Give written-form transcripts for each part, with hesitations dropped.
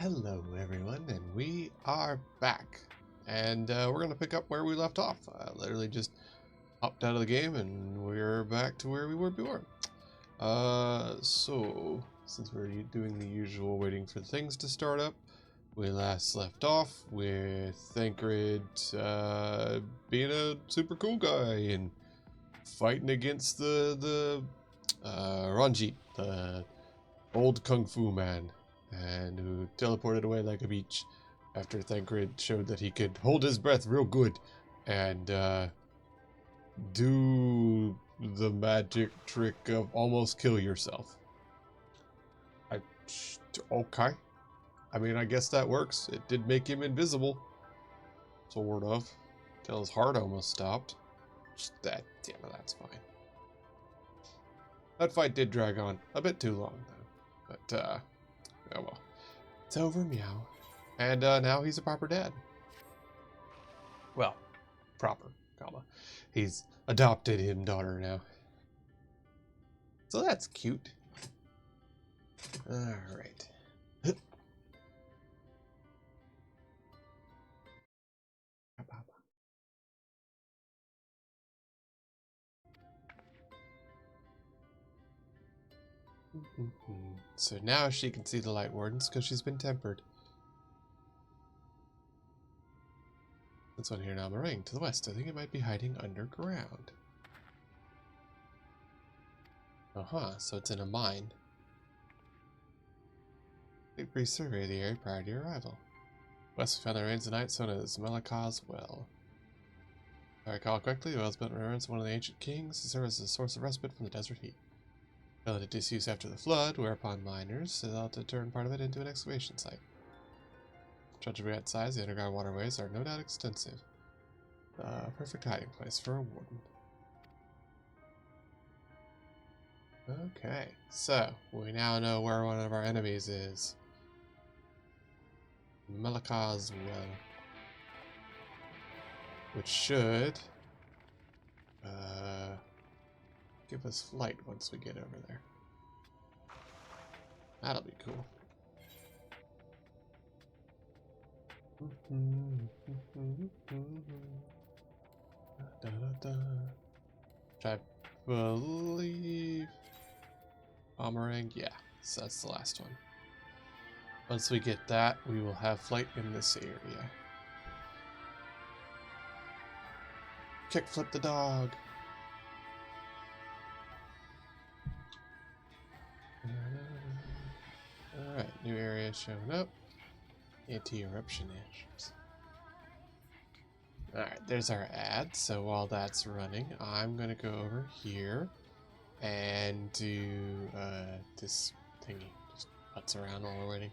Hello everyone, and we are back. And we're going to pick up where we left off. I literally just hopped out of the game and we're back to where we were before. So, since we're doing the usual waiting for things to start up, we last left off with Thancred being a super cool guy and fighting against the Ranjit, the old kung fu man, and who teleported away like a beach after Thancred showed that he could hold his breath real good and do the magic trick of almost kill yourself. Okay. I mean, I guess that works. It did make him invisible. Sort of. Till his heart almost stopped. Damn it, that's fine. That fight did drag on a bit too long, though. But, oh well. It's over, meow. And now he's a proper dad. Well, proper, comma. He's adopted him daughter now. So that's cute. Alright. So now she can see the light wardens because she's been tempered. This one here now, Meringue, to the west. I think it might be hiding underground. So it's in a mine. Big priest surveyed the area prior to your arrival. West, we found the remains tonight, so known as Malaka's Well. If I recall correctly, the well was built in remembrance of one of the ancient kings to serve as a source of respite from the desert heat. Fell into disuse after the flood, whereupon miners set out to turn part of it into an excavation site. Judging by its size, the underground waterways are no doubt extensive. Perfect hiding place for a warden. Okay, so we now know where one of our enemies is. Malaka's Well. Which should give us flight once we get over there. That'll be cool. I believe Boomerang, yeah, so that's the last one. Once we get that, we will have flight in this area. Kickflip the dog. Alright, new area showing up. Anti-eruption ashes. Alright, there's our ad. So while that's running, I'm gonna go over here and do this thingy. Just putz around while we're waiting.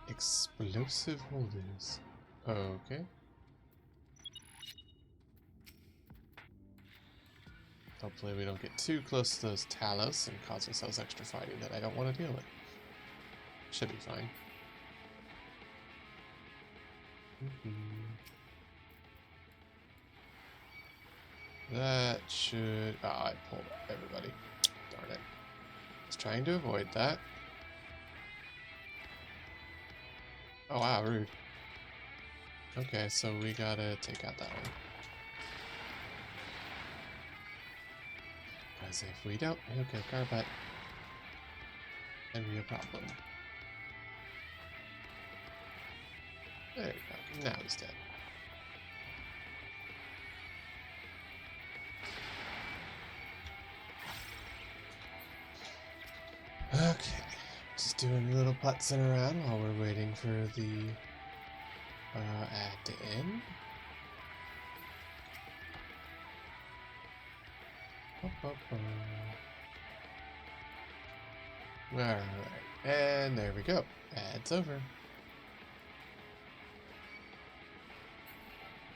Explosive holders. Okay. Hopefully we don't get too close to those Talos and cause ourselves extra fighting that I don't want to deal with. Should be fine. That should... Oh, I pulled everybody. Darn it. I was trying to avoid that. Oh wow, rude. Okay, so we gotta take out that one. Because if we don't, he'll kick our butt. And be a problem. There we go. Now he's dead. Okay. Just doing little putzing around while we're waiting for the ad to end. Alright, and there we go. Ad's over.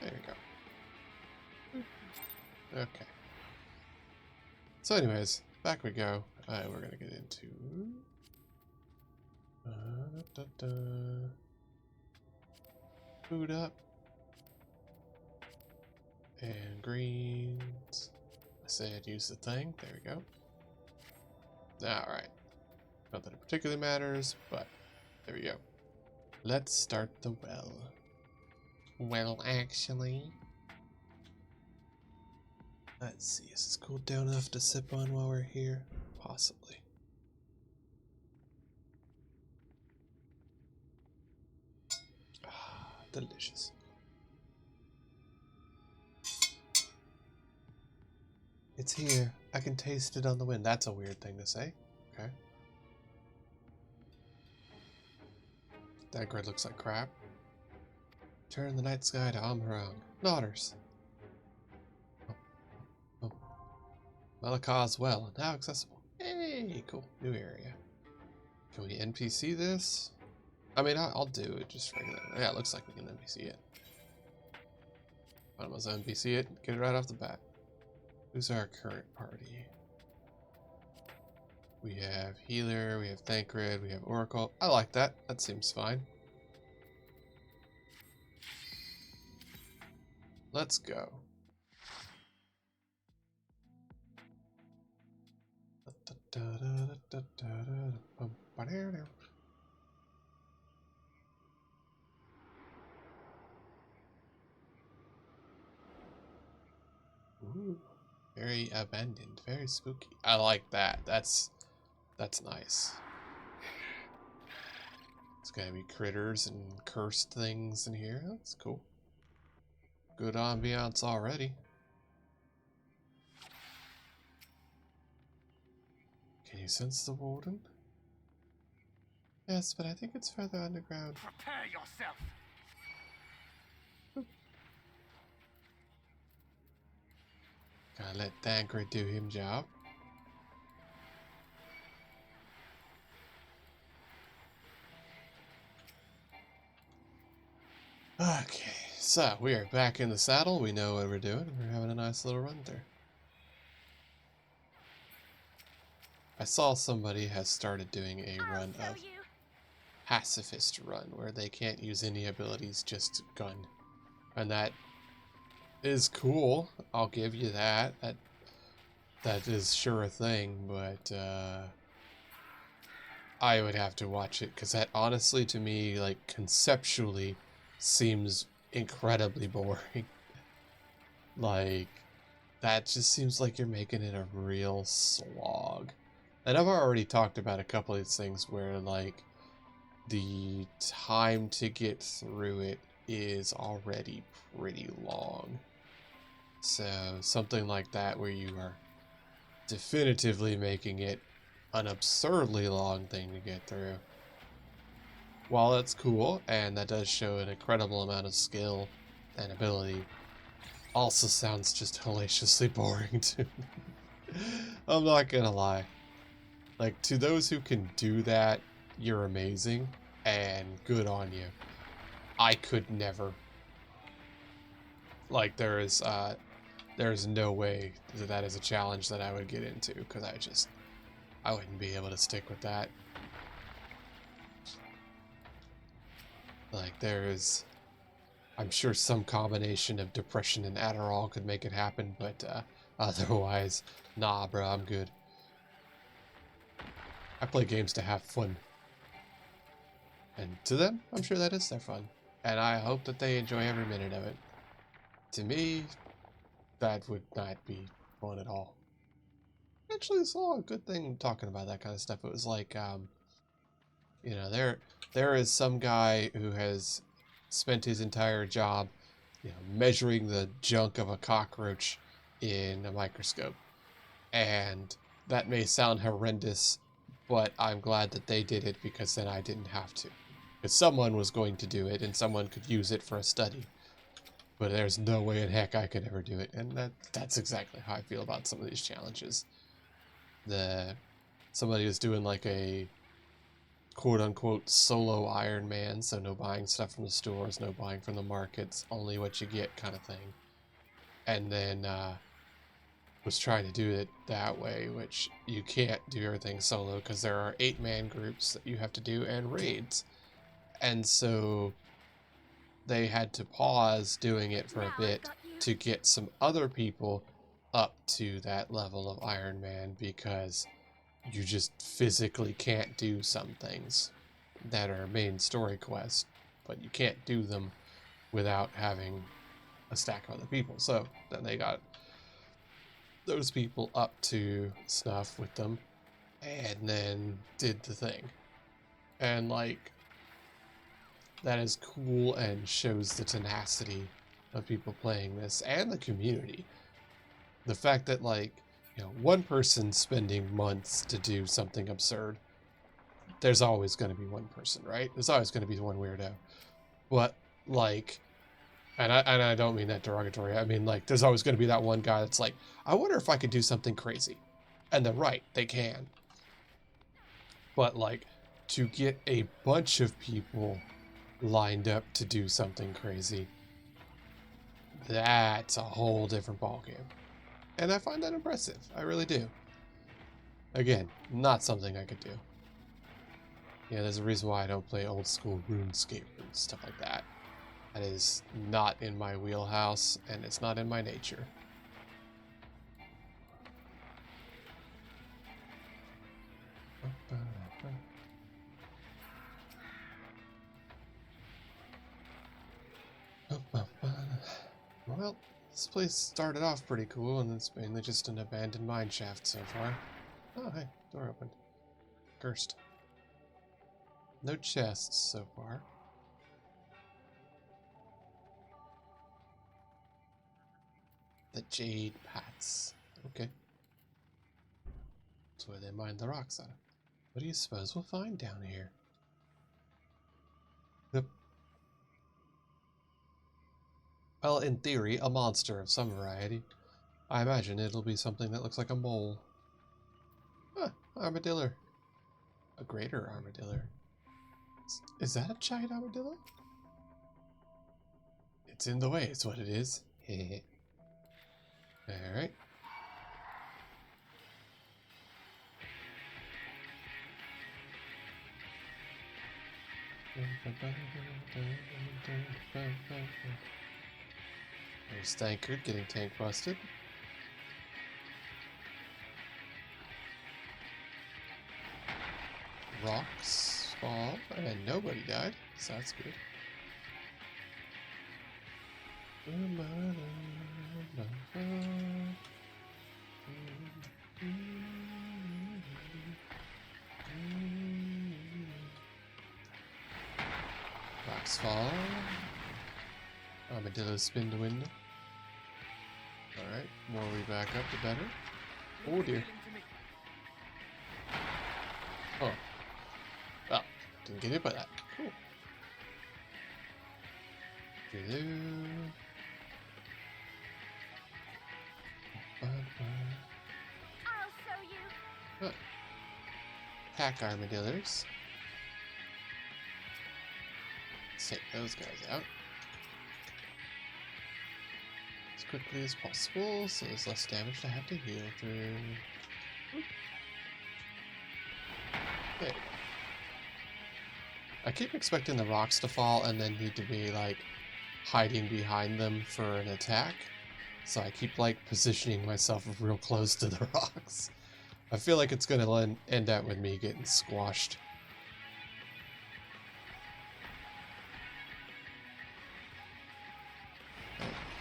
There we go. Okay. So anyways, back we go. We're gonna get into... Food up. And greens. said use the thing. There we go. Alright. Not that it particularly matters, but there we go. Let's start the well. Well, actually... Let's see, is this cooled down enough to sip on while we're here? Possibly. Ah, delicious. It's here. I can taste it on the wind. That's a weird thing to say. Okay. That grid looks like crap. Turn the night sky to Amharang. Daughters. Oh. Malaka's well, now accessible. Hey, cool. New area. Can we NPC this? I mean, I'll do it just regular. Yeah, it looks like we can NPC it. Why don't I NPC it? Get it right off the bat. Who's our current party? We have Healer, we have Thancred, we have Oracle. I like that. That seems fine. Let's go. Ooh, very abandoned, very spooky. I like that. That's nice. It's gonna be critters and cursed things in here. That's cool. Good ambiance already. Can you sense the warden? Yes, but I think it's further underground. Prepare yourself. Gotta let Thancred do him job. Okay, so we are back in the saddle. We know what we're doing. We're having a nice little run through. I saw somebody has started doing a run of pacifist run where they can't use any abilities, just gun. And that is cool. I'll give you that. That is sure a thing, but I would have to watch it because that honestly to me, like conceptually, seems incredibly boring. Like, that just seems like you're making it a real slog. And I've already talked about a couple of these things where, like, the time to get through it is already pretty long. So, something like that where you are definitively making it an absurdly long thing to get through. While that's cool, and that does show an incredible amount of skill and ability, also sounds just hellaciously boring to me. I'm not gonna lie. Like, to those who can do that, you're amazing, and good on you. I could never. Like, there's no way that that is a challenge that I would get into, because I wouldn't be able to stick with that. Like, I'm sure some combination of depression and Adderall could make it happen, but otherwise, nah, bro, I'm good. I play games to have fun. And to them, I'm sure that is their fun. And I hope that they enjoy every minute of it. To me, that would not be fun at all. Actually, it's all a good thing talking about that kind of stuff. It was like, you know, there is some guy who has spent his entire job, you know, measuring the junk of a cockroach in a microscope. And that may sound horrendous, but I'm glad that they did it because then I didn't have to. Because someone was going to do it and someone could use it for a study. But there's no way in heck I could ever do it. And that's exactly how I feel about some of these challenges. Somebody was doing like a quote-unquote solo Iron Man, so no buying stuff from the stores, no buying from the markets, only what you get kind of thing. And then was trying to do it that way, which you can't do everything solo because there are 8-man groups that you have to do and raids. And so they had to pause doing it for a bit to get some other people up to that level of Iron Man because you just physically can't do some things that are main story quests, but you can't do them without having a stack of other people. So then they got those people up to snuff with them and then did the thing. And like, that is cool and shows the tenacity of people playing this and the community. The fact that, like, you know, one person spending months to do something absurd, there's always going to be one person, right? There's always going to be one weirdo. But like, and I don't mean that derogatory. I mean, like, there's always going to be that one guy that's like, I wonder if I could do something crazy. And they're right, they can. But like, to get a bunch of people lined up to do something crazy, that's a whole different ballgame. And I find that impressive. I really do. Again, not something I could do. Yeah, there's a reason why I don't play old school RuneScape and stuff like that. That is not in my wheelhouse, and it's not in my nature. Well, this place started off pretty cool, and it's mainly just an abandoned mine shaft so far. Oh, hey, door opened. Cursed. No chests so far. The Jade Pats. Okay. That's where they mine the rocks out of. What do you suppose we'll find down here? Yep. Well, in theory, a monster of some variety. I imagine it'll be something that looks like a mole. Huh, armadillo. A greater armadillo. Is that a giant armadillo? It's in the way, is what it is. Alright. There's Tankard getting tank busted. Rocks fall, and nobody died, so that's good. Rocks fall. Armadillo spin the window. Alright, more we back up, the better. Oh dear. Oh. Well, didn't get hit by that. Cool. Hello. I'll show you. Huh. Pack armadillos. Let's take those guys out as quickly as possible, so there's less damage to have to heal through. Oop. There we go. I keep expecting the rocks to fall and then need to be like hiding behind them for an attack. So I keep like positioning myself real close to the rocks. I feel like it's gonna end up with me getting squashed.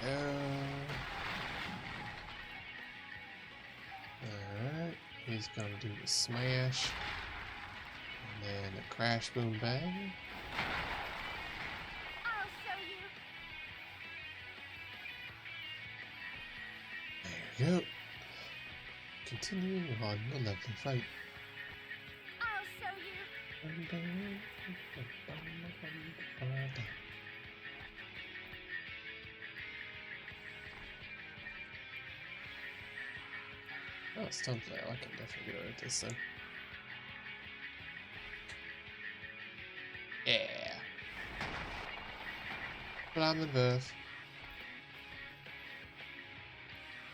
There we go. Alright, he's gonna do the smash. And then a crash boom bang. I'll show you. There we go. Continuing on the lovely fight. I'll show you. Oh, Stunflail. I can definitely get away with this then. Yeah. Flammenwerf.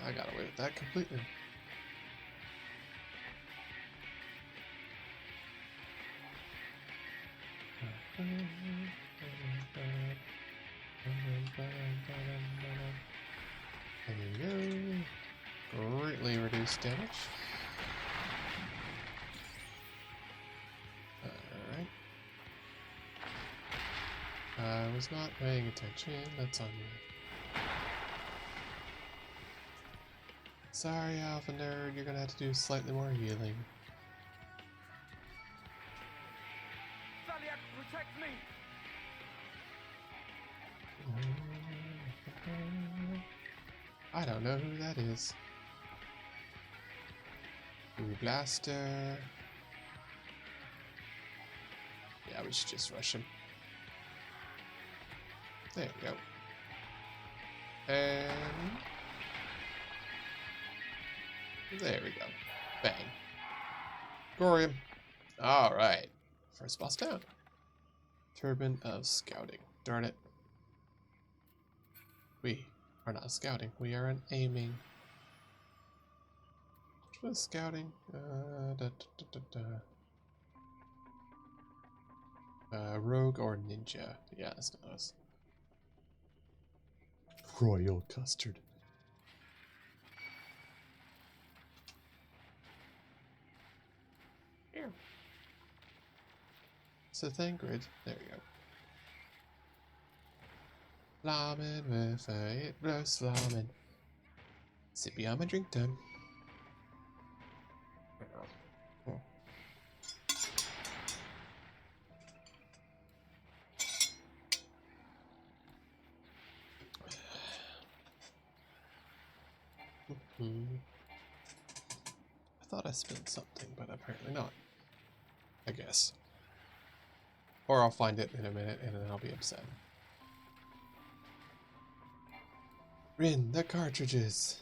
I got away with that completely. There you go. base damage. Alright. I was not paying attention. That's on me. Sorry, Alpha Nerd. You're gonna have to do slightly more healing. Valiant, protect me! I don't know who that is. Blue Blaster. Yeah, we should just rush him. There we go. And there we go. Bang. Gore him. Alright. First boss down. Turban of Scouting. Darn it. We are not scouting. We are an aiming. What is scouting? Rogue or ninja. Yeah, that's not us. Royal custard. Ew. So Thangrid. There we go. Flamin' with a roast flamin'. Sippy on my drink time. Oh. I thought I spilled something, but apparently not. I guess. Or I'll find it in a minute and then I'll be upset. Rin, the cartridges.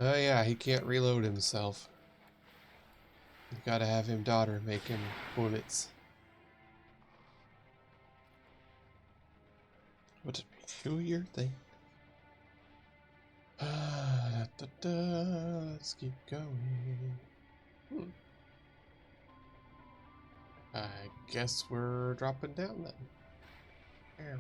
Oh yeah, he can't reload himself. You gotta have him daughter make him bullets. What a peculiar thing. Let's keep going. I guess we're dropping down then. Yeah.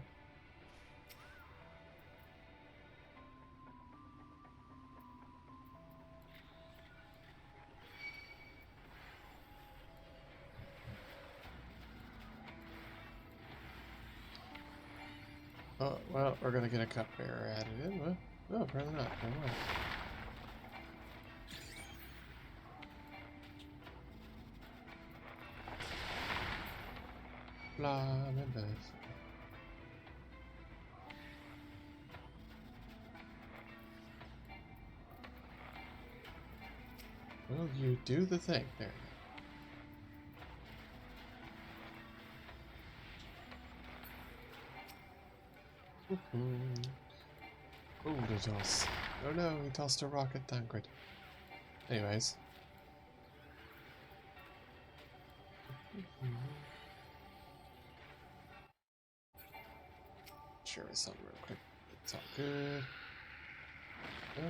Oh, well, we're gonna get a cupbearer added in. Well, no, apparently not. Never mind. Flamin' Beth. Well, you do the thing. There you go. Oh, the toss. Oh no, he tossed a rocket Thangrid. Anyways. Share something real quick. It's all good.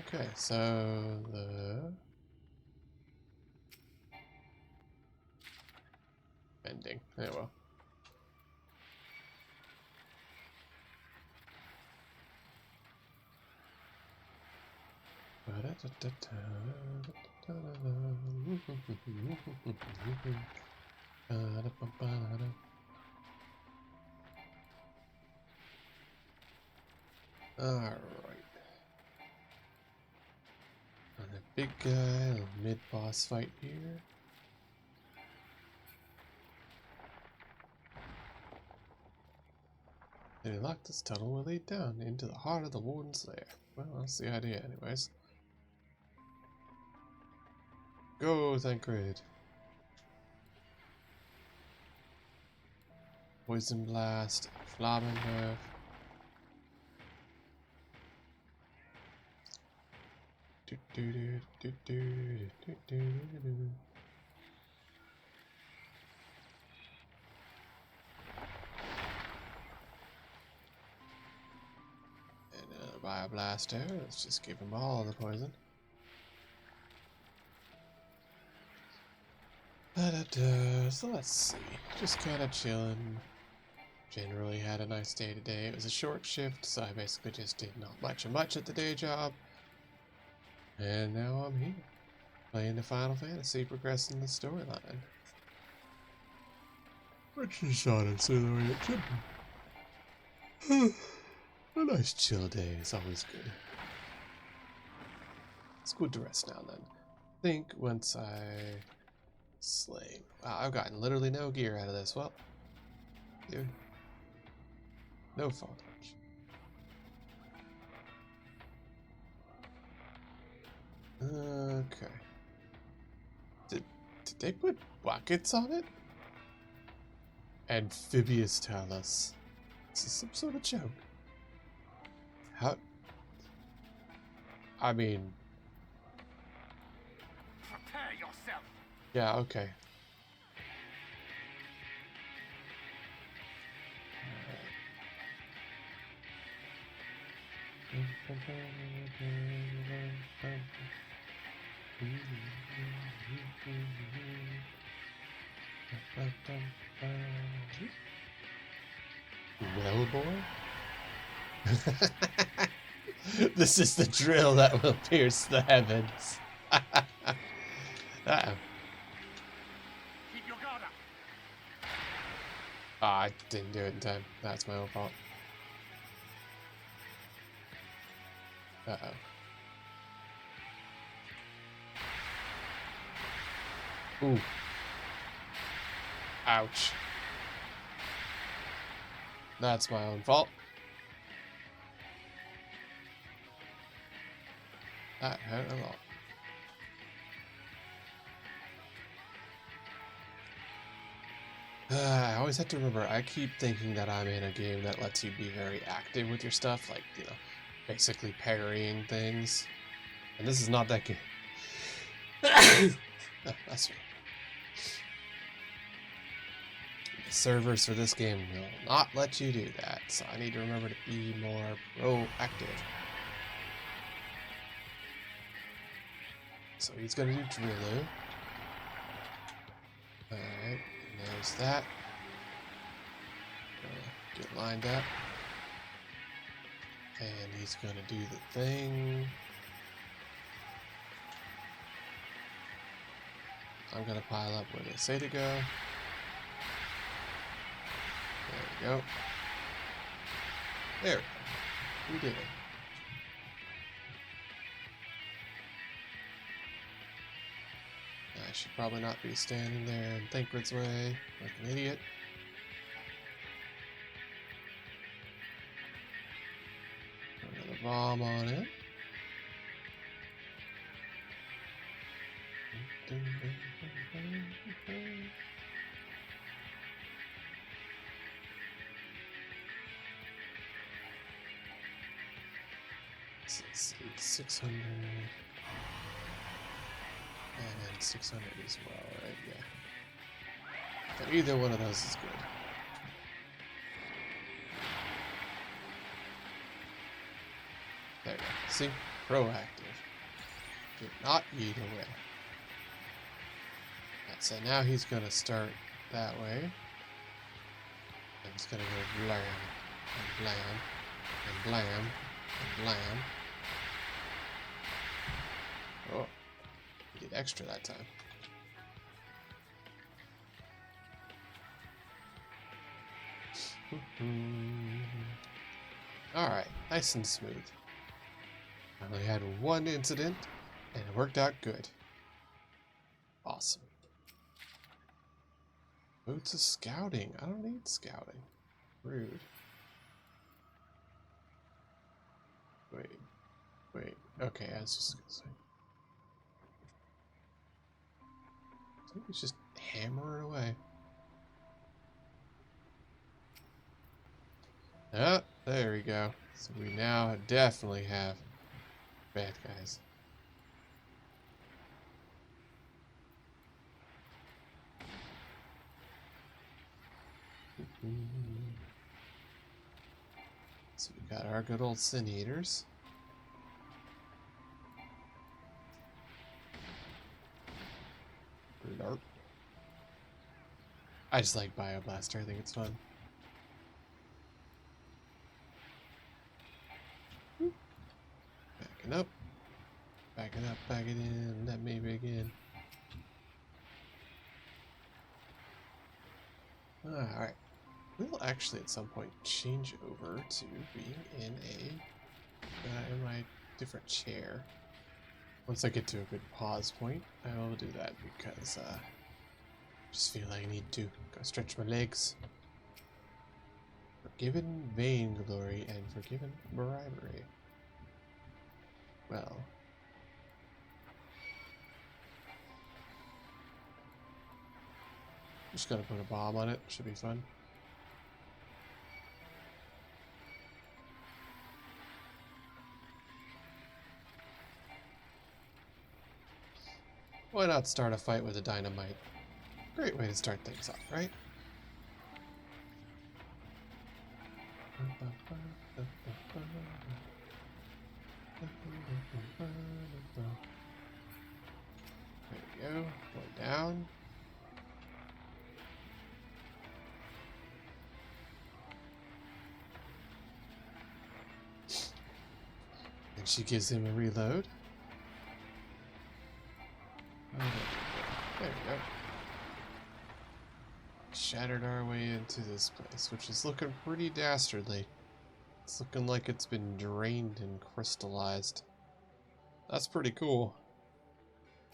Okay, so the ending. There we go. Alright. And the big guy, a mid-boss fight here. They locked this tunnel will lead down into the heart of the Warden's lair. Well, that's the idea anyways. Go, Thangrid. Poison Blast, Flamin' Nerve. And Bio Blaster. Let's just give him all the poison. So let's see. Just kind of chilling. Generally had a nice day today. It was a short shift, so I basically just did not much at the day job. And now I'm here, playing the Final Fantasy, progressing the storyline. Which is honestly the way it should be. A nice chill day is always good. It's good to rest now and then. I think once I slay. Wow, I've gotten literally no gear out of this. Well, dude. No fall damage. Okay. Did they put buckets on it? Amphibious talus. Is this some sort of joke? How? I mean... Prepare yourself. Yeah, okay. Well, boy? This is the drill that will pierce the heavens. Uh-oh. Keep your guard up. Ah, I didn't do it in time. That's my own fault. Uh-oh. Ooh. Ouch. That's my own fault. That hurt a lot. I always have to remember, I keep thinking that I'm in a game that lets you be very active with your stuff, like, you know, basically parrying things. And this is not that game. That's me. The servers for this game will not let you do that, so I need to remember to be more proactive. So he's gonna do Drillu. Alright, there's that. Get lined up. And he's gonna do the thing. I'm gonna pile up where they say to go. There we go. There. We did it. I should probably not be standing there in Thancred's way like an idiot. Put another bomb on it. It's 600. And 600 as well, right? Yeah. But either one of those is good. There you go. See? Proactive. Did not eat away. Right, so now he's gonna start that way. And he's gonna go blam, and blam, and blam, and blam. Oh. He did extra that time. Alright, nice and smooth. I only had one incident, and it worked out good. Awesome. Boots of scouting. I don't need scouting. Rude. Wait. Okay, I was just gonna say. I think he's just hammering away. Oh, there we go. So we now definitely have bad guys. So we got our good old Sin Eaters. Larp. I just like Bioblaster, I think it's fun. Backing up. Back Back it up, back it in, let me begin. Alright. We'll actually at some point change over to being in my different chair. Once I get to a good pause point, I will do that because I just feel like I need to go stretch my legs. Forgiven vainglory and forgiven bribery. Well. Just gotta put a bomb on it, should be fun. Why not start a fight with a dynamite? Great way to start things off, right? There we go. Going down. And she gives him a reload. There we go. Shattered our way into this place, which is looking pretty dastardly. It's looking like it's been drained and crystallized. That's pretty cool.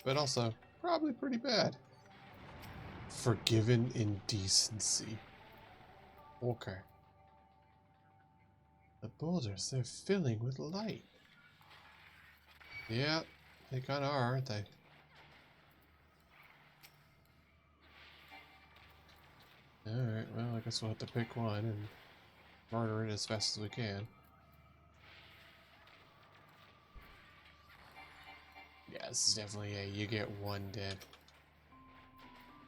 But also, probably pretty bad. Forgiven indecency. Okay. The boulders, they're filling with light. Yeah, they kinda are, aren't they? Alright, well, I guess we'll have to pick one and murder it as fast as we can. Yeah, this is definitely a you get one dead.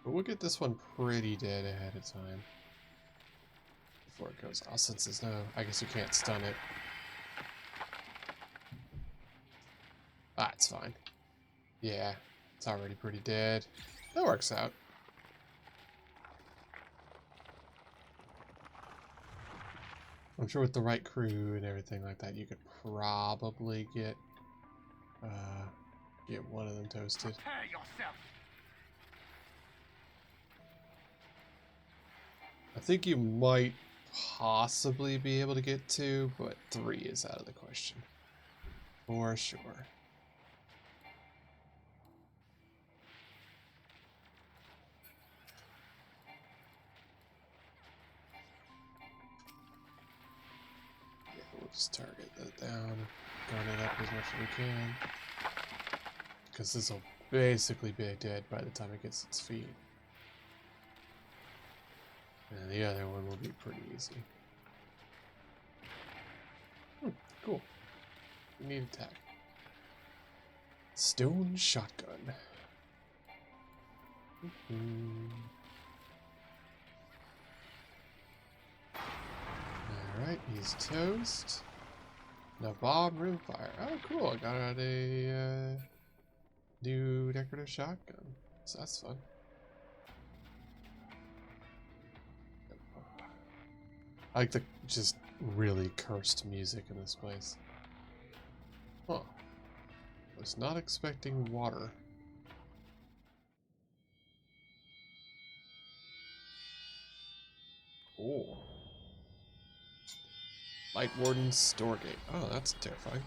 But we'll get this one pretty dead ahead of time. Before it goes off, since there's no... I guess you can't stun it. Ah, it's fine. Yeah, it's already pretty dead. That works out. I'm sure with the right crew and everything like that, you could probably get one of them toasted. Prepare yourself. I think you might possibly be able to get 2, but 3 is out of the question. For sure. Yeah, we'll just target that down, gun it up as much as we can. Because this will basically be dead by the time it gets its feet. And the other one will be pretty easy. Cool. Neat attack. Stone shotgun. Alright, he's toast. Now bomb rimfire. Oh cool, I got out a new decorative shotgun. So that's fun. I like the just really cursed music in this place. Huh. Was not expecting water. Cool. Light Warden's Store Gate. Oh, that's terrifying.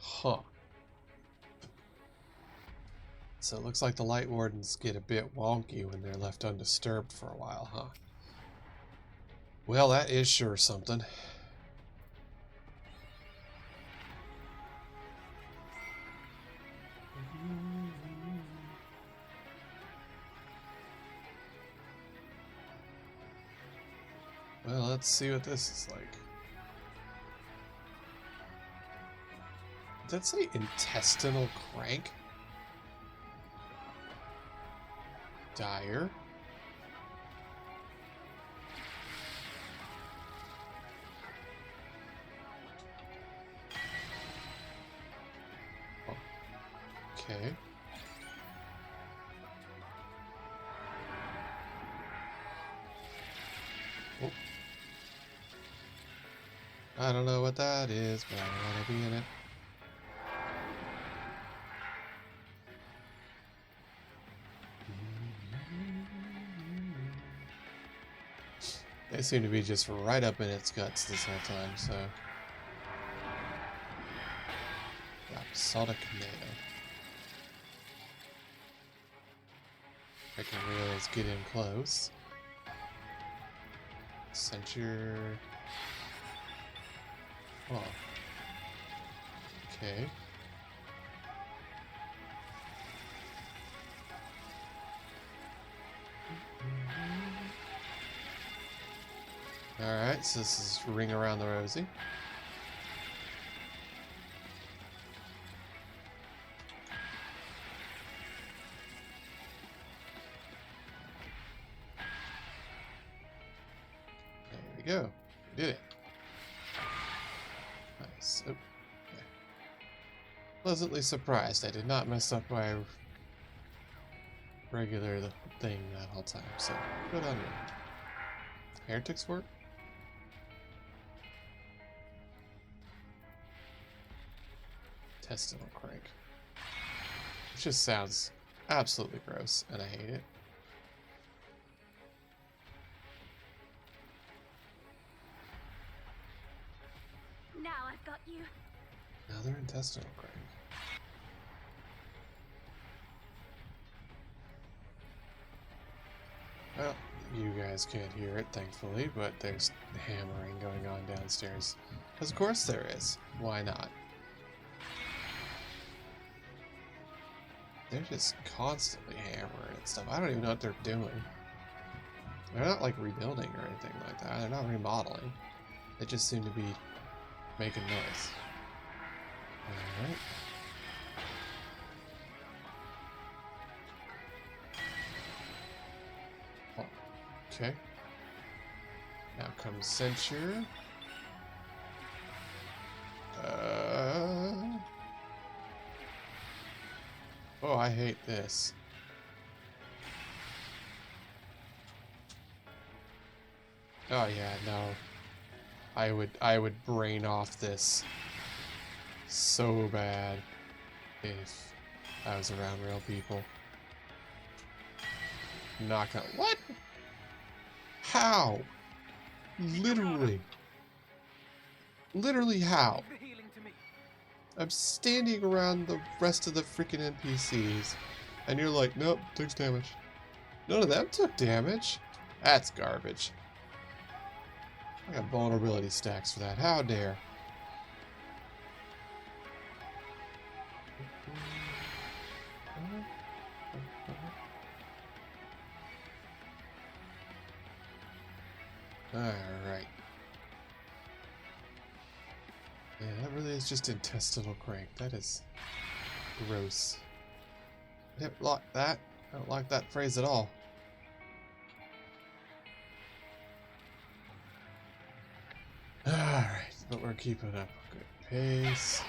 Huh. So it looks like the Light Wardens get a bit wonky when they're left undisturbed for a while, huh? Well, that is sure something. Well, let's see what this is like. Did that say intestinal crank? Dire. Oh. Okay. Oh. I don't know what that is, but I don't want to be in it. They seem to be just right up in its guts this whole time, so... Episodic nail. I can realize get in close. Censure. Oh. Okay. Alright, so this is Ring Around the Rosie. There we go. We did it. Nice. Oh, okay. Pleasantly surprised I did not mess up my regular thing that whole time, so good on you. Heretics work? Intestinal crank. Which just sounds absolutely gross, and I hate it. Now I've got you. Another intestinal crank. Well, you guys can't hear it, thankfully, but there's hammering going on downstairs. Because of course there is. Why not? They're just constantly hammering and stuff. I don't even know what they're doing. They're not like rebuilding or anything like that. They're not remodeling. They just seem to be making noise. Alright. Oh, okay. Now comes Censure. Oh, I hate this. Oh yeah, no. I would brain off this so bad if I was around real people. Not gonna. What? How? Literally. Literally how? Leave the healing to me. I'm standing around the rest of the freaking NPCs, and you're like, nope, takes damage. None of them took damage. That's garbage. I got vulnerability stacks for that. How dare? Alright. Yeah, that really is just intestinal crank. That is gross. I don't like that. I don't like that phrase at all. Alright, but we're keeping up a good pace.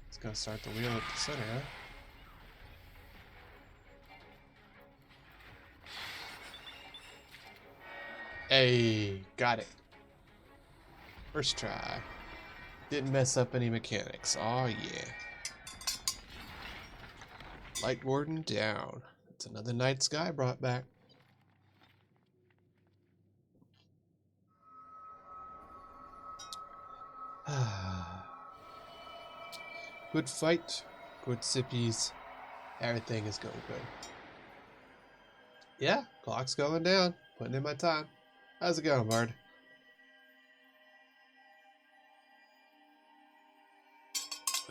It's gonna start the wheel at the center, huh? Hey, got it. First try. Didn't mess up any mechanics. Oh yeah. Light Warden down. That's another night sky brought back. Good fight. Good sippies. Everything is going good. Yeah, clock's going down. Putting in my time. How's it going, Bard?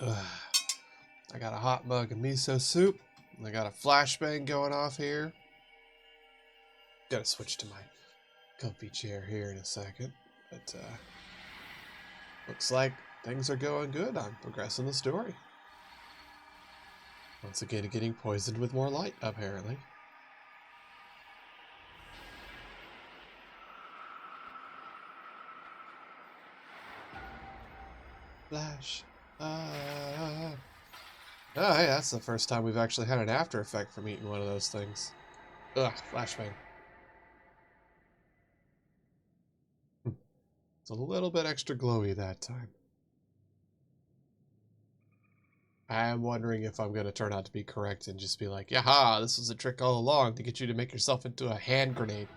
I got a hot mug of miso soup. I got a flashbang going off here. Gotta switch to my comfy chair here in a second. But, looks like things are going good. I'm progressing the story. Once again, getting poisoned with more light, apparently. Flash. Oh, hey, that's the first time we've actually had an after effect from eating one of those things. Ugh, flashbang. It's a little bit extra glowy that time. I am wondering if I'm going to turn out to be correct and just be like, yaha, this was a trick all along to get you to make yourself into a hand grenade.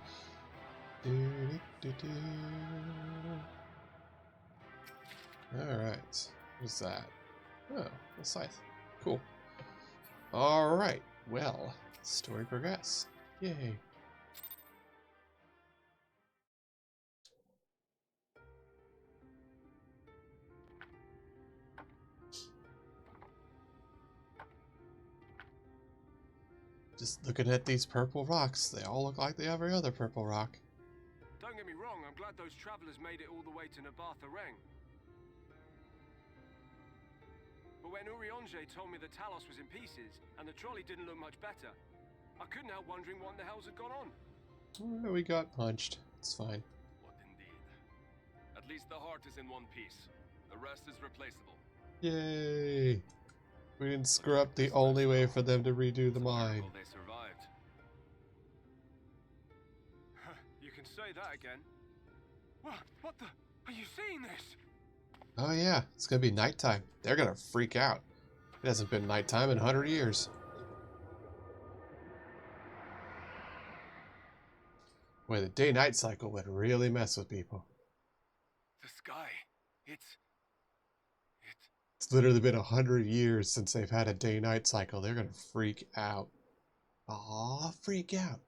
Alright, what's that? Oh, a scythe. Cool. Alright, well, story progress. Yay. Just looking at these purple rocks, they all look like every other purple rock. Don't get me wrong, I'm glad those travelers made it all the way to Nabatha Reng. But when Urianger told me the Talos was in pieces, and the trolley didn't look much better, I couldn't help wondering what in the hell's had gone on. We got punched. It's fine. What indeed? At least the heart is in one piece. The rest is replaceable. Yay! We didn't screw up the only way for them to redo the mine. They survived. You can say that again. What the? Are you seeing this? Oh yeah, it's gonna be nighttime. They're gonna freak out. It hasn't been nighttime in 100 years. Boy, the day-night cycle would really mess with people. The sky. It's literally been 100 years since they've had a day-night cycle. They're gonna freak out. Aw, freak out.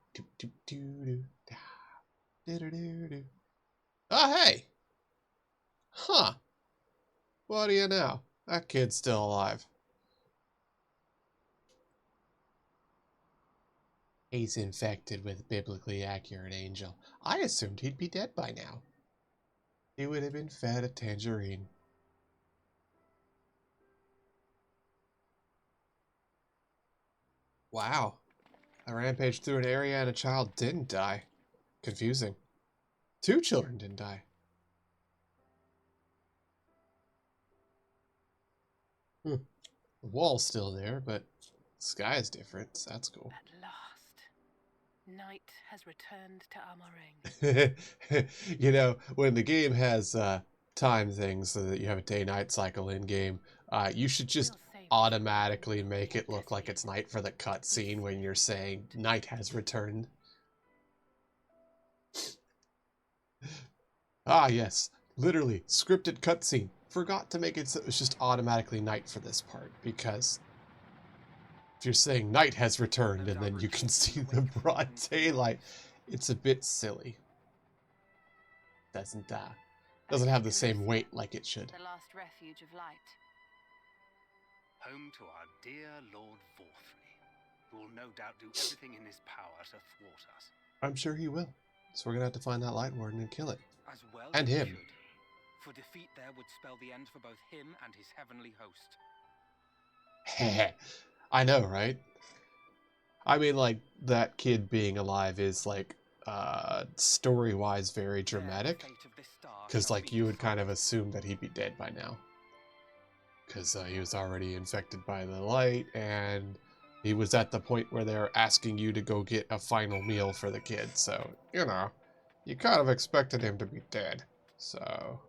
Oh, hey! Huh. What do you know? That kid's still alive. He's infected with biblically accurate angel. I assumed he'd be dead by now. He would have been fed a tangerine. Wow. I rampaged through an area and a child didn't die. Confusing. 2 children didn't die. The wall's still there, but the sky is different, so that's cool. At last, night has returned to Amareng. You know, when the game has time things so that you have a day-night cycle in-game, you should just automatically make it look like it's night for the cutscene when you're saying night has returned. Ah, yes. Literally, scripted cutscene. Forgot to make it so it was just automatically night for this part, because if you're saying night has returned and then you can see the broad daylight, it's a bit silly. Doesn't have the same weight like it should. The last refuge of light. Home to our dear Lord Vorthry, who will no doubt do everything in his power to thwart us. I'm sure he will. So we're gonna have to find that Light Warden and kill it. As well And he him. should, for defeat there would spell the end for both him and his heavenly host. I know, right? I mean, like, that kid being alive is, like, story-wise very dramatic. Because, like, you would kind of assume that he'd be dead by now. Because he was already infected by the light, and he was at the point where they're asking you to go get a final meal for the kid. So, you know, you kind of expected him to be dead. So,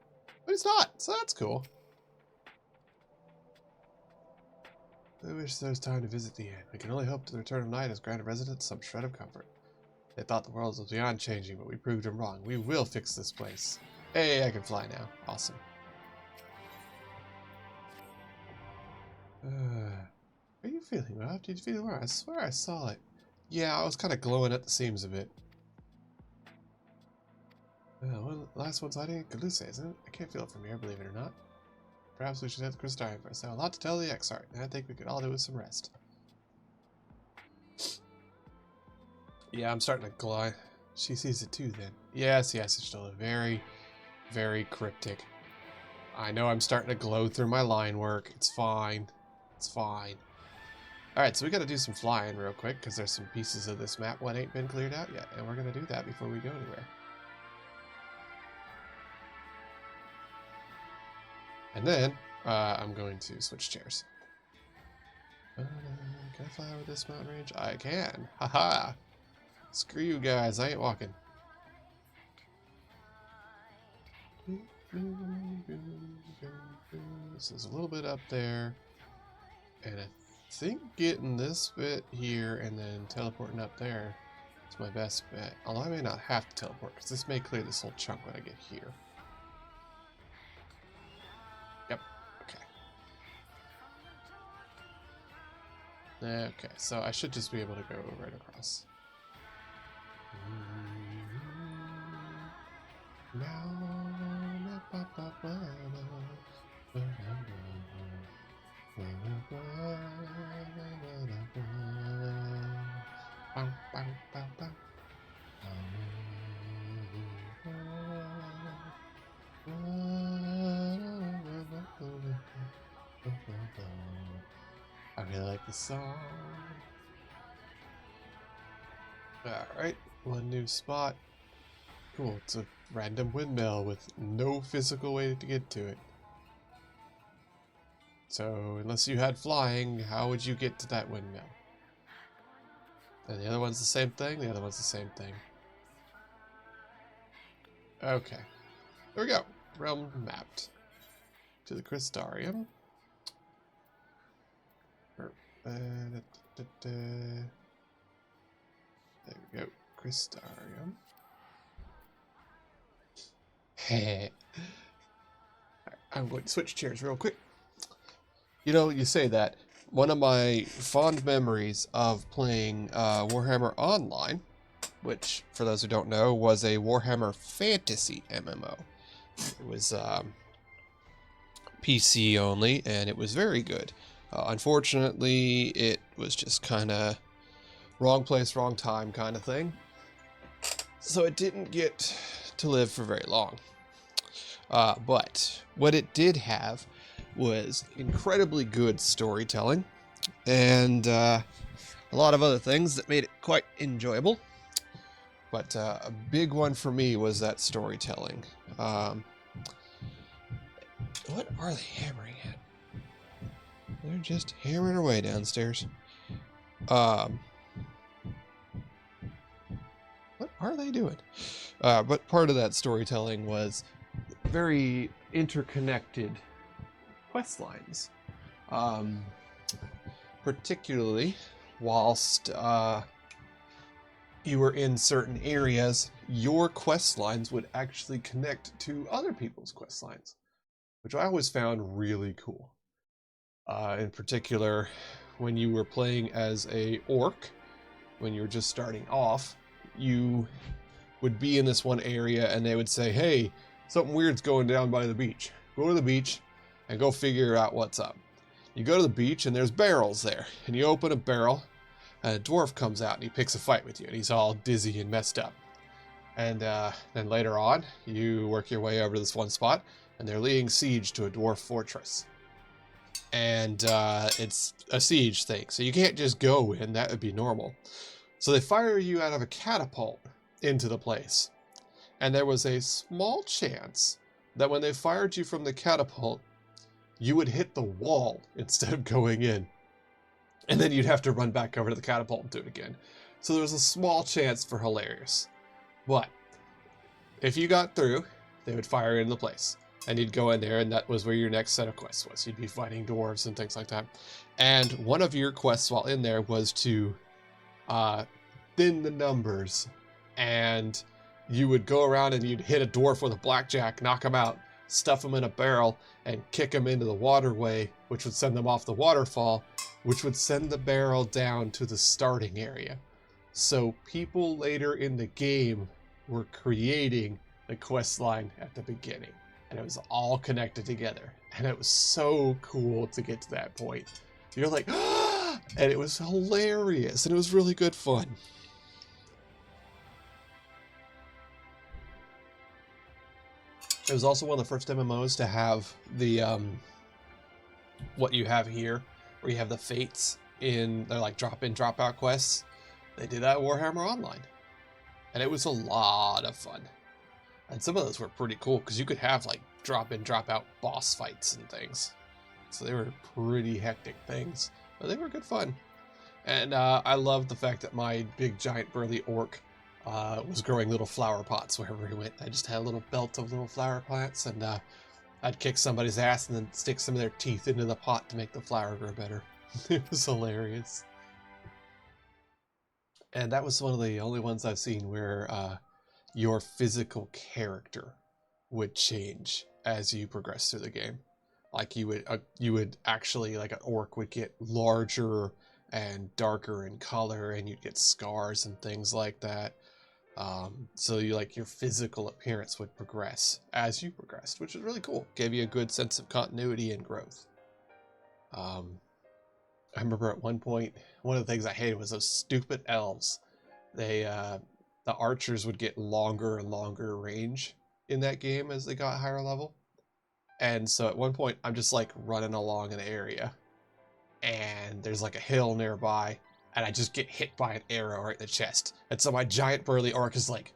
but he's not, so that's cool. I wish there was time to visit the inn. We can only hope the return of night has granted residents some shred of comfort. They thought the world was beyond changing, but we proved them wrong. We will fix this place. Hey, I can fly now. Awesome. How are you feeling, Rob? Did you feel alright? I swear I saw it. Yeah, I was kind of glowing at the seams a bit. Well, the last one's hiding in Calusa, isn't it? I can't feel it from here, believe it or not. Perhaps we should head to Crystarium first. I have a lot to tell the XIV, and I think we could all do with some rest. Yeah, I'm starting to glow. She sees it too, then. Yes, it's still a very, very cryptic. I know I'm starting to glow through my line work. It's fine. It's fine. Alright, so we gotta do some flying real quick, because there's some pieces of this map what ain't been cleared out yet, and we're gonna do that before we go anywhere. And then, I'm going to switch chairs. fly over this mountain range? I can. Haha. Screw you guys. I ain't walking. This is a little bit up there. And I think getting this bit here and then teleporting up there is my best bet. Although I may not have to teleport, because this may clear this whole chunk when I get here. Yep. Okay. Okay, so I should just be able to go right across. I really like the song. Alright, one new spot. Cool, it's a random windmill with no physical way to get to it. So, unless you had flying, how would you get to that windmill? And the other one's the same thing, the other one's the same thing. Okay. There we go. Realm mapped. To the Crystarium. There we go. Crystarium. I'm going to switch chairs real quick. You know, you say that. One of my fond memories of playing Warhammer Online, which, for those who don't know, was a Warhammer Fantasy MMO. It was PC only, and it was very good. Unfortunately, it was just kind of wrong place, wrong time kind of thing. So it didn't get to live for very long. But what it did have was incredibly good storytelling and a lot of other things that made it quite enjoyable. But a big one for me was that storytelling. What are they hammering at? They're just hammering away downstairs. What are they doing? But part of that storytelling was very interconnected quest lines. Particularly whilst you were in certain areas, your quest lines would actually connect to other people's quest lines, which I always found really cool. In particular, when you were playing as a orc, when you were just starting off, you would be in this one area and they would say, hey, something weird's going down by the beach. Go to the beach and go figure out what's up. You go to the beach and there's barrels there, and you open a barrel and a dwarf comes out and he picks a fight with you and he's all dizzy and messed up. And then later on, you work your way over to this one spot and they're laying siege to a dwarf fortress. And it's a siege thing, so you can't just go in, that would be normal. So they fire you out of a catapult into the place. And there was a small chance that when they fired you from the catapult, you would hit the wall instead of going in. And then you'd have to run back over to the catapult and do it again. So there was a small chance for hilarious. But if you got through, they would fire you in the place. And you'd go in there, and that was where your next set of quests was. You'd be fighting dwarves and things like that. And one of your quests while in there was to thin the numbers. And you would go around and you'd hit a dwarf with a blackjack, knock him out, stuff him in a barrel, and kick him into the waterway, which would send them off the waterfall, which would send the barrel down to the starting area. So people later in the game were creating the quest line at the beginning. And it was all connected together. And it was so cool to get to that point. You're like, ah! And it was hilarious. And it was really good fun. It was also one of the first MMOs to have the, what you have here, where you have the fates in, they're like drop-in, drop-out quests. They did that at Warhammer Online. And it was a lot of fun. And some of those were pretty cool, because you could have like drop-in, drop-out boss fights and things. So they were pretty hectic things, but they were good fun. And I love the fact that my big giant burly orc was growing little flower pots wherever he went. I just had a little belt of little flower plants, and I'd kick somebody's ass and then stick some of their teeth into the pot to make the flower grow better. It was hilarious. And that was one of the only ones I've seen where your physical character would change as you progress through the game. Like you would actually, like an orc would get larger and darker in color, and you'd get scars and things like that. So your physical appearance would progress as you progressed, which is really cool. Gave you a good sense of continuity and growth. I remember at one point, one of the things I hated was those stupid elves. They, the archers would get longer and longer range in that game as they got higher level. And so at one point, I'm just like running along an area, and there's like a hill nearby, and I just get hit by an arrow right in the chest. And so my giant burly orc is like,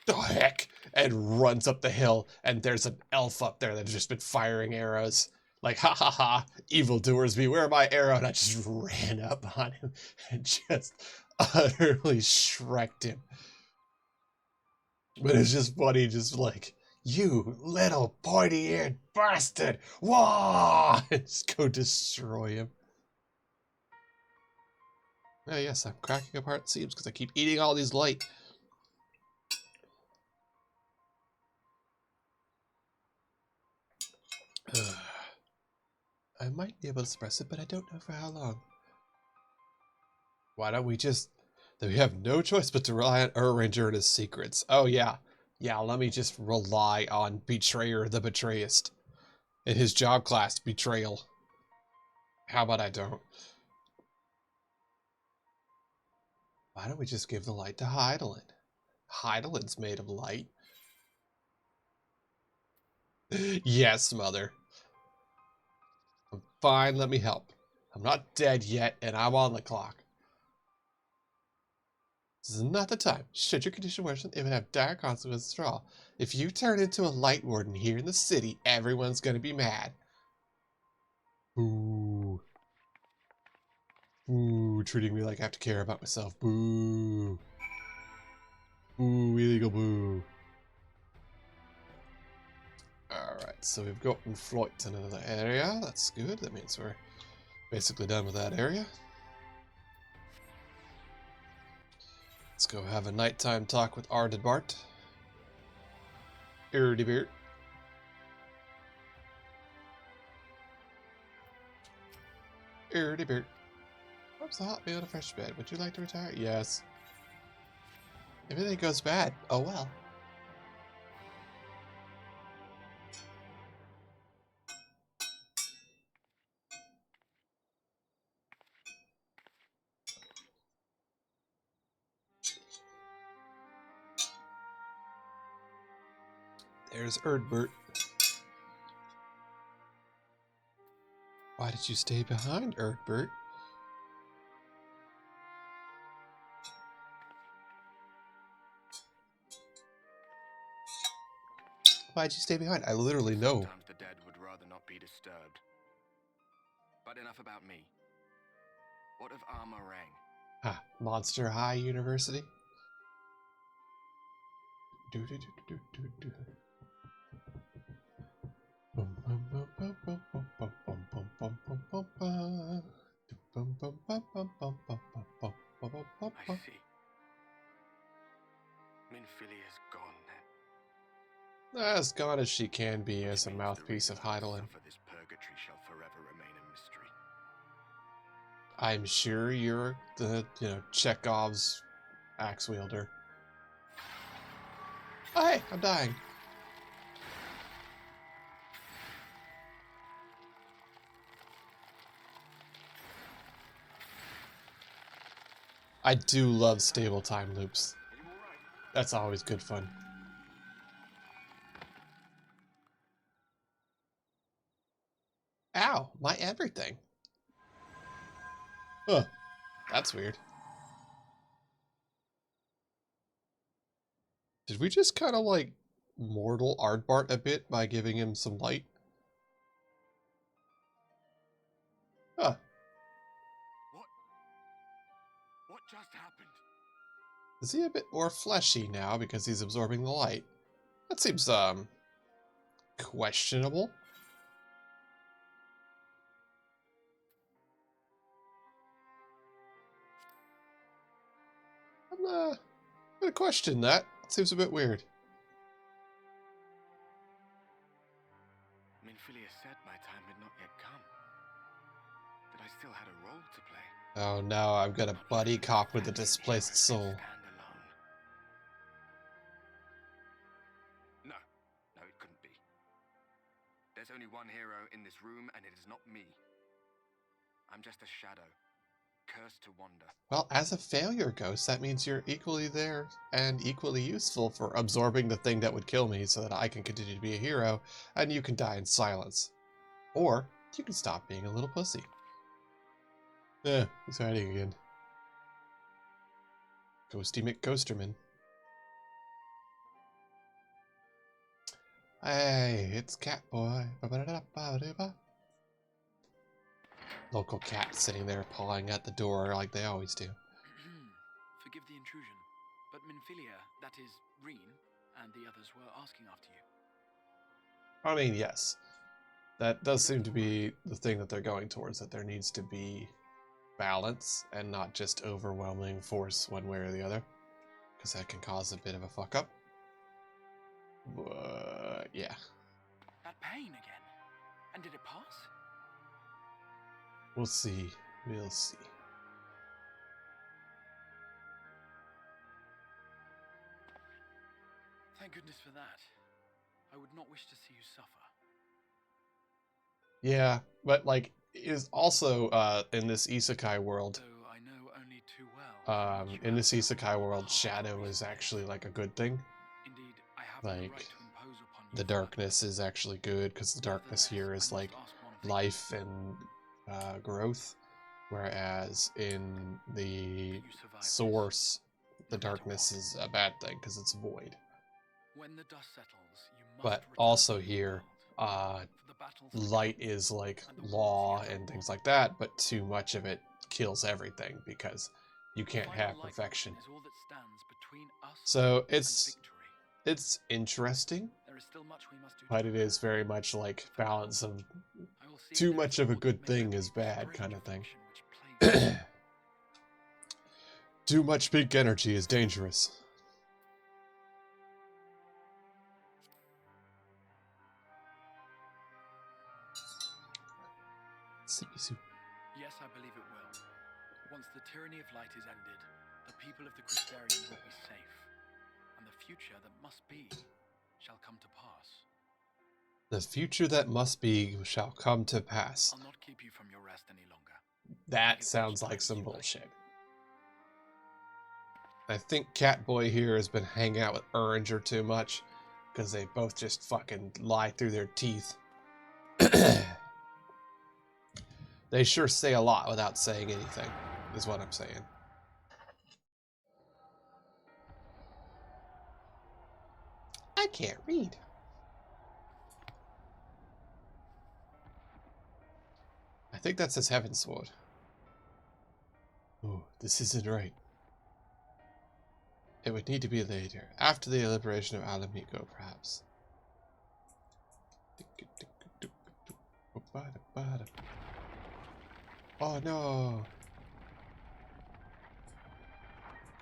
the heck? And runs up the hill, and there's an elf up there that's just been firing arrows. Like, ha ha ha, evildoers, beware my arrow. And I just ran up on him and just utterly shreked him. But it's just funny, just like, you little pointy-eared bastard! Whoa! And just go destroy him. Oh yes, I'm cracking apart seams because I keep eating all these light. I might be able to suppress it, but I don't know for how long. Why don't we just... We have no choice but to rely on Ur-Ranger and his secrets. Oh yeah. Yeah, let me just rely on Betrayer the Betrayist. In his job class, Betrayal. How about I don't? Why don't we just give the light to Heidelin? Heidelin's made of light. Yes, mother. I'm fine, let me help. I'm not dead yet, and I'm on the clock. This is not the time. Should your condition worsen, it would have dire consequences for all. If you turn into a light warden here in the city, everyone's gonna be mad. Boo. Boo, treating me like I have to care about myself. Boo. Boo, illegal boo. Alright, so we've gotten Floyd in another area. That's good. That means we're basically done with that area. Let's go have a nighttime talk with Ardebart. Erdibert. Erdibert. Oops, a hot meal and a fresh bed. Would you like to retire? Yes. If anything goes bad, oh well. There's Erdbert. Why did you stay behind, Erdbert? Why'd you stay behind? I literally know. Sometimes the dead would rather not be disturbed. But enough about me. What of Armorang? Ah, Monster High University. I see. Minfilia's gone then. As gone as she can be as a mouthpiece of Heidelin. This purgatory shall forever remain a mystery. I'm sure you're the, Chekhov's axe wielder. Oh, hey, I'm dying. I do love stable time loops. That's always good fun. Ow, my everything. Huh, that's weird. Did we just kind of like mortal Ardbart a bit by giving him some light? Huh. What? Is he a bit more fleshy now because he's absorbing the light? That seems, questionable. I'm gonna question that. It seems a bit weird. Minfilia said my time had not yet come. That I still had a role to play. Oh no, I'm gonna Not buddy even cop with the fancy displaced heroes can soul. stand alone. No, no, it couldn't be. There's only one hero in this room, and it is not me. I'm just a shadow, cursed to wander. Well, as a failure ghost, that means you're equally there and equally useful for absorbing the thing that would kill me so that I can continue to be a hero and you can die in silence. Or you can stop being a little pussy. He's hiding again. Ghosty McGhosterman. Hey, it's Catboy. Local cat sitting there pawing at the door like they always do. Forgive the intrusion, but Minfilia, that is, Reen, and the others were asking after you. I mean, yes. That does seem to be the thing that they're going towards, that there needs to be balance and not just overwhelming force one way or the other, because that can cause a bit of a fuck up. Yeah. That pain again. And did it pass? We'll see. We'll see. Thank goodness for that. I would not wish to see you suffer. Yeah, but like, is also in this isekai world. Though I know only too well. In this isekai world, shadow is actually like a good thing. Indeed, I have no right Like, to impose upon you the further. darkness is actually good because the darkness here is like life and growth, whereas in the source, the darkness is a bad thing because it's void. When the dust settles, you must But return also to the here, world, for the battles are light done, is like and the law wars yet and are things won. like that, but too much of it kills everything because you The can't final have light perfection. is all that stands between us So and victory. it's interesting, There is still much we must do but to it is very much like balance of I will see too if there much is of a aught good that may thing remedy is the bad strange kind of thing. affliction which plagues me. Too much big energy is dangerous. Sippy soup. Yes, I believe it will. Once the tyranny of light is ended, the people of the Crystarian will be safe, and the future that must be shall come to pass. The future that must be shall come to pass. I'll not keep you from your rest any longer. That sounds like some bullshit. I think Catboy here has been hanging out with Erringer too much, because they both just fucking lie through their teeth. They sure say a lot without saying anything, is what I'm saying. I can't read. I think that says Heaven Sword. Oh, this isn't right. It would need to be later, after the liberation of Alamigo, perhaps. Oh no!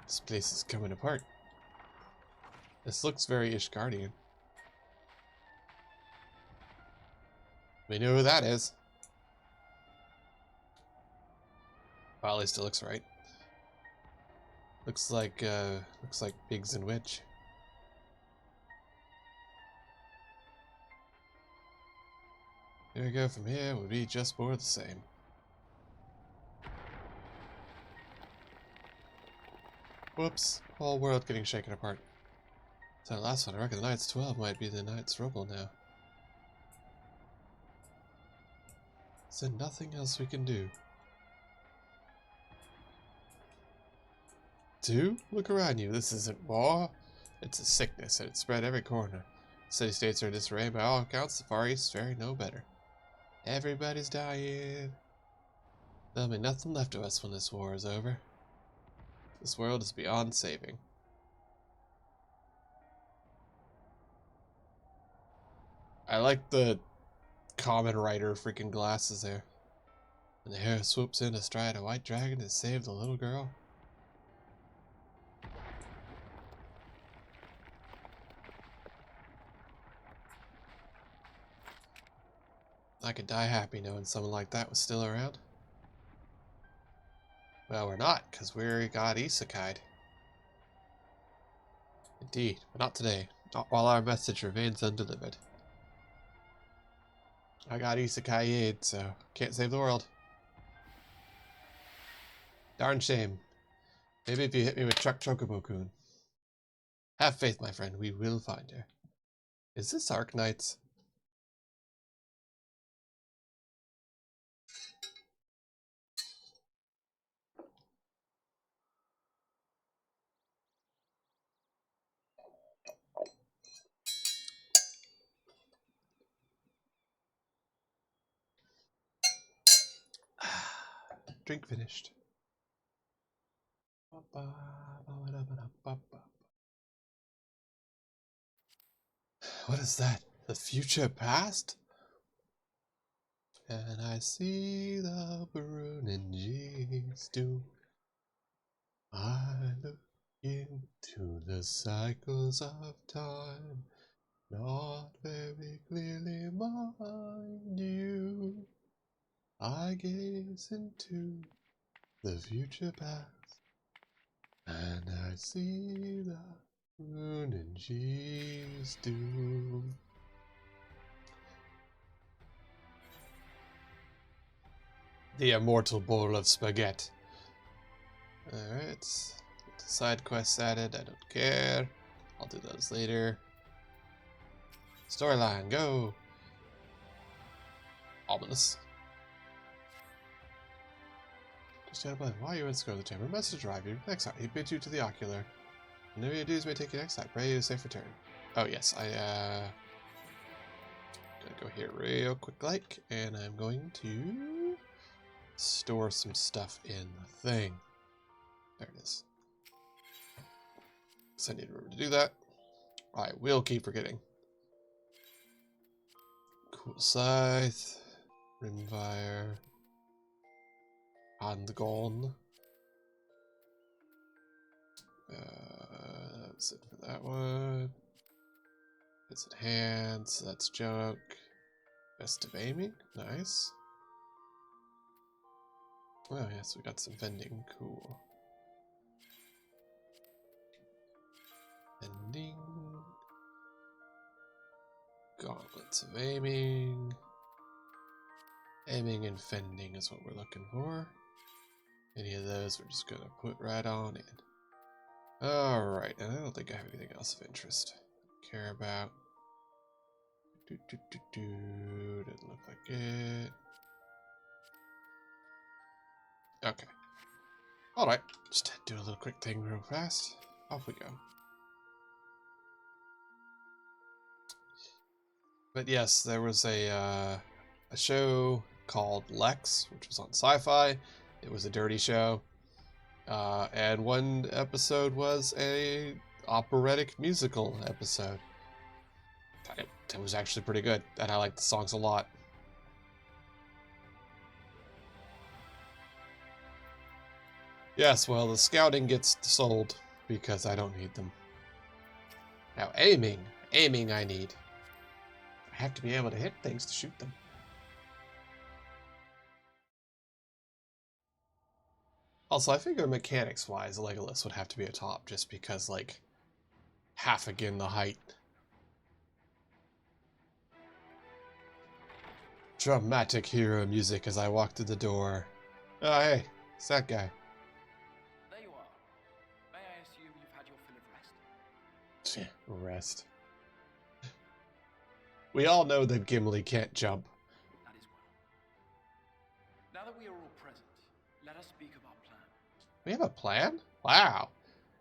This place is coming apart. This looks very Ishgardian. We know who that is. Well, at least it looks right. Looks like Biggs and Witch. Here we go. From here would be just more of the same. Whoops! Whole world getting shaken apart. So the last one, I reckon the Knights 12 might be the Knights Rebel now. Is there nothing else we can do? Look around you. This isn't war. It's a sickness, and it's spread every corner. City-states are in disarray. By all accounts, the Far East is faring no better. Everybody's dying. There'll be nothing left of us when this war is over. This world is beyond saving. I like the common rider freaking glasses there. And the hero swoops in astride a white dragon to save the little girl. I could die happy knowing someone like that was still around. Well, we're not, because we got isekai'd. Indeed, but not today. Not while our message remains undelivered. I got isekai'd, so can't save the world. Darn shame. Maybe if you hit me with Truck Chocobo-kun. Have faith, my friend. We will find her. Is this Arknights? Drink finished. What is that? The future past? And I see the Brunningi's doom. I look into the cycles of time, not very clearly mind you. I gaze into the future past, and I see the Brunningi's doom. The immortal bowl of spaghetti. Alright. Side quests added, I don't care. I'll do those later. Storyline, go! Ominous. Just got a button. Why are you in the chamber? Message arrived. Your next he bids you to the ocular. And your dues may take you next time. Pray you a safe return. Oh yes, gotta go here real quick like, and I'm going to store some stuff in the thing. There it is. So I need to remember to do that. I will keep forgetting. Cool scythe, rimfire, handgun. That's it for that one. It's at hand, so that's junk. Best of aiming, nice. Oh yes, we got some vending, cool. Vending. Gauntlets of aiming. Aiming and fending is what we're looking for. Any of those we're just gonna put right on in. Alright, and I don't think I have anything else of interest. Care about. Doesn't look like it. Okay. Alright, just do a little quick thing real fast. Off we go. But yes, there was a show called Lex, which was on Sci-Fi. It was a dirty show. And one episode was a operatic musical episode. It was actually pretty good, and I liked the songs a lot. Yes, well, the scouting gets sold because I don't need them. Now, aiming I need. I have to be able to hit things to shoot them. Also, I figure mechanics-wise, Legolas would have to be a top, just because, like, half again the height. Dramatic hero music as I walk through the door. Oh, hey, it's that guy. There you are. May I assume you've had your fill of rest? Rest. We all know that Gimli can't jump. That is well. Now that we are all present, let us speak of our plan. We have a plan? Wow.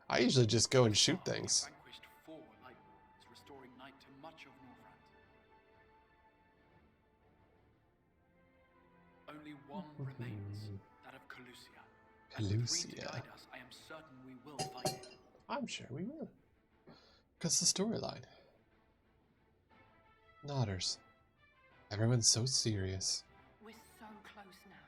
I usually just go and shoot things. We vanquished 4 light lords, restoring night to much of Northrend. Only one remains, that of Calusia. And with Reed to guide us, I am certain we will find it. I'm sure we will. Because the storyline. Nodders. Everyone's so serious. We're so close now.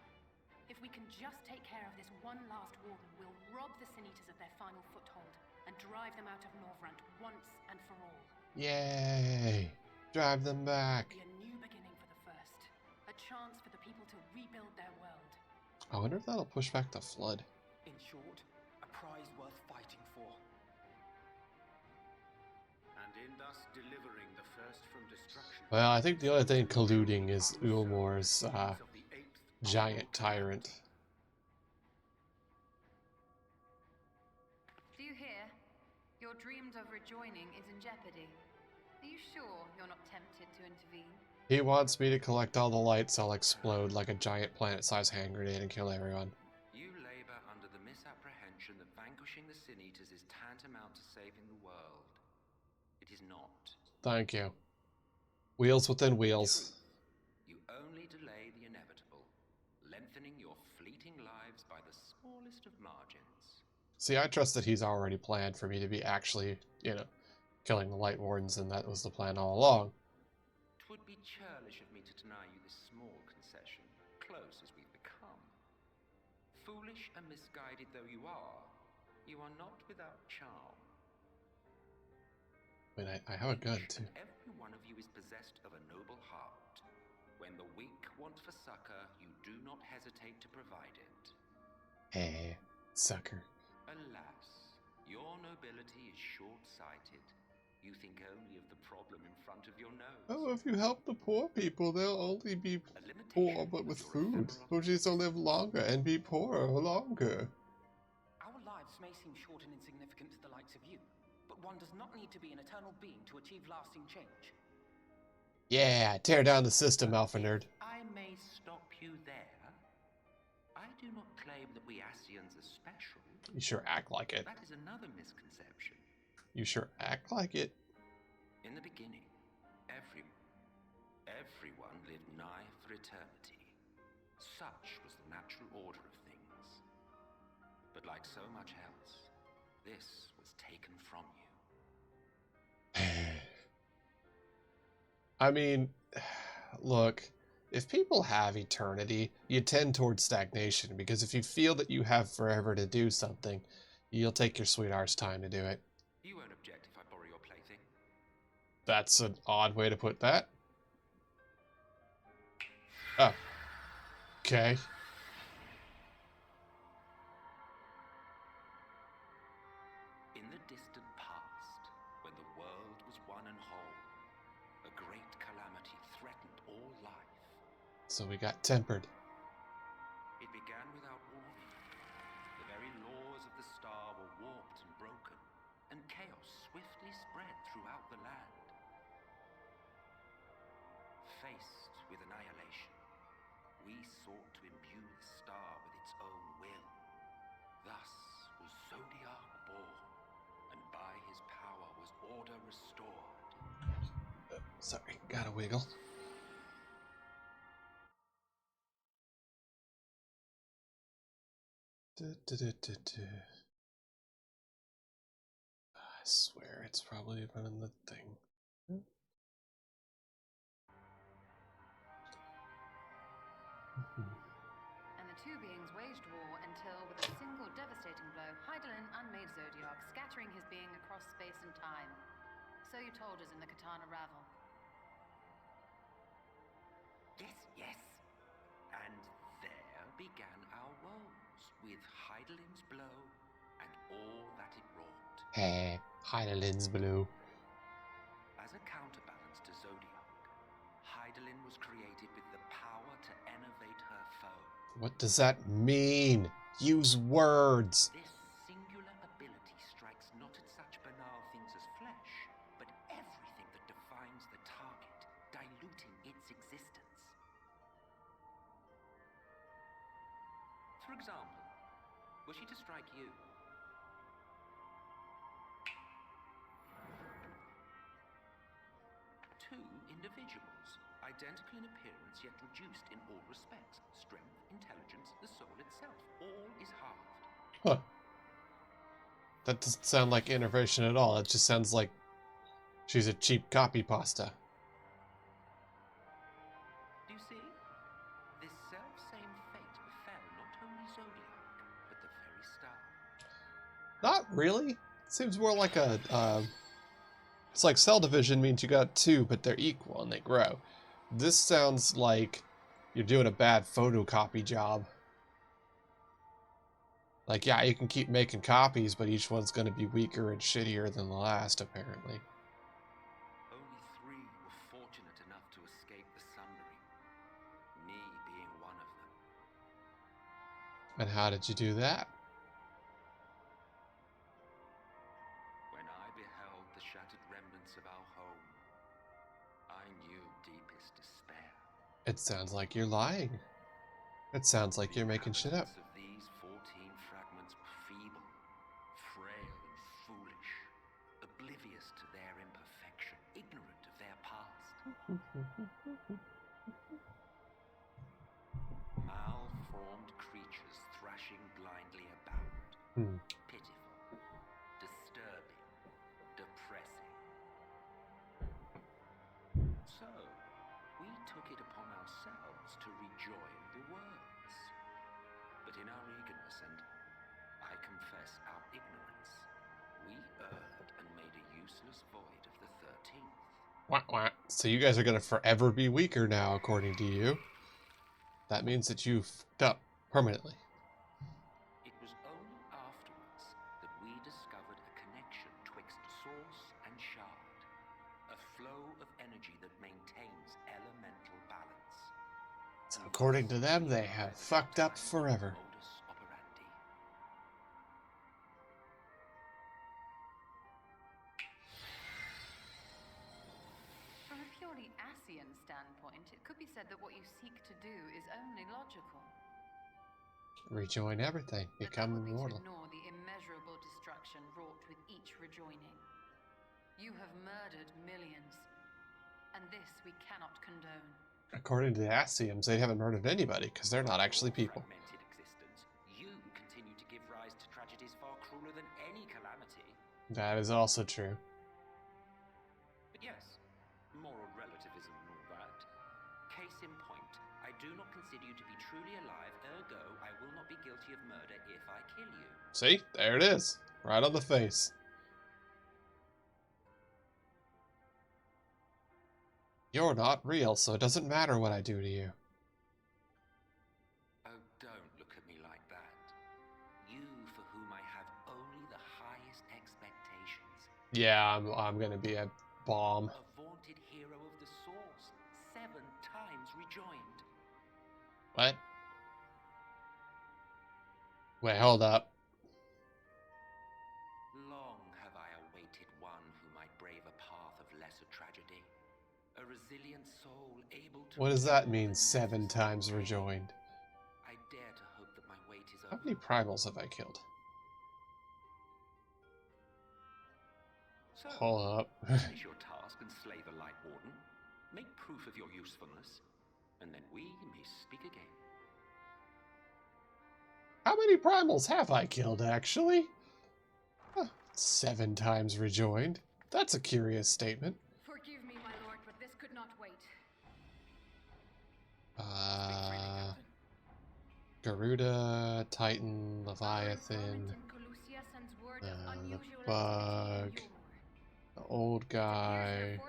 If we can just take care of this one last warden, we'll rob the Sin Eaters of their final foothold and drive them out of Norvrant once and for all. Yay! Drive them back. It'll be a new beginning for the First. A chance for the people to rebuild their world. I wonder if that'll push back the flood. In short, a prize worth fighting for. And in thus delivering the First from destruction. Well, I think the other thing colluding is Ulmor's giant tyrant. Do you hear? Your dreams of rejoining is in jeopardy. Are you sure you're not tempted to intervene? He wants me to collect all the lights. I'll explode like a giant planet-sized hand grenade and kill everyone. You labor under the misapprehension that vanquishing the Sin Eaters is tantamount to saving the world. It is not. Thank you. Wheels within wheels. You only delay the inevitable, lengthening your fleeting lives by the smallest of margins. See, I trust that he's already planned for me to be actually, killing the Light Wardens, and that was the plan all along. It would be churlish of me to deny you this small concession, close as we've become. Foolish and misguided though you are not without charm. I mean, I have a gun, too. Every one of you is possessed of a noble heart. When the weak want for succor, you do not hesitate to provide it. Hey, sucker. Alas, your nobility is short-sighted. You think only of the problem in front of your nose. Oh, if you help the poor people, they'll only be poor but with food. Which is to live longer and be poorer longer. Our lives may seem short and insignificant to the likes of you, but one does not need to be an eternal being to achieve lasting change. Yeah, tear down the system, Alpha Nerd. I may stop you there. I do not claim that we Ascians are special. You sure act like it. That is another misconception. You sure act like it. In the beginning, everyone lived nigh for eternity. Such was the natural order of things. But like so much else, this was taken from you. I mean, look, if people have eternity, you tend towards stagnation, because if you feel that you have forever to do something, you'll take your sweet arse time to do it. You won't object if I borrow your plaything? That's an odd way to put that. Oh. Okay. In the distant past, when the world was one and whole, a great calamity threatened all life. So we got tempered. It began without warning. The very laws of the star were warped and broken, and chaos swiftly spread throughout the land. Faced with annihilation, we sought to imbue the star with its own will. Thus was Zodiac born, and by his power was order restored. Sorry, gotta wiggle. I swear it's probably running the thing. And the two beings waged war until, with a single devastating blow, Hydaelyn unmade Zodiac, scattering his being across space and time. So you told us in the Katana Ravel. Yes. And there began our woes, with Hydaelyn's blow and all that it wrought. Hey, Hydaelyn's blue. As a counterbalance to Zodiac, Hydaelyn was created with the power to enervate her foe. What does that mean? Use words. This singular ability strikes not at such banal things as flesh, but everything that defines the target, diluting its existence. For example, were she to strike you? Two individuals, identical in appearance yet reduced in all respects. Strength, intelligence, the soul itself, all is halved. Huh. That doesn't sound like innovation at all. It just sounds like she's a cheap copy pasta. really. It seems more like a, it's like cell division means you got two, but they're equal and they grow. This sounds like you're doing a bad photocopy job. Like, yeah, you can keep making copies, but each one's going to be weaker and shittier than the last, apparently. Only 3 were fortunate enough to escape the Sundering, me being one of them. And how did you do that? When I beheld the shattered remnants of our home, I knew deepest despair. It sounds like you're lying. It sounds like you're making shit up. Of these 14 fragments were feeble, frail and foolish, oblivious to their imperfection, ignorant of their past. Malformed creatures thrashing blindly about. Pitiful, disturbing, depressing. So, we took it upon ourselves to rejoin the worlds. But in our eagerness and, I confess, our ignorance, we erred and made a useless void of the 13th. Wah, wah. So you guys are going to forever be weaker now, according to you. That means that you fucked up permanently. It was only afterwards that we discovered a connection twixt source and shard. A flow of energy that maintains elemental balance. So according to them, they have fucked up forever. Modus operandi. From a purely Asian standpoint, it could be said that what you seek to do is only logical. Rejoin everything. But Become that would be immortal. to ignore the immeasurable destruction wrought with each rejoining. You have murdered millions, and this we cannot condone. According to the Asians, they haven't murdered anybody because they're not actually people. Fragmented existence, you continue to give rise to tragedies far crueler than any calamity. That is also true. But yes, moral relativism and all that. Case in point, I do not consider you to be truly alive, ergo I will not be guilty of murder if I kill you. See? There it is. Right on the face. You're not real, so it doesn't matter what I do to you. Oh, don't look at me like that. You for whom I have only the highest expectations. Yeah, I'm gonna be a bomb. A vaunted hero of the Source, 7 times rejoined. What? Wait, hold up. Long have I awaited one who might brave a path of lesser tragedy. A resilient soul able to... What does that mean, 7 times rejoined? I dare to hope that my wait is How over. many primals have I killed? So, Hold up. finish your task and slay the Light Warden. Make proof of your usefulness, and then we may speak again. How many primals have I killed, actually? 7 times rejoined. That's a curious statement. Forgive me, my lord, but this could not wait. Garuda, Titan, Leviathan, the bug, the old guy,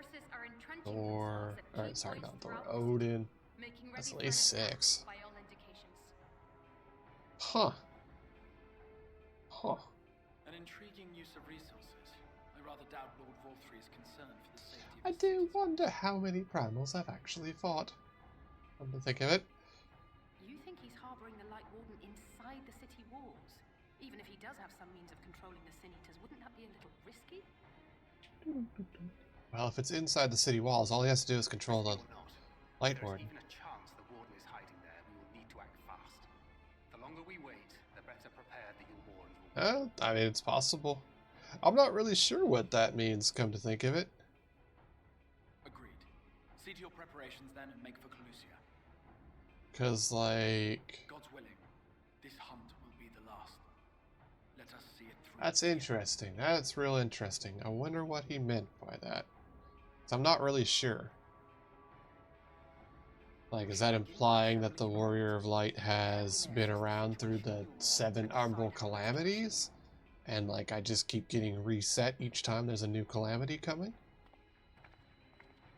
Thor, or sorry, not Thor, Odin. That's at least 6. Huh. Huh. An intriguing use of resources. I rather doubt Lord Volthree is concerned for the safety of I his do citizens. wonder how many primals I've actually fought. Come to think of it. You think he's harboring the Light Warden inside the city walls? Even if he does have some means of controlling the Sin Eaters, wouldn't that be a little risky? Well, if it's inside the city walls, all he has to do is control the Or not. Light If there Warden. is even a chance the warden is hiding there, we will need to act fast. The longer we wait, the better prepared the Warrens will be. I mean, it's possible. I'm not really sure what that means, come to think of it. Agreed. See to your preparations then and make for Calusia. Because, like... God's willing, this hunt will be the last. Let us see it through. That's interesting. That's real interesting. I wonder what he meant by that. 'Cause I'm not really sure. Like, is that implying that the Warrior of Light has been around through the 7 Umbral Calamities? and like I just keep getting reset each time there's a new calamity coming,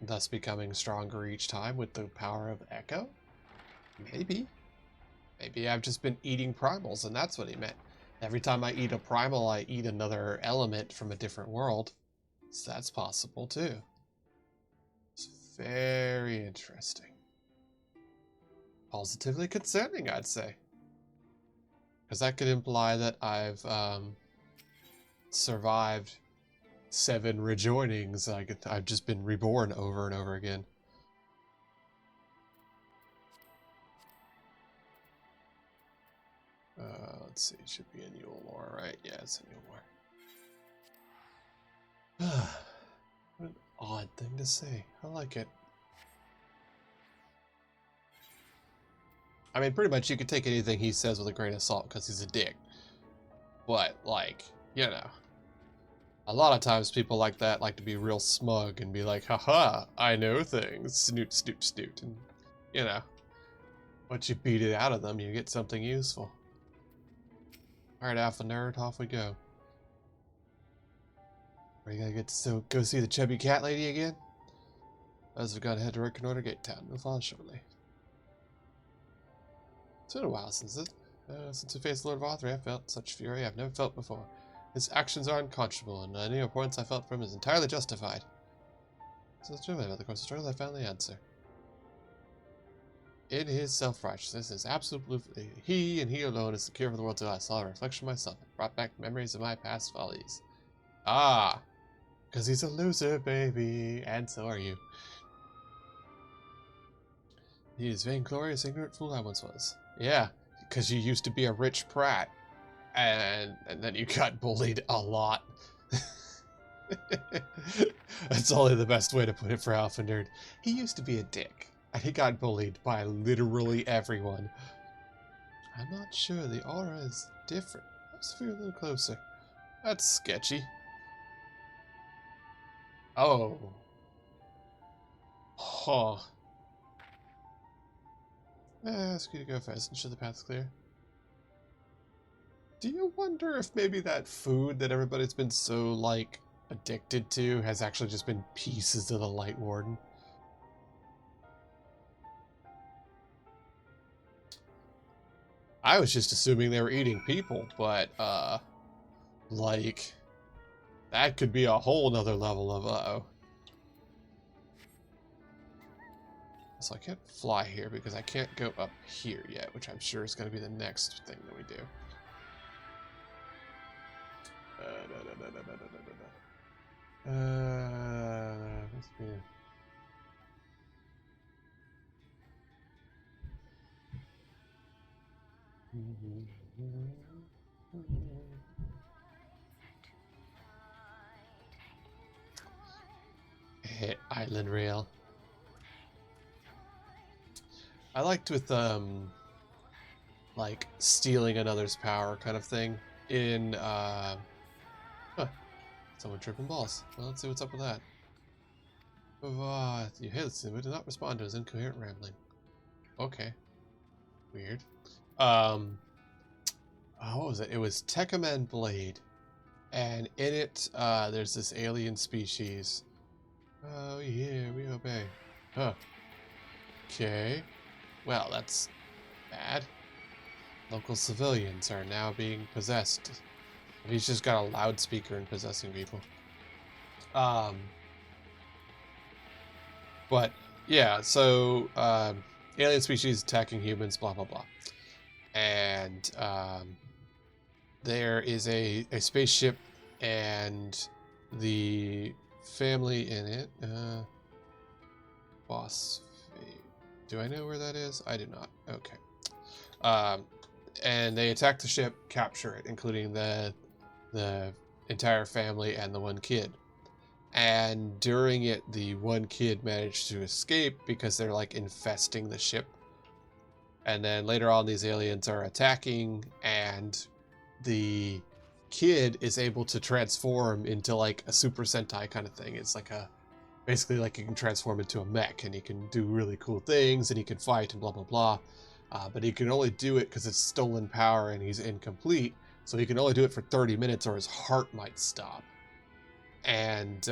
thus becoming stronger each time with the power of Echo? Maybe. Maybe I've just been eating primals and that's what he meant. Every time I eat a primal, I eat another element from a different world. So that's possible too. It's very interesting. Positively concerning, I'd say. Because that could imply that I've survived 7 rejoinings. I've just been reborn over and over again. Let's see, it should be a new lore, right? Yeah, it's a new lore. What an odd thing to say. I like it. I mean, pretty much you could take anything he says with a grain of salt because he's a dick. But, like, you know, a lot of times people like that like to be real smug and be like, haha, I know things. Snoot, snoot, snoot. And, you know, once you beat it out of them, you get something useful. Alright, Alpha Nerd, off we go. Are you gonna get to go see the chubby cat lady again? As we've got to head to reconnoiter Gate Town. We'll follow shortly. It's been a while since we faced Lord Vothray. I felt such fury I've never felt before. His actions are unconscionable, and any abhorrence I felt from him is entirely justified. So it's true about the course of struggle, I found the answer. In his self-righteousness is absolutely he and he alone is the cure for the world till I saw a reflection of myself. It brought back memories of my past follies. Ah! Because he's a loser, baby, and so are you. He is vainglorious, ignorant fool I once was. Yeah, because you used to be a rich prat, and then you got bullied a lot. That's only the best way to put it for Alpha Nerd. He used to be a dick, and he got bullied by literally everyone. I'm not sure, the aura is different. Let's feel a little closer. That's sketchy. Oh. Huh. Ask you to go fast and show the path's clear. Do you wonder if maybe that food that everybody's been so, like, addicted to has actually just been pieces of the Light Warden? I was just assuming they were eating people, but, like, that could be a whole nother level of uh-oh. So I can't fly here because I can't go up here yet, which I'm sure is going to be the next thing that we do. Must be... Hit Island Rail. I liked with like stealing another's power kind of thing in someone tripping balls. Well, let's see what's up with that. You hit but did not respond to his incoherent rambling. Okay. Weird. What was it? It was Tekkaman Blade. And in it, there's this alien species. Oh yeah, we obey. Huh. Okay. Well, that's bad. Local civilians are now being possessed. He's just got a loudspeaker and possessing people. But, yeah, so, alien species attacking humans, blah, blah, blah. And, there is a spaceship and the family in it, boss. Do I know where that is? I do not. Okay. And they attack the ship, capture it, including the entire family and the one kid. And during it, the one kid managed to escape because they're like infesting the ship. And then later on, these aliens are attacking, and the kid is able to transform into like a Super Sentai kind of thing. It's like basically like he can transform into a mech, and he can do really cool things, and he can fight and blah blah blah. But he can only do it because it's stolen power and he's incomplete. So he can only do it for 30 minutes or his heart might stop. And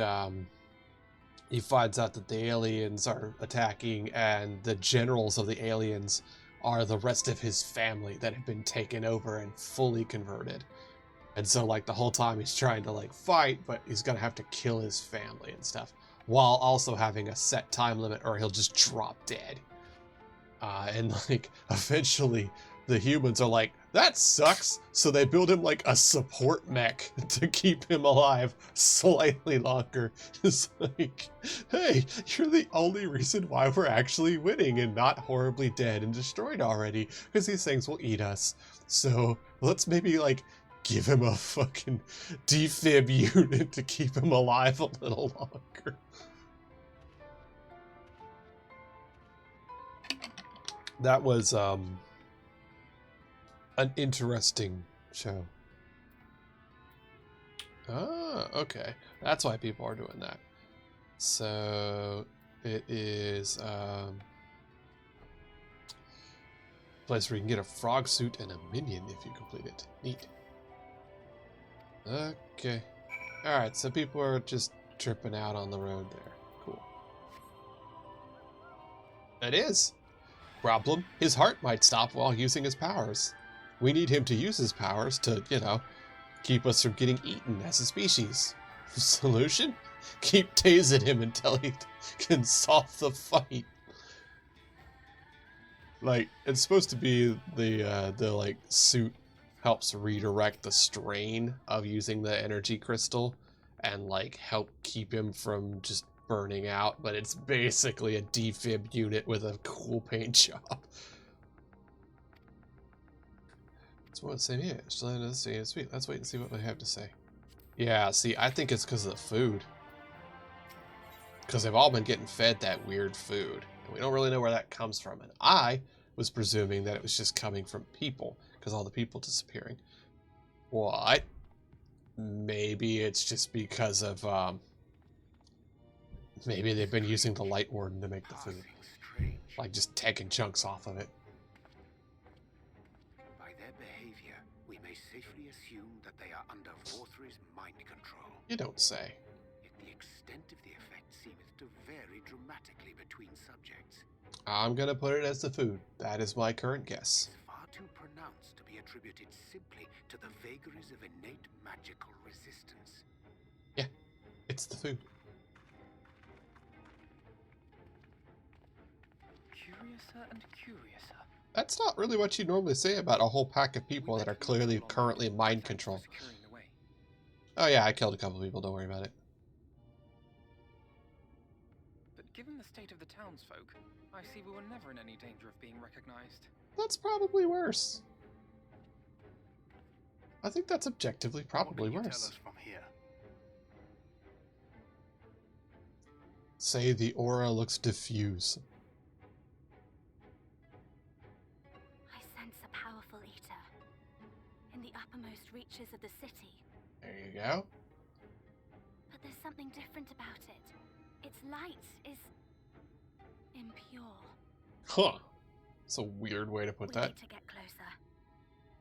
he finds out that the aliens are attacking, and the generals of the aliens are the rest of his family that have been taken over and fully converted. And so, like, the whole time he's trying to, like, fight, but he's gonna have to kill his family and stuff, while also having a set time limit or he'll just drop dead. And, like, eventually the humans are like, that sucks! So they build him, like, a support mech to keep him alive slightly longer. It's like, hey, you're the only reason why we're actually winning and not horribly dead and destroyed already, because these things will eat us. So let's maybe, like, give him a fucking defib unit to keep him alive a little longer. That was an interesting show. Ah, okay. That's why people are doing that. So it is place where you can get a frog suit and a minion if you complete it. Neat. Okay. Alright, so people are just tripping out on the road there. Cool. It is. Problem, his heart might stop while using his powers. We need him to use his powers to, you know, keep us from getting eaten as a species. Solution? Keep tasing him until he can solve the fight. Like, it's supposed to be the like suit helps redirect the strain of using the energy crystal and like help keep him from just burning out, but it's basically a defib unit with a cool paint job. That's what it's saying here. Sweet. Let's wait and see what they have to say. Yeah, see, I think it's because of the food. Because they've all been getting fed that weird food. And we don't really know where that comes from. And I was presuming that it was just coming from people, because all the people disappearing. What? Maybe it's just because of, maybe they've been using the Light Warden to make the food. Like, just taking chunks off of it. By their behavior, we may safely assume that they are under Vorthri's mind control. You don't say. Yet the extent of the effect seemeth to vary dramatically between subjects. I'm gonna put it as the food. That is my current guess. It's far too pronounced to be attributed simply to the vagaries of innate magical resistance. Yeah, it's the food. Curiouser and curiouser. That's not really what you normally say about a whole pack of people that are clearly currently mind control. Oh yeah, I killed a couple people, don't worry about it. But given the state of the townsfolk, I see we were never in any danger of being recognized. That's probably worse. I think that's objectively probably What can you worse. tell us from here? Say the aura looks diffuse. I sense a powerful eater in the uppermost reaches of the city. There you go. But there's something different about it. Its light is impure. Huh. It's a weird way to put We that. need to get closer.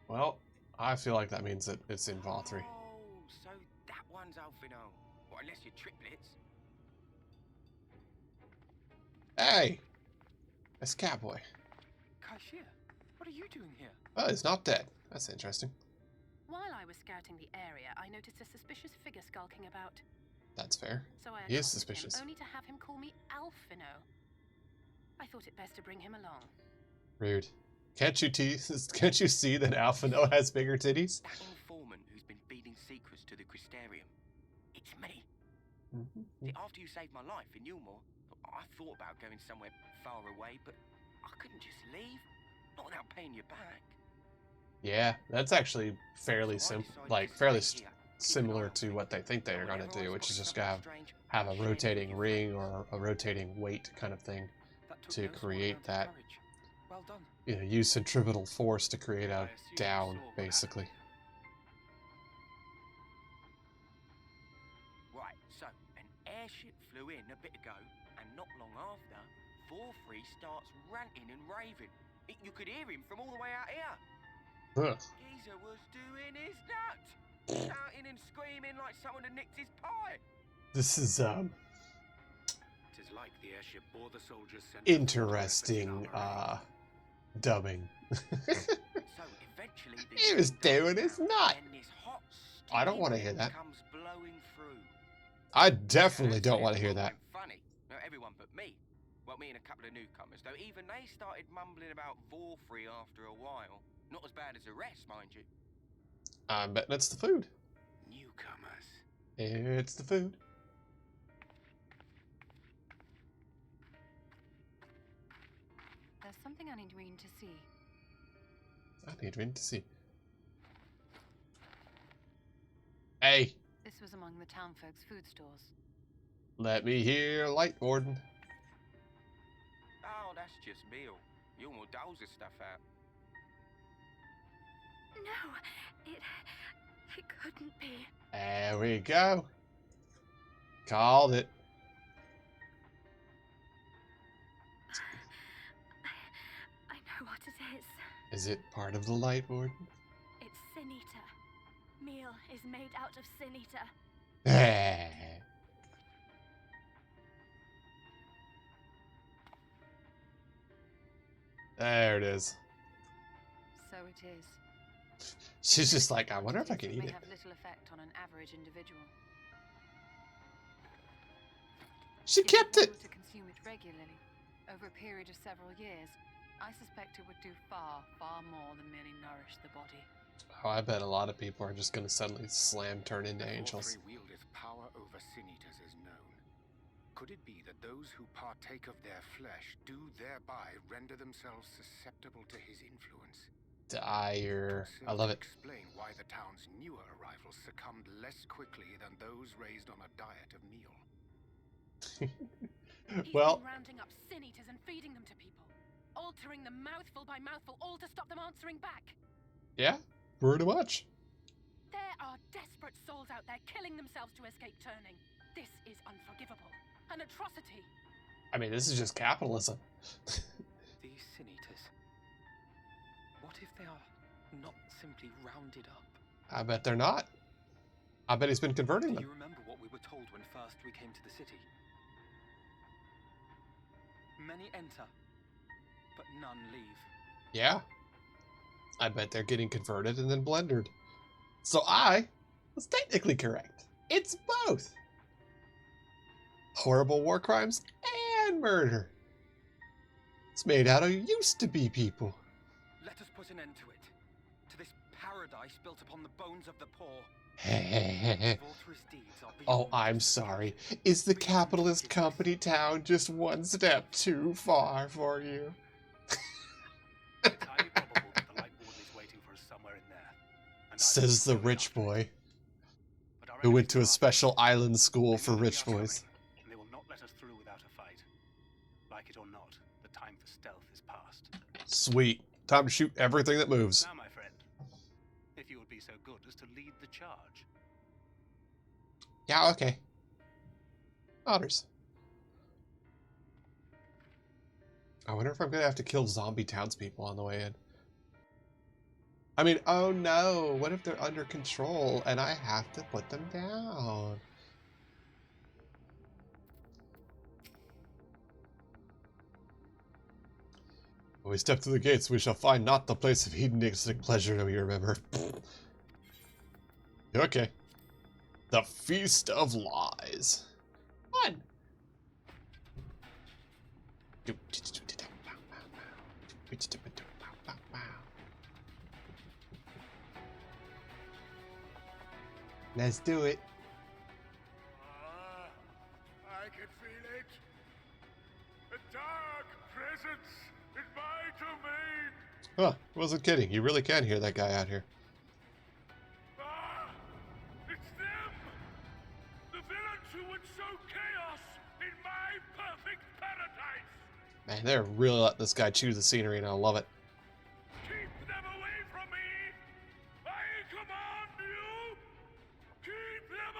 Well, I feel like that means that it's in Volthree. Oh, so that one's Alphino. Well, unless you're triplets. Hey! It's Catboy. Kaishir, what are you doing here? Oh, he's not dead. That's interesting. While I was scouting the area, I noticed a suspicious figure skulking about. That's fair. So I He is accosted suspicious. him, only to have him call me Alphino. I thought it best to bring him along. Rude. Can't you see that Alphino has bigger titties? That informant who's been feeding secrets to the Crystarium. It's me. See, after you saved my life in Yulmore, I thought about going somewhere far away, but I couldn't just leave. Not without paying you back. Yeah, that's actually fairly similar to what they think they are going to do, which is just have a rotating ring or a rotating weight kind of thing to create that, Well done. you know, use centripetal force to create a down, basically. Right, so an airship flew in a bit ago, and not long after, Vorthri starts ranting and raving. You could hear him from all the way out here. Huh. Geezer was doing his nut, shouting and screaming like someone had nicked his pie. This is, Tis like the airship bore the soldiers sent interesting, dubbing. So eventually the He was doing his nut. and this hot, I don't sticky want to hear wind that. comes blowing through. I definitely I'd don't say want to hear everyone that. went Funny. No, everyone but me. Well, me and a couple of newcomers, though even they started mumbling about Vorfrey after a while. Not as bad as the rest, mind you. I'm betting it's the food. Newcomers. It's the food. There's something I need Reen to see. I need Rin to see. Hey, This was among the townfolk's food stores. let me hear Light Warden. Oh, that's just meal. You more doles this stuff out. No, it couldn't be. There we go. Called it. I know what it is. Is it part of the Light Warden? It's Sin Eater. Meal is made out of Sin Eater. There it is. So it is. She's just like, I wonder if I can eat may it. have little effect on an average individual. She If kept you it. were to consume it regularly, over a period of several years, I suspect it would do far, far more than merely nourish the body. Oh, I bet a lot of people are just going to suddenly slam turn into angels. Vorfrey wieldeth power over sin eaters is known. Could it be that those who partake of their flesh do thereby render themselves susceptible to his influence? Dire. I love it. Explain why the town's newer arrivals succumbed less quickly than those raised on a diet of meal. He's Well, been rounding up sin eaters and feeding them to people, altering them mouthful by mouthful, all to stop them answering back. yeah, pretty much. There are desperate souls out there killing themselves to escape turning. This is unforgivable. An atrocity. I mean, this is just capitalism. These sin eaters. What if they are not simply rounded up? I bet they're not. I bet he's been converting Do them. you remember what we were told when first we came to the city? Many enter, but none leave. Yeah. I bet they're getting converted and then blendered. So I was technically correct. It's both. Horrible war crimes and murder. It's made out of used to be people. Let us put an end to it. To this paradise built upon the bones of the poor. Vulturous deeds are Oh, beyond I'm us. sorry. Is the capitalist company town just one step too far for you? It's highly probable that the Light Warden is waiting for us somewhere in there. And Says the rich boy, who went to a special island school for rich boys. And they will not let us through without a fight. Like it or not, the time for stealth is past. Sweet. Time to shoot everything that moves. Now, my friend, if you would be so good as to lead the charge. Yeah, okay. Otters. I wonder if I'm gonna have to kill zombie townspeople on the way in. I mean, oh no, what if they're under control and I have to put them down? When we step through the gates, we shall find not the place of hedonistic pleasure that we remember. Okay. The Feast of Lies. Fun. Let's do it. I can feel it. A dark presence in my domain. Huh, wasn't kidding. You really can hear that guy out here. Ah, it's them. The villains who would sow chaos in my perfect paradise. Man, they're really letting this guy chew the scenery, and I love it. Keep them away from me. I command you. Keep them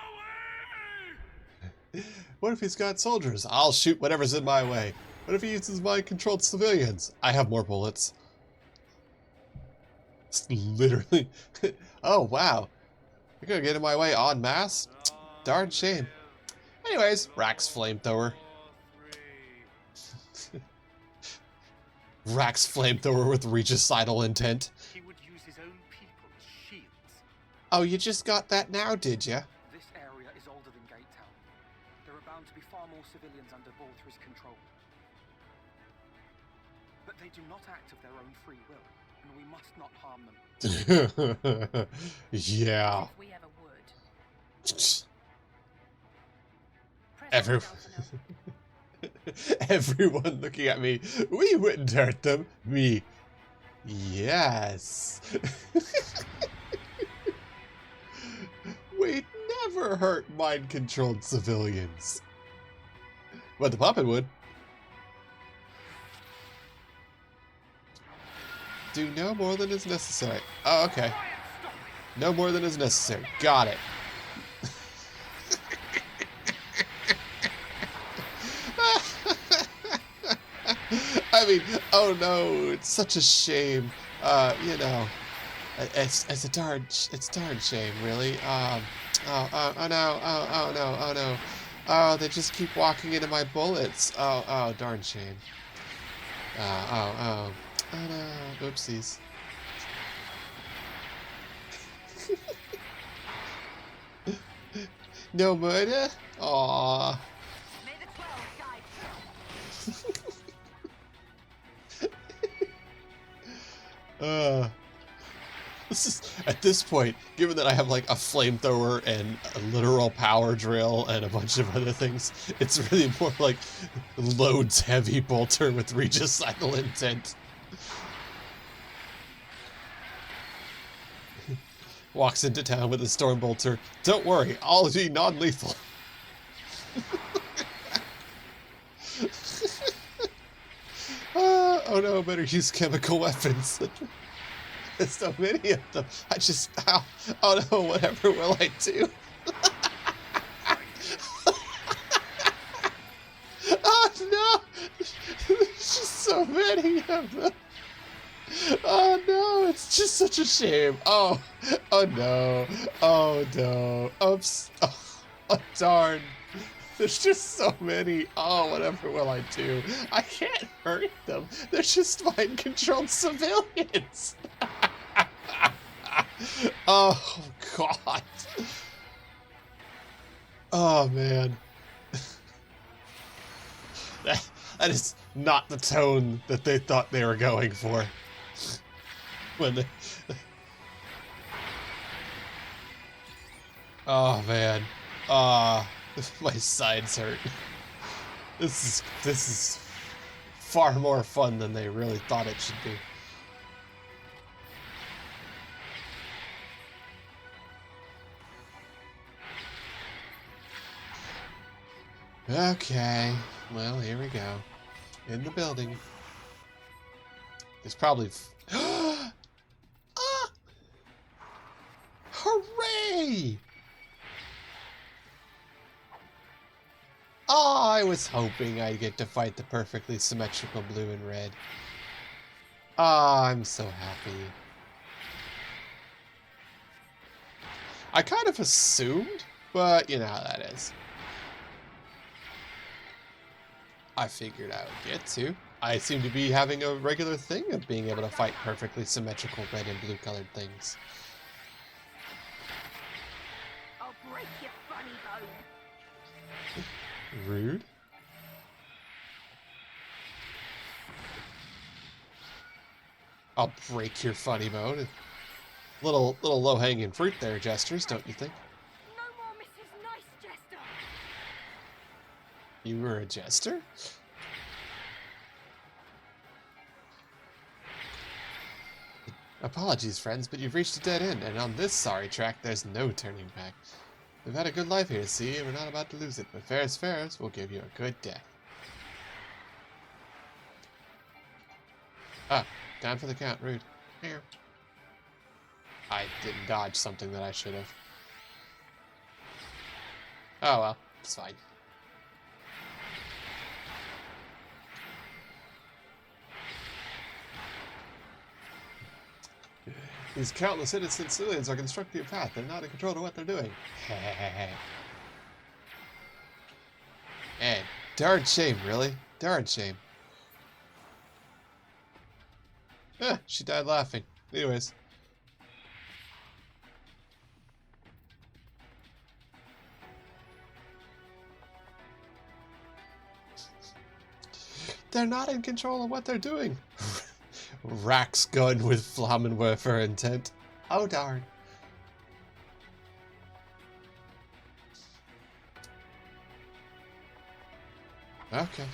away. What if he's got soldiers? I'll shoot whatever's in my way. What if he uses mind-controlled civilians? I have more bullets. It's literally... Oh, wow. You're gonna get in my way en masse? Darn shame. Anyways, Rax Flamethrower. Rax Flamethrower with regicidal intent. He would use his own people as shields. Oh, you just got that now, did ya? This area is older than Gate Town. There are bound to be far more civilians under Balthra's control. But they do not act of their own free will, and we must not harm them. Yeah. If we ever would. Everyone looking at me. We wouldn't hurt them. Me. Yes. We'd never hurt mind-controlled civilians. But the puppet would. Do no more than is necessary. Oh, okay. No more than is necessary. Got it. I mean, oh no, it's such a shame. You know, it's a darn shame, really. Oh no, oh no. Oh, they just keep walking into my bullets. Oh, darn shame. Oh no, oopsies. No murder? Aww. May the 12 guide This is, at this point, given that I have like a flamethrower and a literal power drill and a bunch of other things, it's really more like loads heavy bolter with regicidal intent. Walks into town with a storm bolter. Don't worry, I'll be non-lethal. Oh no, better use chemical weapons. There's so many of them. Oh no, whatever will I do? Oh no! There's just so many of them. Oh no, it's just such a shame. Oh no. Oh no. Oops. Oh darn. There's just so many. Oh, whatever will I do? I can't hurt them. They're just mind-controlled civilians. Oh, God. Oh, man. That is not the tone that they thought they were going for. When they... Oh, man. My sides hurt. This is far more fun than they really thought it should be. Okay, well, here we go. In the building. There's probably... Ah! Hooray! Oh, I was hoping I'd get to fight the perfectly symmetrical blue and red. Ah, I'm so happy. I kind of assumed, but you know how that is. I figured I would get to. I seem to be having a regular thing of being able to fight perfectly symmetrical red and blue colored things. I'll break your funny bone. Rude. I'll break your funny bone. Little low-hanging fruit there, Jesters, don't you think? No more Mrs. Nice Jester. You were a jester? Apologies, friends, but you've reached a dead end, and on this sorry track, there's no turning back. We've had a good life here, see, and we're not about to lose it, but fair is fair, we'll give you a good death. Ah, down for the count, rude. Here. I didn't dodge something that I should have. Oh well, it's fine. These countless innocent civilians are constructing a path. They're not in control of what they're doing. And darn shame, really. Darn shame. She died laughing. Anyways. They're not in control of what they're doing. Rack's gun with Flammenwerfer intent. Oh darn. Okay.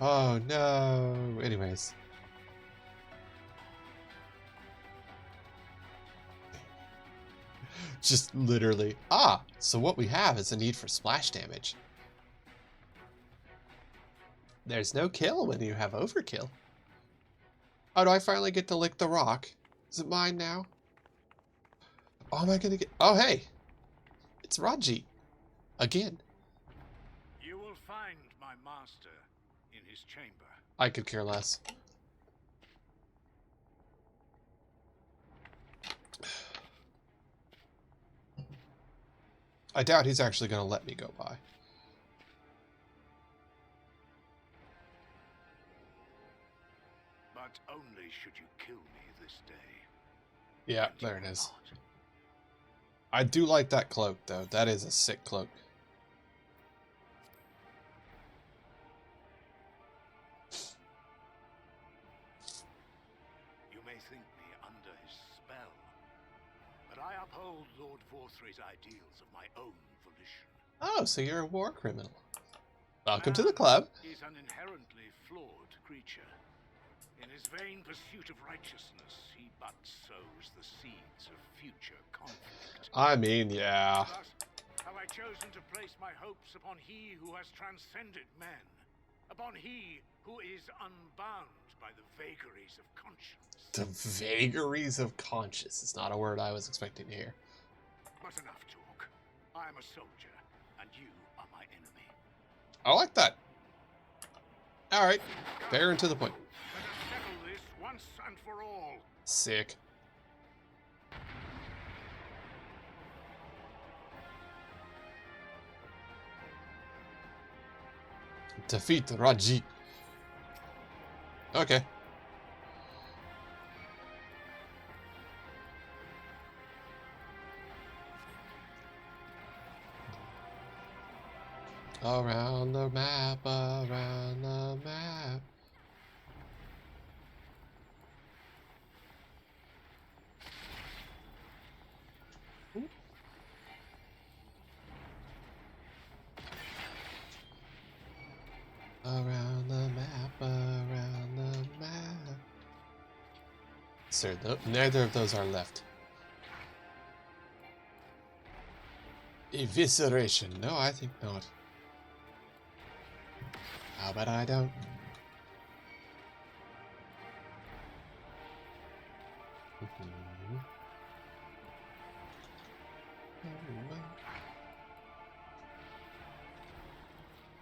Oh no. Anyways. Just literally. Ah, so what we have is a need for splash damage. There's no kill when you have overkill. Oh, do I finally get to lick the rock? Is it mine now? Oh, am I gonna get... Oh, hey! It's Raji. Again. You will find my master in his chamber. I could care less. I doubt he's actually gonna let me go by. But only should you kill me this day. Yeah, there it is. I do like that cloak, though. That is a sick cloak. You may think me under his spell, but I uphold Lord Vorthre's ideals of my own volition. Oh, so you're a war criminal. Welcome to the club. He's an inherently flawed creature. In his vain pursuit of righteousness, he but sows the seeds of future conflict. I mean, yeah. Thus have I chosen to place my hopes upon he who has transcended men, upon he who is unbound by the vagaries of conscience. The vagaries of conscience is not a word I was expecting to hear. But enough talk. I am a soldier, and you are my enemy. I like that. Alright, fair and to the point. Let us settle this once and for all. Sick. Defeat Raji. Okay. Around the map, around the map. Ooh. Around the map, around the map. Sir, neither of those are left. Evisceration. No, I think not. How about I don't?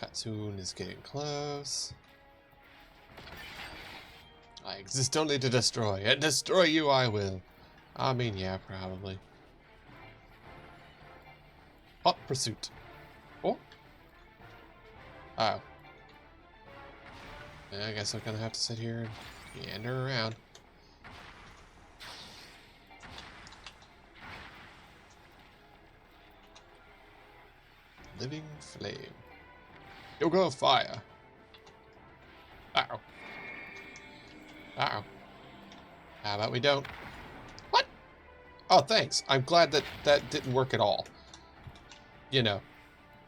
Katsun is getting close. I exist only to destroy, and destroy you I will. I mean, yeah, probably. Hot pursuit. Oh. Oh. I guess I'm gonna have to sit here and meander around. Living flame. Yoga of fire. Uh-oh. Uh-oh. How about we don't? What? Oh, thanks. I'm glad that that didn't work at all. You know,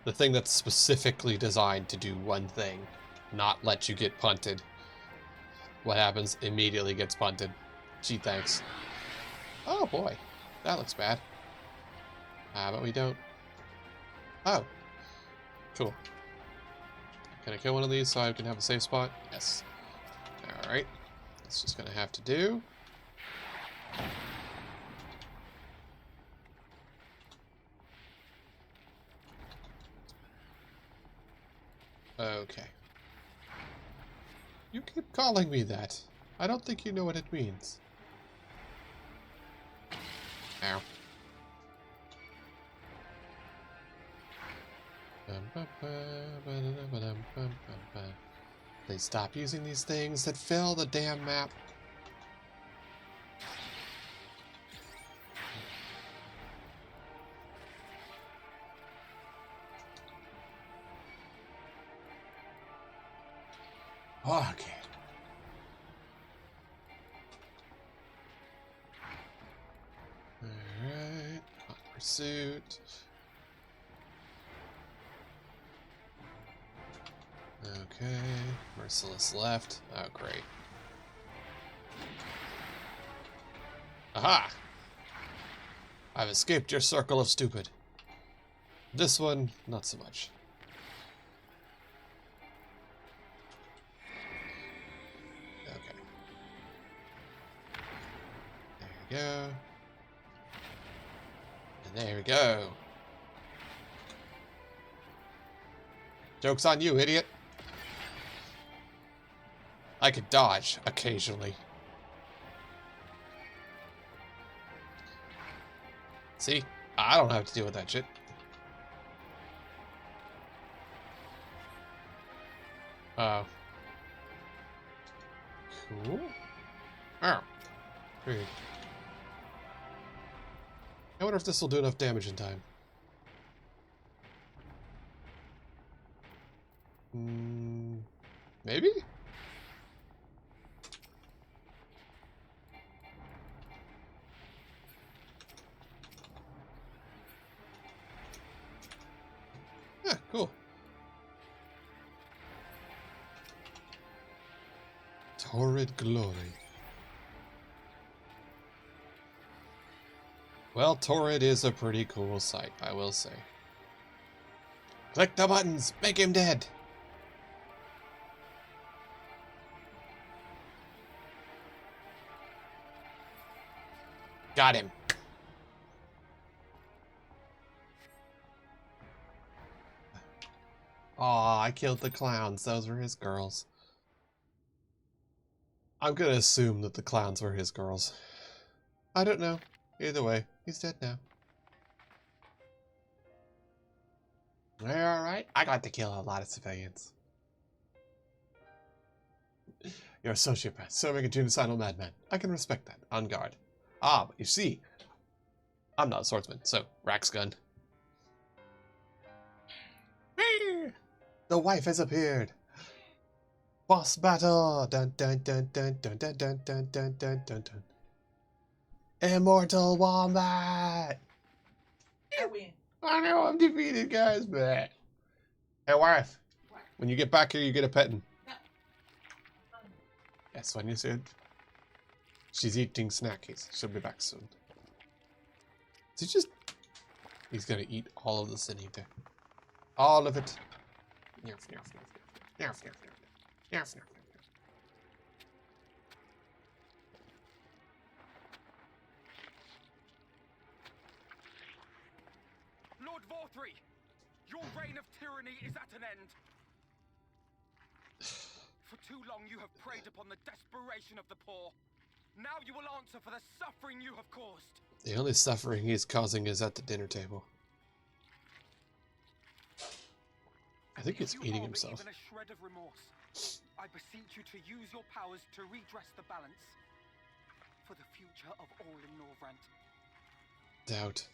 the thing that's specifically designed to do one thing, not let you get punted. What happens? Immediately gets punted. Gee, thanks. Oh, boy. That looks bad. How about we don't? Oh. Cool. Can I kill one of these so I can have a safe spot? Yes. Alright. That's just gonna have to do. Okay. You keep calling me that. I don't think you know what it means. Ow. They stop using these things that fill the damn map. Okay. Alright. Hot pursuit. Okay. Merciless left. Oh, great. Aha! I've escaped your circle of stupid. This one, not so much. Okay. There we go. And there we go. Joke's on you, idiot. I could dodge occasionally. See? I don't have to deal with that shit. Oh. Cool. Oh. Weird. I wonder if this will do enough damage in time. Maybe? Yeah, cool. Torrid glory. Well, Torrid is a pretty cool sight, I will say. Click the buttons! Make him dead! Got him. Aw, I killed the clowns. Those were his girls. I'm gonna assume that the clowns were his girls. I don't know. Either way, he's dead now. Alright, I got to kill a lot of civilians. You're a sociopath, serving a genocidal madman. I can respect that. On guard. Ah, but you see, I'm not a swordsman, so Rack's gun. The wife has appeared. Boss battle. Dun dun dun dun dun dun dun dun dun dun dun dun. Immortal Wombat. I win. I know I'm defeated, guys, but hey, wife. What? When you get back here, you get a petting. No. Yes, when you said she's eating snackies. She'll be back soon. Is he just? He's gonna eat all of the Sinita. All of it. Nerf, nerf, nerf, nerf, nerf, nerf, nerf, nerf, nerf, nerf. Lord Vorthree, your reign of tyranny is at an end. For too long you have preyed upon the desperation of the poor. Now you will answer for the suffering you have caused. The only suffering he's causing is at the dinner table. I think he's eating himself. Even a shred of remorse, I beseech you to use your powers to redress the balance for the future of all in Norvrent. Doubt.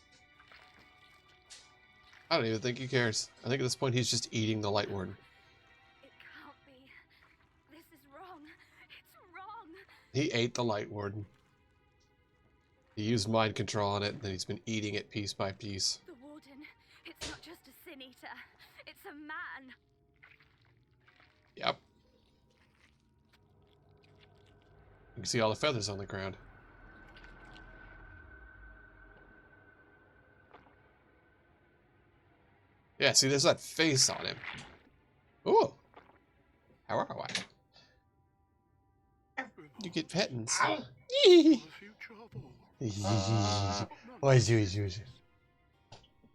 I don't even think he cares. I think at this point he's just eating the Light Warden. It can't be. This is wrong. It's wrong. He ate the Light Warden. He used mind control on it, and then he's been eating it piece by piece. The Warden, it's not just a sin eater. It's a man. Yep. You can see all the feathers on the ground. Yeah, see, there's that face on him. Ooh. How are I? You get pettings. The future of all. Why is you? There's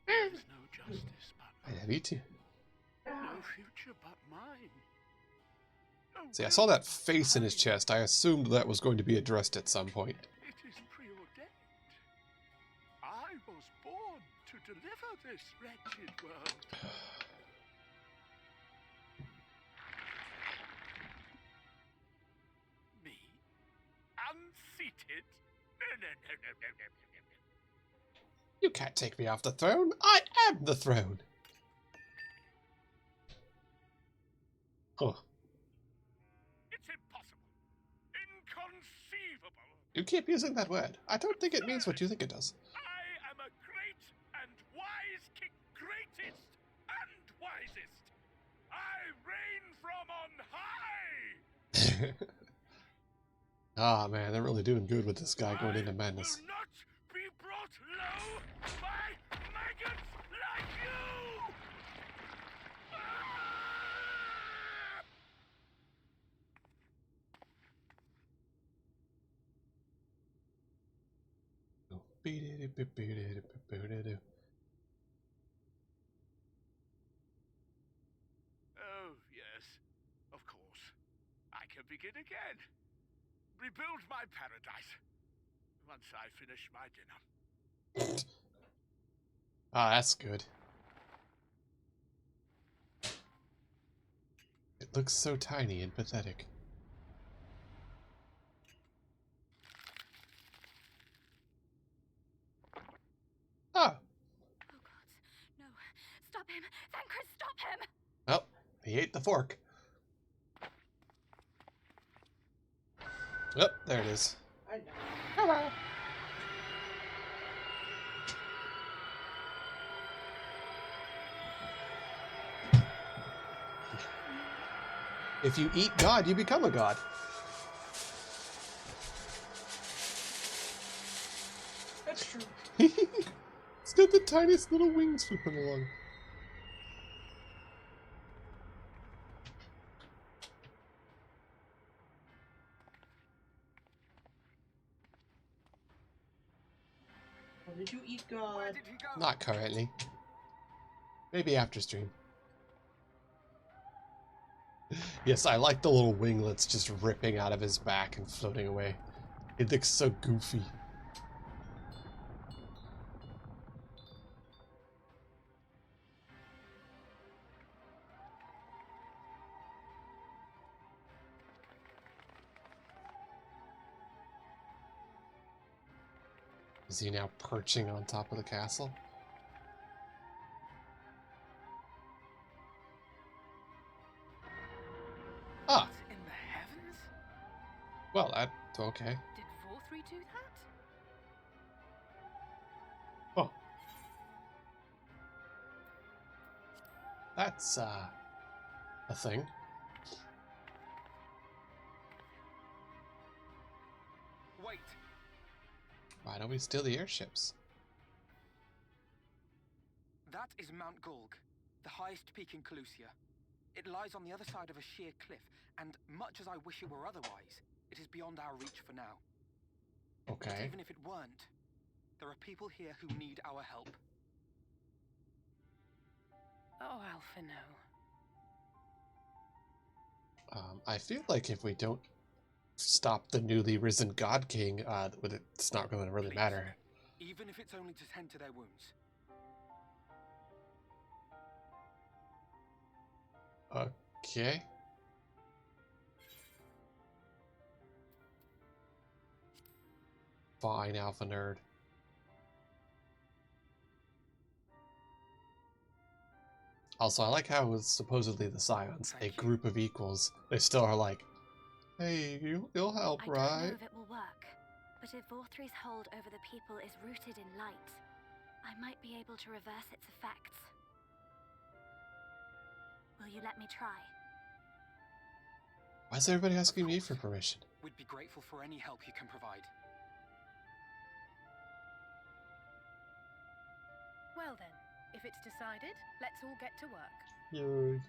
no justice but I love you too. no future but mine. See, I saw that face in his chest. I assumed that was going to be addressed at some point. It is preordained. I was born to deliver this wretched world. Me? Unseated? No. You can't take me off the throne. I am the throne. Huh. It's impossible. Inconceivable. You keep using that word. I don't think it means what you think it does. I am a great and wise king. Greatest and wisest. I reign from on high. Ah, man, they're really doing good with this guy going into madness. Will not be brought low by maggots like you! Oh, yes, of course. I can begin again. Rebuild my paradise. Once I finish my dinner. Ah, that's good. It looks so tiny and pathetic. Ah! Oh god, no. Stop him! Thancred, stop him! Oh, he ate the fork. Oh, there it is. I know. Hello. If you eat God, you become a god. That's true. It's got the tiniest little wings flipping along. Or did you eat Where God? did he go? Not currently. Maybe after stream. Yes, I like the little winglets just ripping out of his back and floating away. It looks so goofy. Is he now perching on top of the castle? Ah! In the heavens? Well, that's okay. Did Vorthree do that? Oh. That's, a thing. Wait. Why don't we steal the airships? That is Mount Golg, the highest peak in Calusia. It lies on the other side of a sheer cliff, and much as I wish it were otherwise, it is beyond our reach for now. But Okay. even if it weren't, there are people here who need our help. Oh, Alphino. I feel like if we don't stop the newly risen God King, it's not going to really Please. matter. Even if it's only to tend to their wounds. Okay. Fine, Alpha Nerd. Also, I like how it's supposedly the Scions, a group of equals. They still are like, hey, you'll help, I don't right? know if it will work, but if Vorthry's hold over the people is rooted in light, I might be able to reverse its effects. Will you let me try? Why is everybody asking me for permission? We'd be grateful for any help you can provide. Well then, if it's decided, let's all get to work. Yay.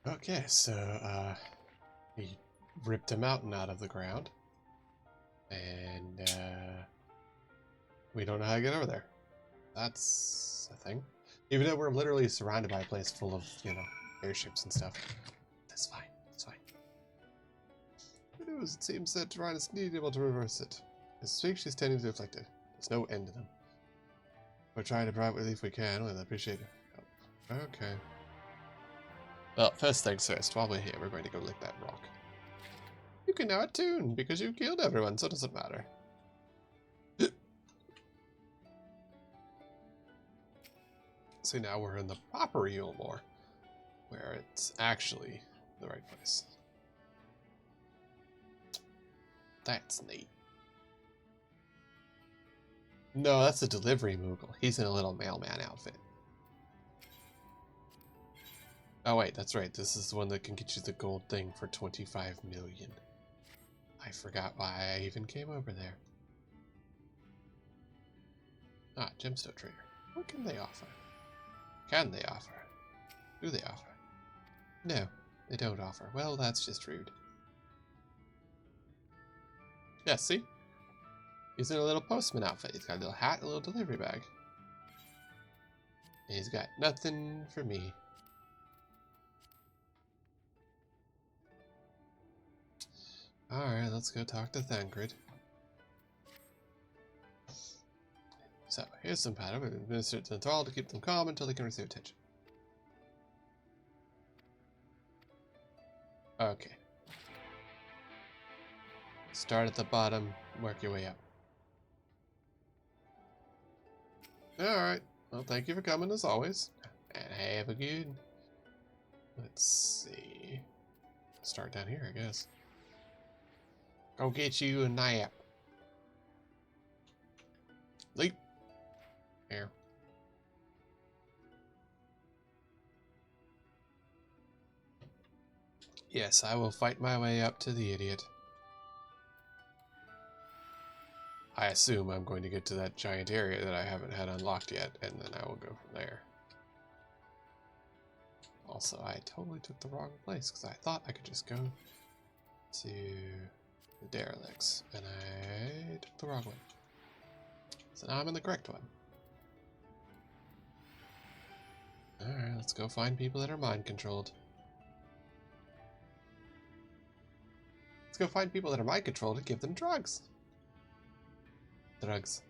Okay, so, he ripped a mountain out of the ground. And we don't know how to get over there. That's a thing. Even though we're literally surrounded by a place full of, you know, airships and stuff. That's fine. That's fine. Who knows? It seems that Ryan is indeed able to reverse it. His speech is tending to afflict it. There's no end to them. We're trying to provide relief we can. Well, I appreciate it. Oh, okay. Well, first things first. While we're here, we're going to go lick that rock. You can now attune because you killed everyone, so it doesn't matter. So now we're in the proper Yulmore, where it's actually the right place. That's neat. No, that's a delivery Moogle. He's in a little mailman outfit. Oh wait, that's right. This is the one that can get you the gold thing for 25 million. I forgot why I even came over there. Ah, gemstone trader. What can they offer? Can they offer? Do they offer? No, they don't offer. Well, that's just rude. Yeah, see? He's in a little postman outfit. He's got a little hat, a little delivery bag. And he's got nothing for me. Alright, let's go talk to Thancred. So, here's some powder. We've administered to the thrall to keep them calm until they can receive attention. Okay. Start at the bottom, work your way up. Alright. Well, thank you for coming as always. And have a good... Let's see... Start down here, I guess. Go get you a nap. Leap. Here. Yes, I will fight my way up to the idiot. I assume I'm going to get to that giant area that I haven't had unlocked yet, and then I will go from there. Also, I totally took the wrong place, because I thought I could just go to the derelicts, and I took the wrong one. So now I'm in the correct one. Alright, let's go find people that are mind-controlled. Let's go find people that are mind-controlled and give them drugs. Drugs.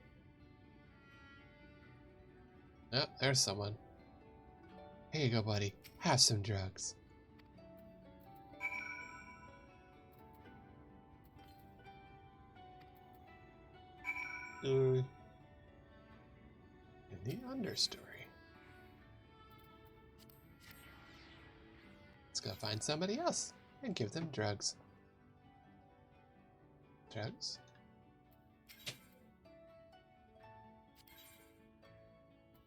Oh, there's someone. Here you go, buddy. Have some drugs. In the understory. Let's go find somebody else and give them drugs. Drugs?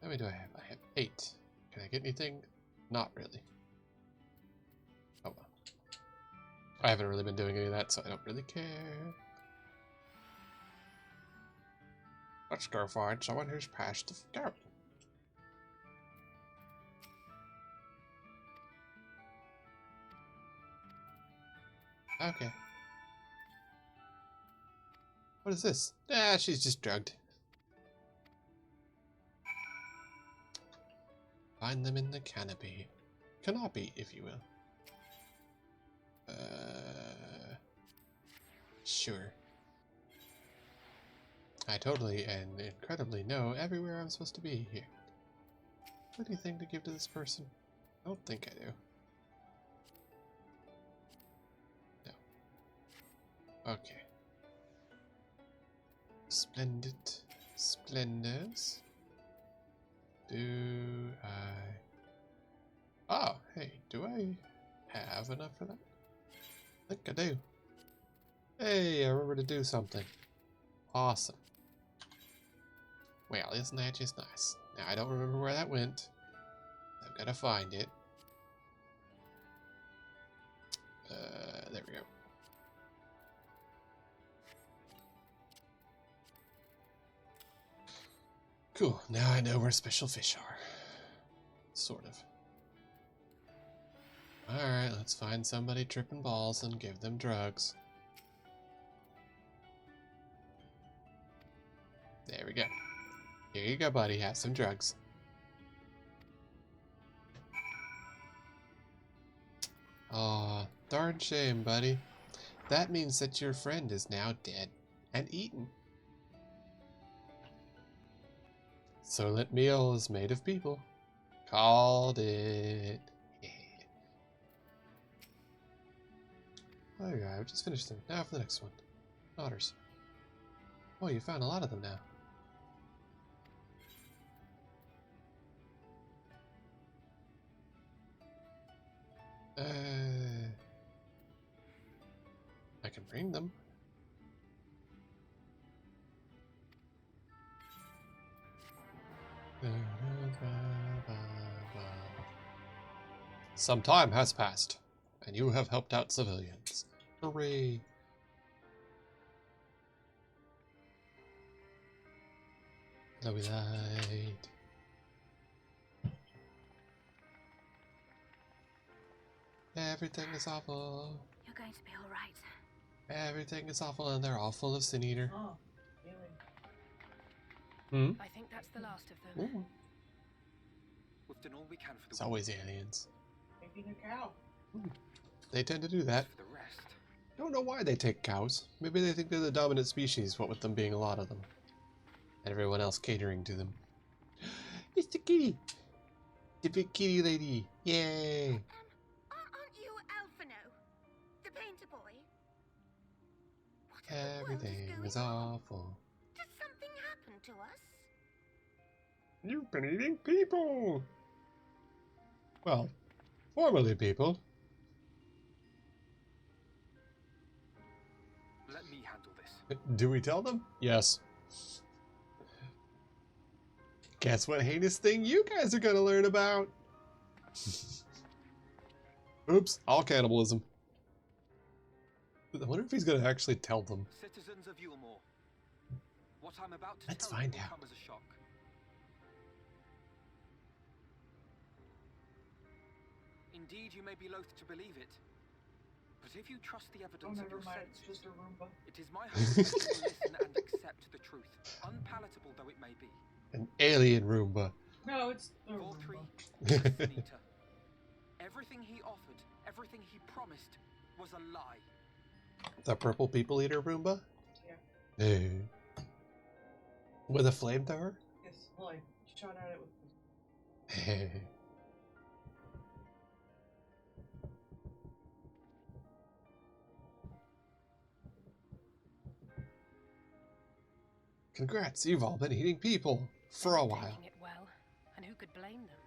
How many do I have? I have 8. Can I get anything? Not really. Oh well. I haven't really been doing any of that, so I don't really care. Let's go find someone who's passed the scout. Okay. What is this? Ah, she's just drugged. Find them in the canopy. Canopy, if you will. Sure. I totally and incredibly know everywhere I'm supposed to be here. Anything to give to this person? I don't think I do. No. Okay. Splendid. Splendors. Do I... Oh, hey, do I have enough for that? I think I do. Hey, I remember to do something. Awesome. Well, isn't that just nice? Now, I don't remember where that went. I've got to find it. There we go. Cool, now I know where special fish are. Sort of. Alright, let's find somebody tripping balls and give them drugs. Here you go, buddy. Have some drugs. Aw, darn shame, buddy. That means that your friend is now dead and eaten. So that meal is made of people. Called it. Oh, yeah, I just finished them. Now for the next one. Otters. Oh, you found a lot of them now. I can bring them. Some time has passed, and you have helped out civilians. Hooray! Glowy light. Everything is awful. You're going to be all right. Everything is awful, and they're all full of Sin Eater. Oh, really? I think that's the last of them. Ooh. We've done all we can for the It's always aliens. Maybe the cow. They tend to do that. for the rest. Don't know why they take cows. Maybe they think they're the dominant species, what with them being a lot of them. And everyone else catering to them. It's the kitty! The big kitty lady! Yay! Aren't you Alphino? The painter boy? What in the world Everything is going on? awful. Did something happen to us? You've been eating people! Well, formerly people. Let me handle this. Do we tell them? Yes. Guess what heinous thing you guys are gonna learn about? Oops, all cannibalism. I wonder if he's gonna actually tell them. Citizens of Yulmore, what I'm about to Let's tell find you will out. come as a shock. Indeed, you may be loath to believe it, but if you trust the Oh, evidence of never your mind. It's senses, just a Roomba. it is my hope that you will listen and accept the truth, unpalatable though it may be. An alien Roomba. No, it's the For three, Roomba. Finita. Everything he offered, everything he promised, was a lie. The purple people eater Roomba? Yeah. Hey. With a flamethrower? Yes, well, I shot at it with Hey. Congrats, you've all been eating people for a while. Taking it well, and who could blame them?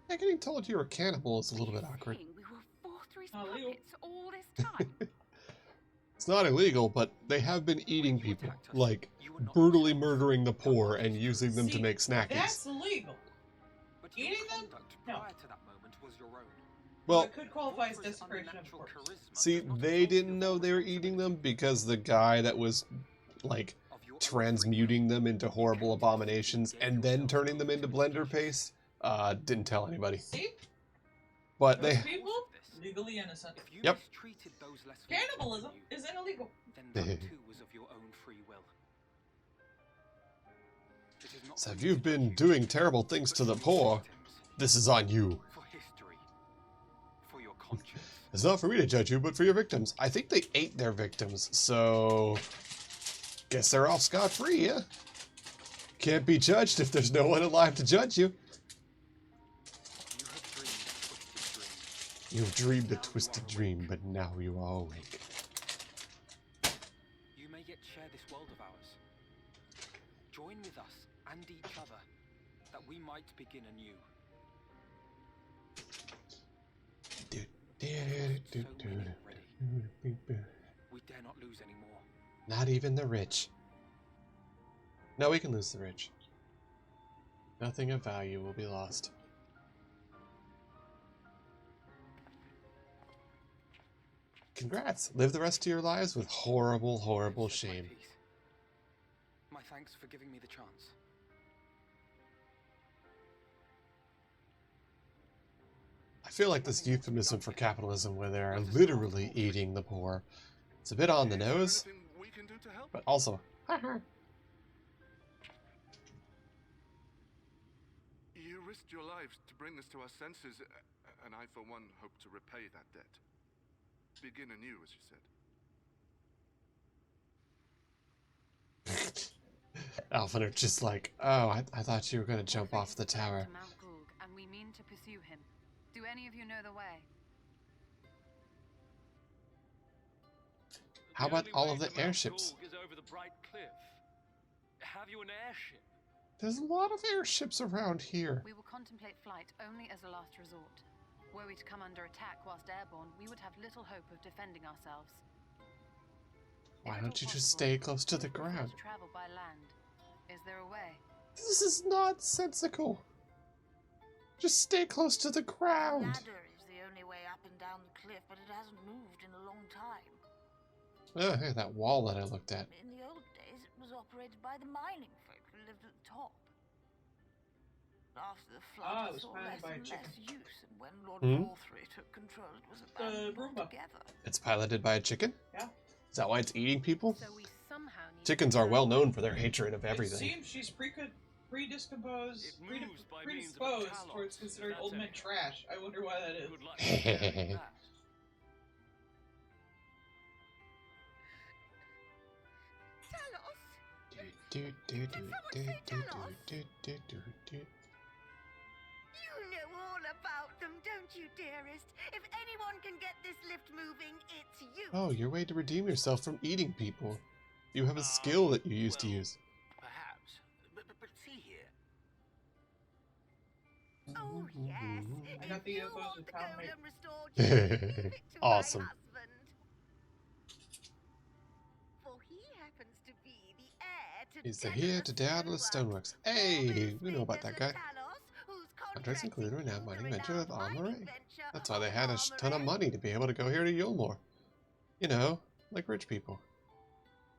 Yeah, getting told you're a cannibal is a little bit awkward. Saying we were Forthry's Oh, Leo. puppets all this time. It's not illegal, but they have been eating people, like brutally murdering the poor and using them to See, make snackies. That's illegal. But Eating your them? conduct No. prior to that moment was your own. Well, it could qualify as Forthry's desecration of unnatural corpse. charisma see, does not they absolve didn't you know of they were responsibility eating them because the guy that was, like, of your own transmuting free them into horrible abominations and then turning them into blender paste, didn't tell anybody. See? But Those they... people, legally innocent. If you Yep. mistreated those less fortunate Cannibalism than you, isn't illegal. then that too was of your own free will. It is not So for if you you've to been judge doing you, terrible things but to the your poor, victims, this is on you. for history, for your conscience. It's not for me to judge you, but for your victims. I think they ate their victims, so... Guess they're off scot-free, yeah? Can't be judged if there's no one alive to judge you. You have dreamed a twisted dream. You've dreamed a twisted dream, but now you are awake. You may yet share this world of ours. Join with us and each other, that we might begin anew. We dare not lose any more. Not even the rich. No, we can lose the rich. Nothing of value will be lost. Congrats! Live the rest of your lives with horrible, horrible I've said my shame. piece. My thanks for giving me the chance. I feel like this euphemism for capitalism where they're literally eating the poor. It's a bit on the nose, Anything we can do to help? but also... risked your lives to bring us to our senses, and I, for one, hope to repay that debt. Begin anew, as you said. Alphaner's just like, oh, I thought you were going to jump off the tower. To Mount Gulg, and we mean to pursue him. Do any of you know the way? How about all of the airships? Is over the bright cliff. Have you an airship? There's a lot of airships around here. We will contemplate flight only as a last resort. Were we to come under attack whilst airborne, we would have little hope of defending ourselves. Why don't you just stay close to the ground? Travel by land. Is there a way? This is nonsensical. Just stay close to the ground. The ladder is the only way up and down the cliff, but it hasn't moved in a long time. Oh, hey, that wall that I looked at. In the old days, it was operated by the mining folk who lived at the top. After the flood, it saw less and less use, and when Lord Walthrey took control, it was abandoned altogether. It's piloted by a chicken? Yeah. Is that why it's eating people? So we somehow need Chickens are well known for their hatred of everything. It seems she's predisposed towards considering old men trash. I wonder why that is. You know all about them, don't you, dearest? If anyone can get this lift moving, it's you. Oh, your way to redeem yourself from eating people. You have a skill that you used to use. Perhaps. But see here. Oh, yes. I got the UFOs with Tom Awesome. He's the heir to Daedalus Stoneworks. Hey, we know about that guy. Contracts include a renowned mining venture of Armory. That's why they had a ton of money to be able to go here to Yulmore. You know, like rich people.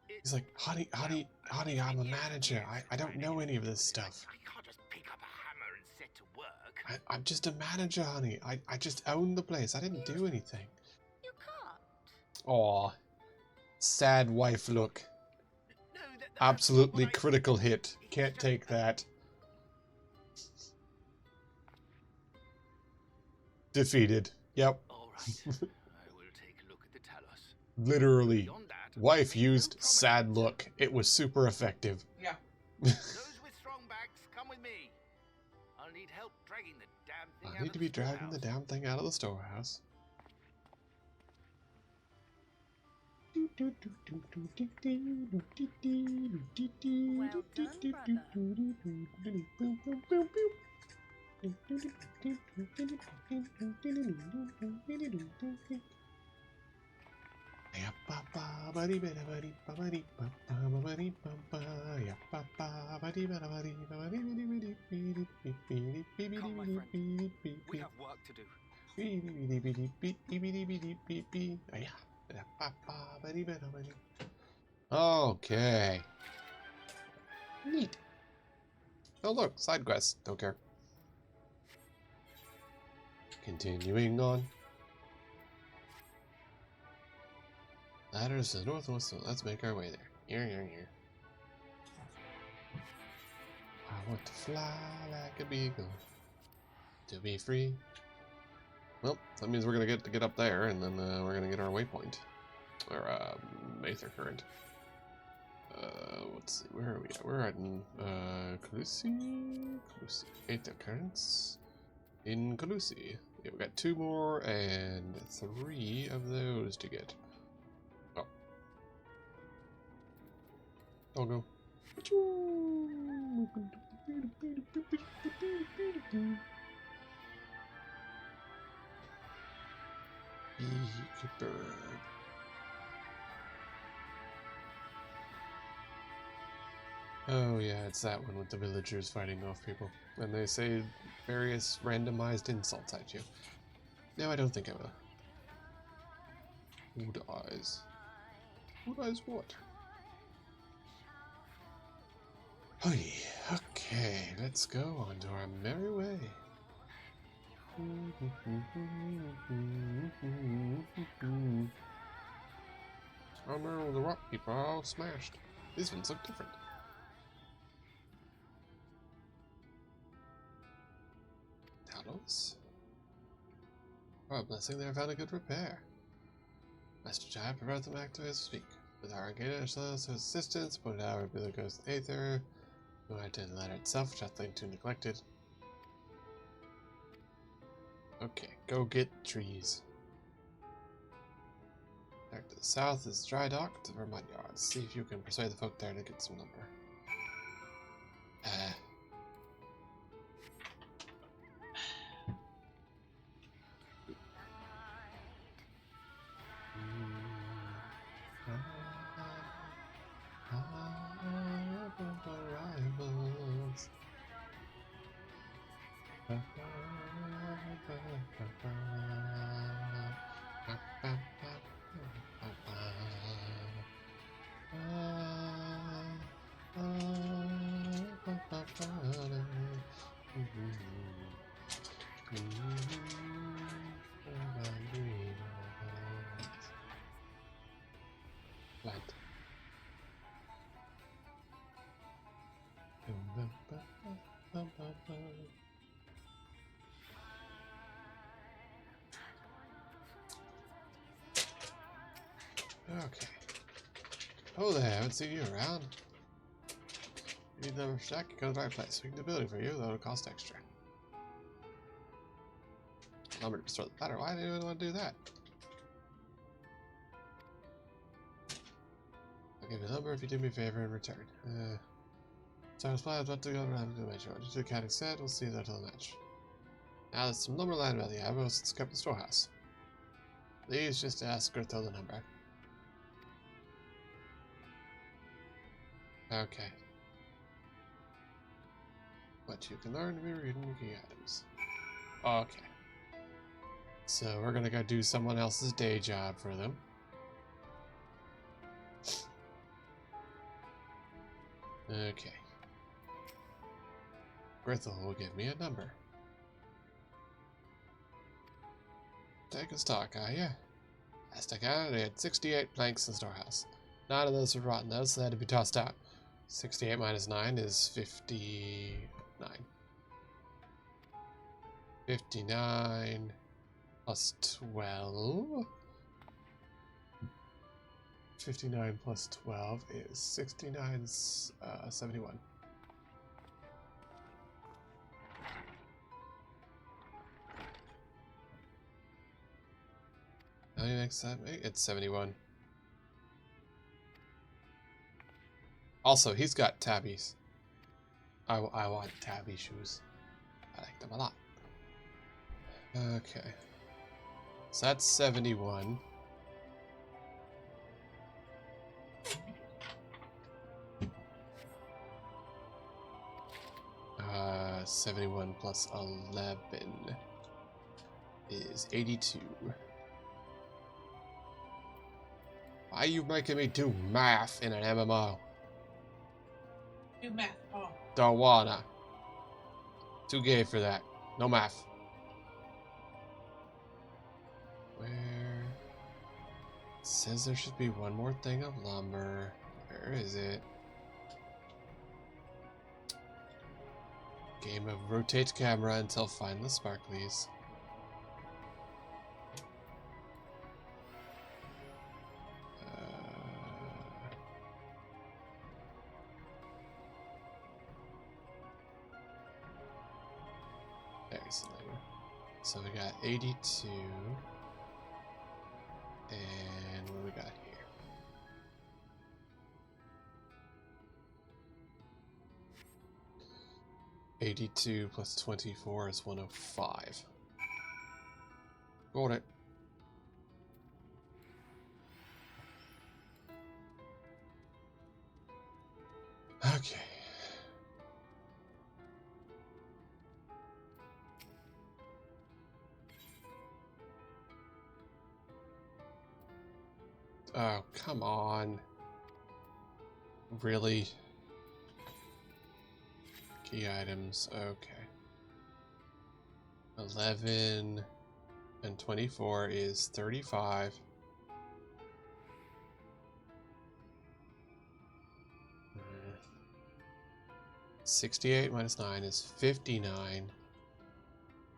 He's like, honey, I'm a manager. I don't know any of this stuff. I can't just pick up a hammer and set to work. I'm just a manager, honey. I just own the place. I didn't do anything. You can't. Aw. Sad wife look. Absolutely critical hit. Can't take that. Defeated. Yep. All right. I will take a look at the Talos. Literally. Wife used sad look. It was super effective. Yeah. Those with strong backs, come with me. I'll need help dragging the damn thing I need to be dragging the damn thing out of the storehouse. Well done, We have work to do. Okay. Neat. Oh look, side quests. Don't care. Continuing on. Ladders to the northwest, so let's make our way there. Here. I want to fly like a beagle. To be free. Well, that means we're gonna get up there, and then we're gonna get our waypoint, or Aether Current. Let's see, where are we at? We're at Calusi. Aether Currents in Calusi. Yeah, we got 2 more and 3 of those to get. Oh, I'll go. Oh yeah, it's that one with the villagers fighting off people. And they say various randomized insults at you. No, I don't think I will. Who dies? Who dies what? Oh yeah, okay, let's go on to our merry way. Oh no, the rock people are all smashed. These ones look different. Oh, a blessing there found a good repair. Master Giant provides them active as we speak. With our engagement and assistance, but our ability goes to Aether. No idea the ladder itself, which I think too neglected. Okay, go get trees. Back to the south is Dry Dock to Vermont Yard. See if you can persuade the folk there to get some lumber. Plant. Okay. Oh there, haven't seen you around. You need another stack, you go to the right place. We can do building for you, though it'll cost extra. Lumber to restore the ladder. Why do you want to do that? I'll give you lumber if you do me a favor in return. So I was planning about to go around to make sure. Just do accounting set, we'll see that will match. Now there's some lumber lying around the area, let's discover the storehouse. Please just ask her to tell the number. Okay. But you can learn to be reading key items. Okay. So we're gonna go do someone else's day job for them. Okay. Grethel will give me a number. Take a stock, are ya? Last I counted, we had 68 planks in the storehouse. 9 of those were rotten though, so they had to be tossed out. 68 minus 9 is 59. 59 plus 12. 59 plus 12 is 69, 71. How many makes that make? It's 71. Also, he's got tabbies. I want tabby shoes. I like them a lot. Okay. So that's 71. 71 plus 11 is 82. Why are you making me do math in an MMO? Do math, Paul. Don't wanna. Too gay for that. No math. Where? It says there should be one more thing of lumber. Where is it? Game of rotate camera until find the sparklies. There's the number. So we got 82. And what do we got here? $82 plus 24 is 105. Got it. Okay. Oh, come on. Really? Key items, okay. 11 and 24 is 35. 68 minus 9 is 59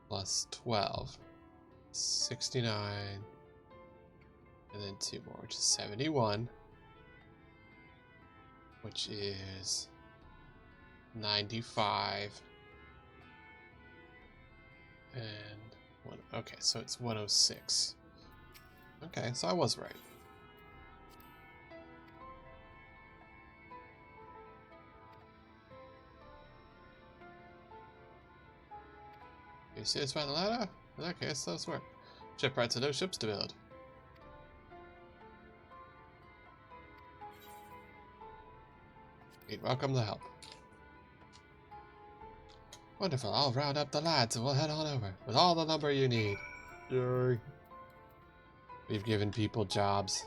plus 12. 69. And then 2 more, which is 71. Which is 95. And one, okay, so it's 106. Okay, so I was right. You satisfied the ladder? In that case, let's work. Shipwrights are no ships to build. You'd welcome the help. Wonderful, I'll round up the lads and we'll head on over with all the lumber you need. Yay. We've given people jobs.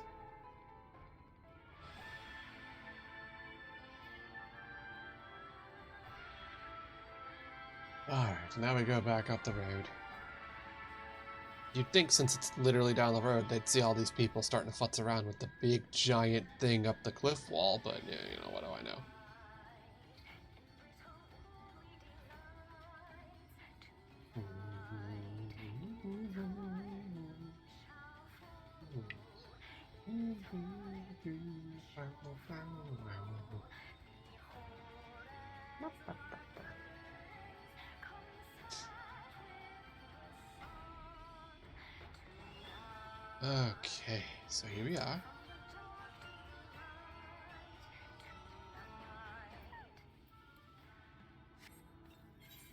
Alright, now we go back up the road. You'd think since it's literally down the road, they'd see all these people starting to futz around with the big giant thing up the cliff wall, but yeah, you know, what do I know? Okay, so here we are.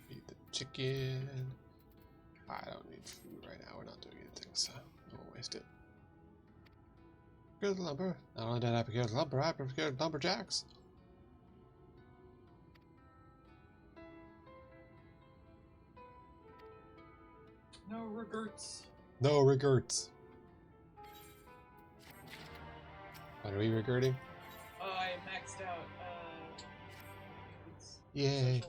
Feed the chicken. I don't need food right now. We're not doing anything, so I won't waste it. Procure the lumber. Not only did I procure the lumber, I procured lumberjacks. No regrets. No regrets. What are we regretting? I maxed out. Yay.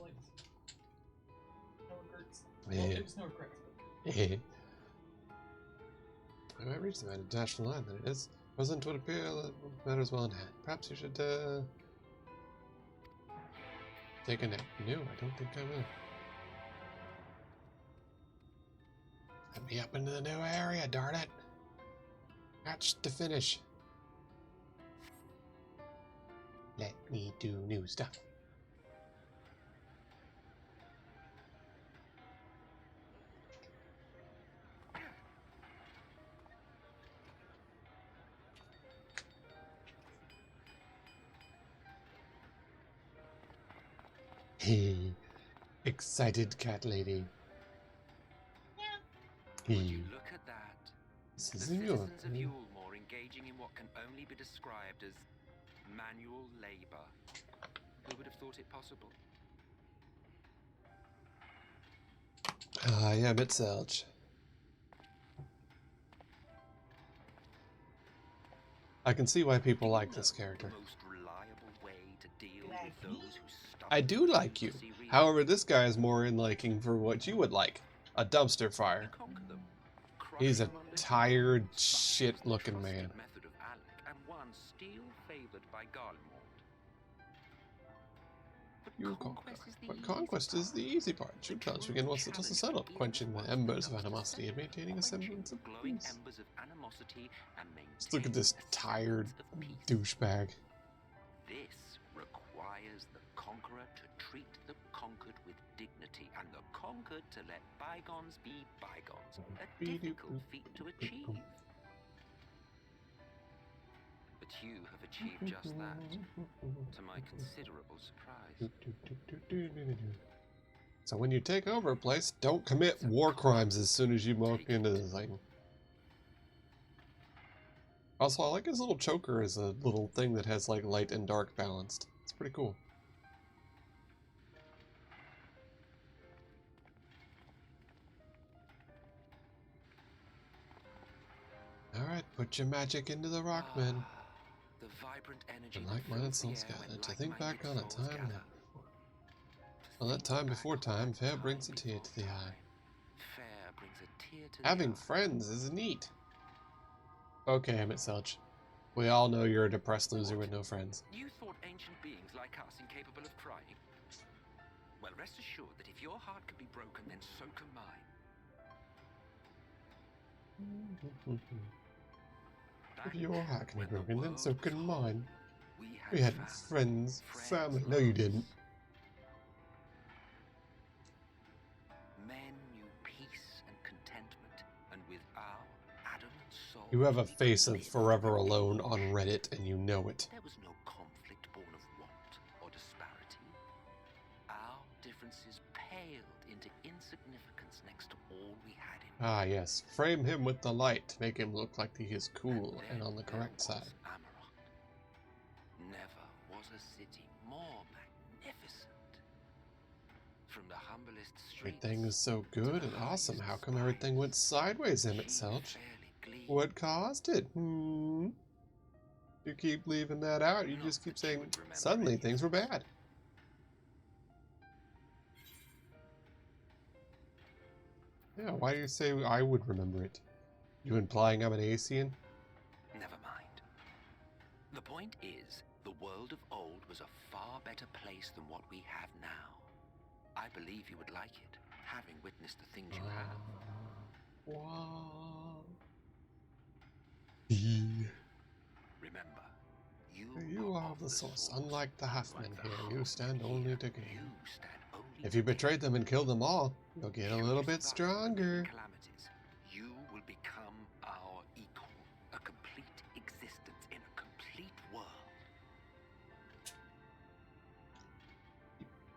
No regrets. Yeah. Well, it was no regrets. Yeah. I might reach the international line than it is. Present would appear matters well in hand. Perhaps you should take a nap. No, I don't think I will. Let me up into the new area, darn it. Match to finish. Let me do new stuff. Hey, excited cat lady. Would you look at that? This The is citizens of Yulmore engaging in what can only be described as manual labor. Who would have thought it possible? I am itself. I can see why people like this character. Most reliable way to deal with those who I do like you. However, this guy is more in liking for what you would like. A dumpster fire. He's a tired, shit-looking man. Method of Alec, and one still favored by Garlemald. But conquest is the easy part. True challenge begin once the dust is settled, quenching the embers of animosity and maintaining a semblance of peace. Just look at this tired douchebag. This requires the conqueror to treat the conquered with dignity, and the conquered to let bygones be bygones. A difficult feat to achieve. But you have achieved just that, to my considerable surprise. So when you take over a place, don't commit war crimes as soon as you walk into the thing. Also, I like his little choker as a little thing that has like light and dark balanced. It's pretty cool. Alright, put your magic into the rock, men. The vibrant energy And like-minded souls gather to think back on a time never before. On that time before time, fair brings a tear to the eye. Fair brings a tear to Having friends is neat. Okay, Emmett Selch. We all know you're a depressed loser with no friends. You thought ancient beings like us incapable of crying? Well, rest assured that if your heart can be broken, then so can mine. If your heart can be broken, then so can mine. We had friends, family. No, you didn't. Men knew peace and contentment, and with our adamant soul, You have a face of forever alone on Reddit, and you know it. there was no conflict born of want or disparity. Our differences paled into insignificance next to all we had in Ah, yes. Frame him with the light to make him look like he is cool and on the correct side. Never was a city more magnificent. From the humblest streets, Everything is so good and awesome. How come everything went sideways, Emmett Selch? What caused it? You keep leaving that out. You just keep saying, suddenly things were bad. Yeah, why do you say I would remember it? You implying I'm an Asian? Never mind. The point is, the world of old was a far better place than what we have now. I believe you would like it, having witnessed the things you have. Remember, you are the source. Unlike the Halfmen here, you stand only to gain. If you betrayed them and killed them all, you'll get a little bit stronger. Calamities, you will become our equal. A complete existence in a complete world.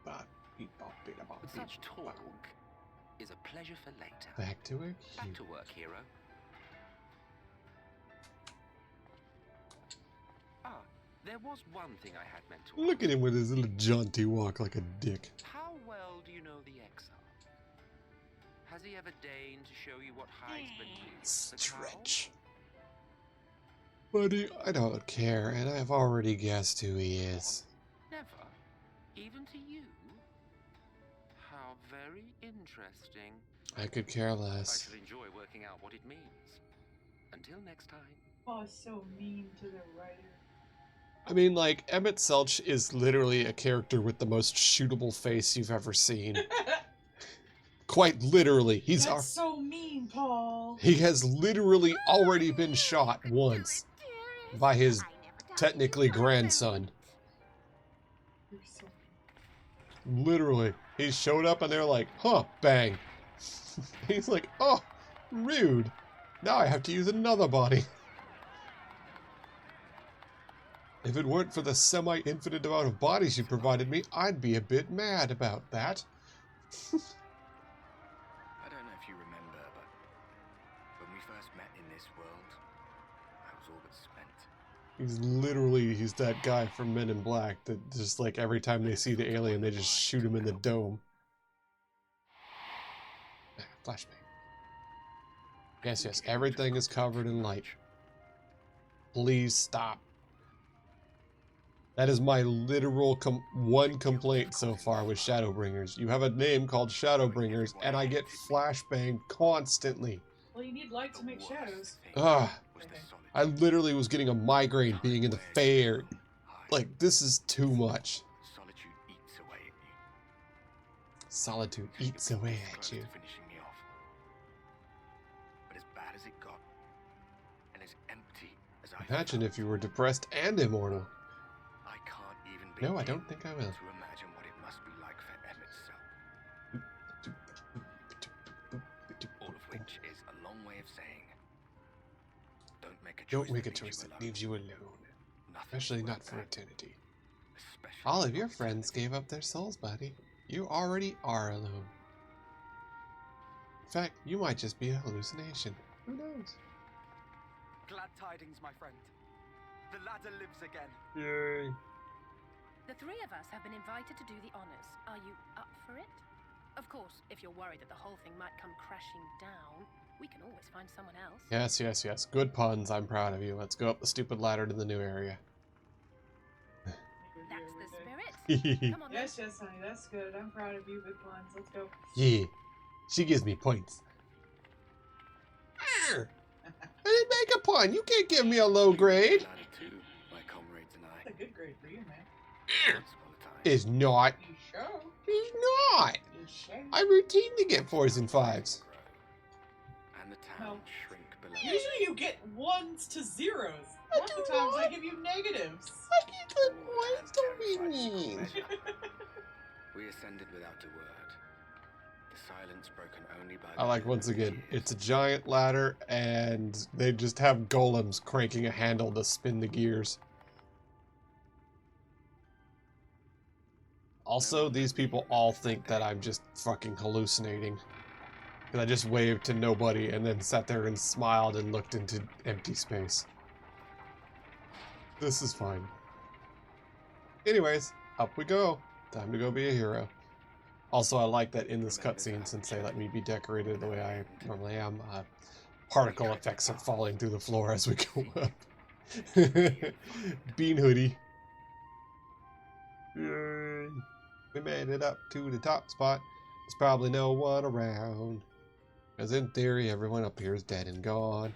But such talk is a pleasure for later. Back to work. Back to work, hero. Ah, there was one thing I had meant to Look at him with his little jaunty walk like a dick. How well do you know the XIV? Has he ever deigned to show you what hides beneath Stretch. Buddy, I don't care, and I've already guessed who he is. Never? Even to you? How very interesting. I could care less. I shall enjoy working out what it means. Until next time. Oh, so mean to the writer. I mean, like, Emmett Selch is literally a character with the most shootable face you've ever seen. Quite literally. That's so mean, Paul. He has literally already been shot once by his technically grandson. You're so mean. Literally. He showed up and they're like, huh, bang. He's like, oh, rude. Now I have to use another body. If it weren't for the semi-infinite amount of bodies you provided me, I'd be a bit mad about that. I don't know if you remember, but when we first met in this world, I was all but spent. He's that guy from Men in Black that just like every time they see the alien, they just shoot him in the dome. Flashbang. Yes, everything is covered in light. Please stop. That is my literal one complaint so far with Shadowbringers. You have a name called Shadowbringers, and I get flashbanged constantly. Well, you need light to make shadows. Ugh. I literally was getting a migraine being in the fair. Like, this is too much. Solitude eats away at you. Solitude eats away at you. Finishing me off. But as bad as it got, and as empty as I Imagine if you were depressed and immortal. I can't even No, I begin don't think I will. to imagine what it must be like for Emmett Selch. All of which is a long way of saying, don't make a choice that leaves you alone. Nothing Especially worth not for that. eternity. Especially All of your friends gave up their souls, buddy. You already are alone. In fact, you might just be a hallucination. Who knows? Glad tidings, my friend. The ladder lives again. Yay. The three of us have been invited to do the honors. Are you up for it? Of course, if you're worried that the whole thing might come crashing down, we can always find someone else. Yes. Good puns. I'm proud of you. Let's go up the stupid ladder to the new area. That's the spirit. Come on, Yes, honey, that's good. I'm proud of you, big puns. Let's go. Yeah. She gives me points. I didn't make a pun. You can't give me a low grade. My comrades and I. That's a good grade for you, man. Once upon a time. It's not. You sure? It's not. You sure? I routinely get 4s and 5s. And the town clouds shrink below. Usually you get 1s to 0s. Half the times I give you negatives. I get good points, don't be mean. We ascended without a word. The silence broken only by I like, once again, it's a giant ladder and they just have golems cranking a handle to spin the gears. Also, these people all think that I'm just fucking hallucinating. Because I just waved to nobody and then sat there and smiled and looked into empty space. This is fine. Anyways, up we go. Time to go be a hero. Also, I like that in this cutscene, since they let me be decorated the way I normally am, particle effects are falling through the floor as we go up. Bean hoodie. Yay. We made it up to the top spot. There's probably no one around. Because in theory, everyone up here is dead and gone.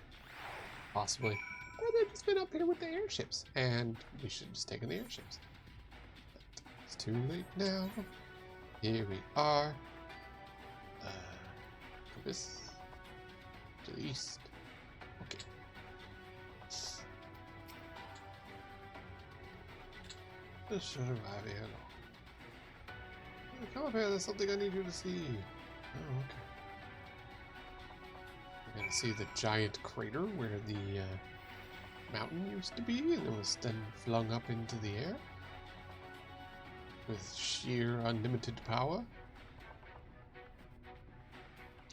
Possibly. Or they've just been up here with the airships. And we should have just taken the airships. But it's too late now. Here we are. Compass. To the east. Okay. This should arrive here. Come up here, there's something I need you to see. Oh, okay. We're gonna see the giant crater where the mountain used to be, and it was then flung up into the air with sheer unlimited power.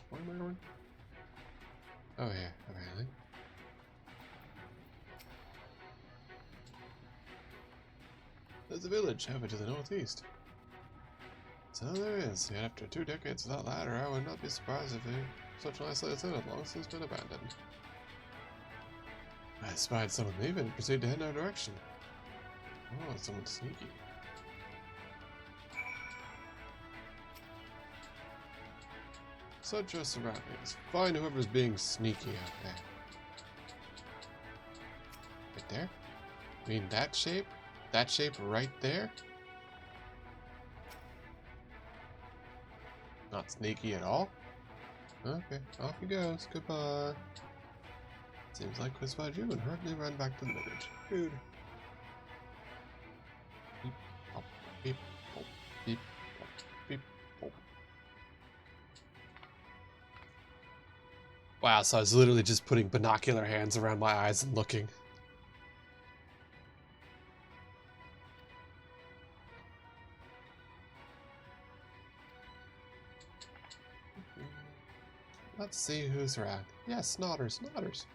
What am I doing? Oh yeah, apparently. There's a village over to the northeast. So there is, yet after 2 decades without ladder, I would not be surprised if such an isolated city long since been abandoned. I spied someone leaving and proceeded to head in our direction. Oh, someone sneaky. Such are surroundings. Find whoever's being sneaky out there. Right there? I mean that shape? That shape right there? Not sneaky at all? Okay, off he goes. Goodbye. Seems like we spotted you and hurriedly ran back to the village. Rude. Beep, pop, beep, pop, beep, pop, beep, pop. Wow, so I was literally just putting binocular hands around my eyes and looking. Let's see who's around. Yes, Snotters, Snotters.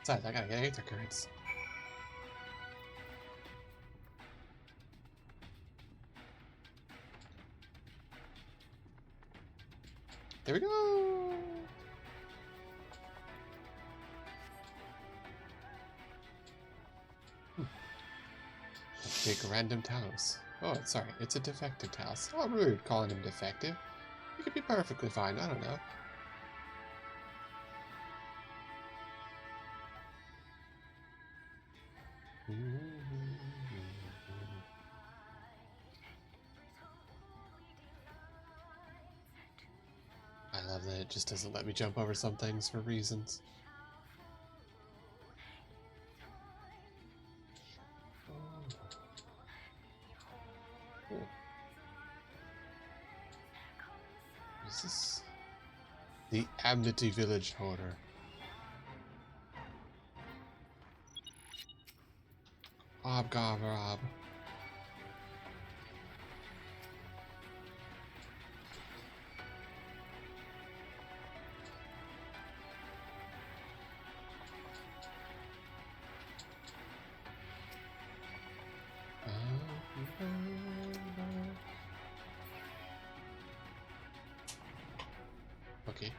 Besides, I gotta get aether currents. There we go! Big random talos. Oh, sorry, it's a defective talos. Oh, rude calling him defective. He could be perfectly fine, I don't know. I love that it just doesn't let me jump over some things for reasons. Is this the Amity Village Hoarder? Rob. Okay.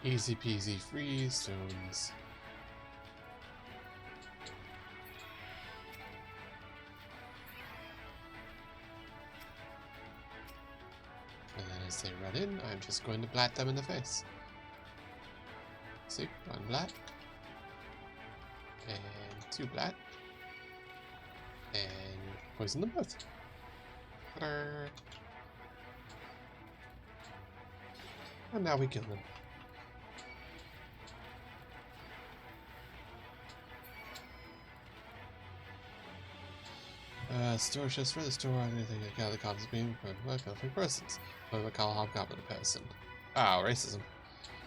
Easy peasy free stones. as they run in, I'm just going to blat them in the face. See? One blat. And two blat. And poison them both. Ta-da. And now we kill them. Store just for the store, anything that kind of comes being from persons. What do we call a hobgoblin a person? Oh, racism.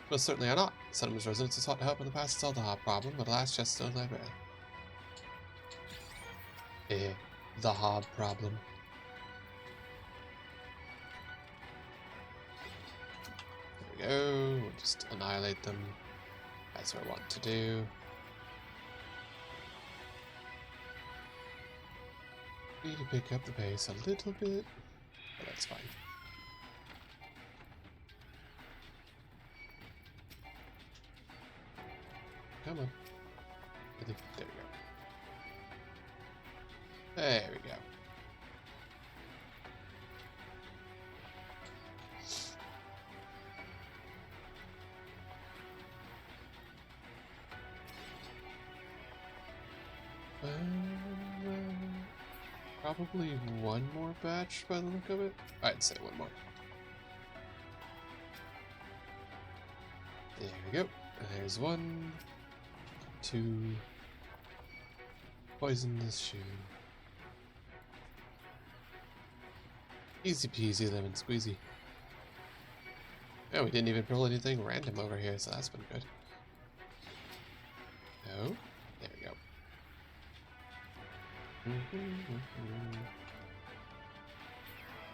Most certainly are not. Settlement's residents have sought to help in the past solve the hob problem, but alas, just don't like it. The hob problem. There we go. We'll just annihilate them, as we want to do. Need to pick up the pace a little bit, but that's fine. Come on. There we go. There we go. Probably one more batch by the look of it. I'd say one more. There we go. There's one, two. Poison this shoe. Easy peasy lemon squeezy. Oh, we didn't even pull anything random over here, so that's been good. No. There we go.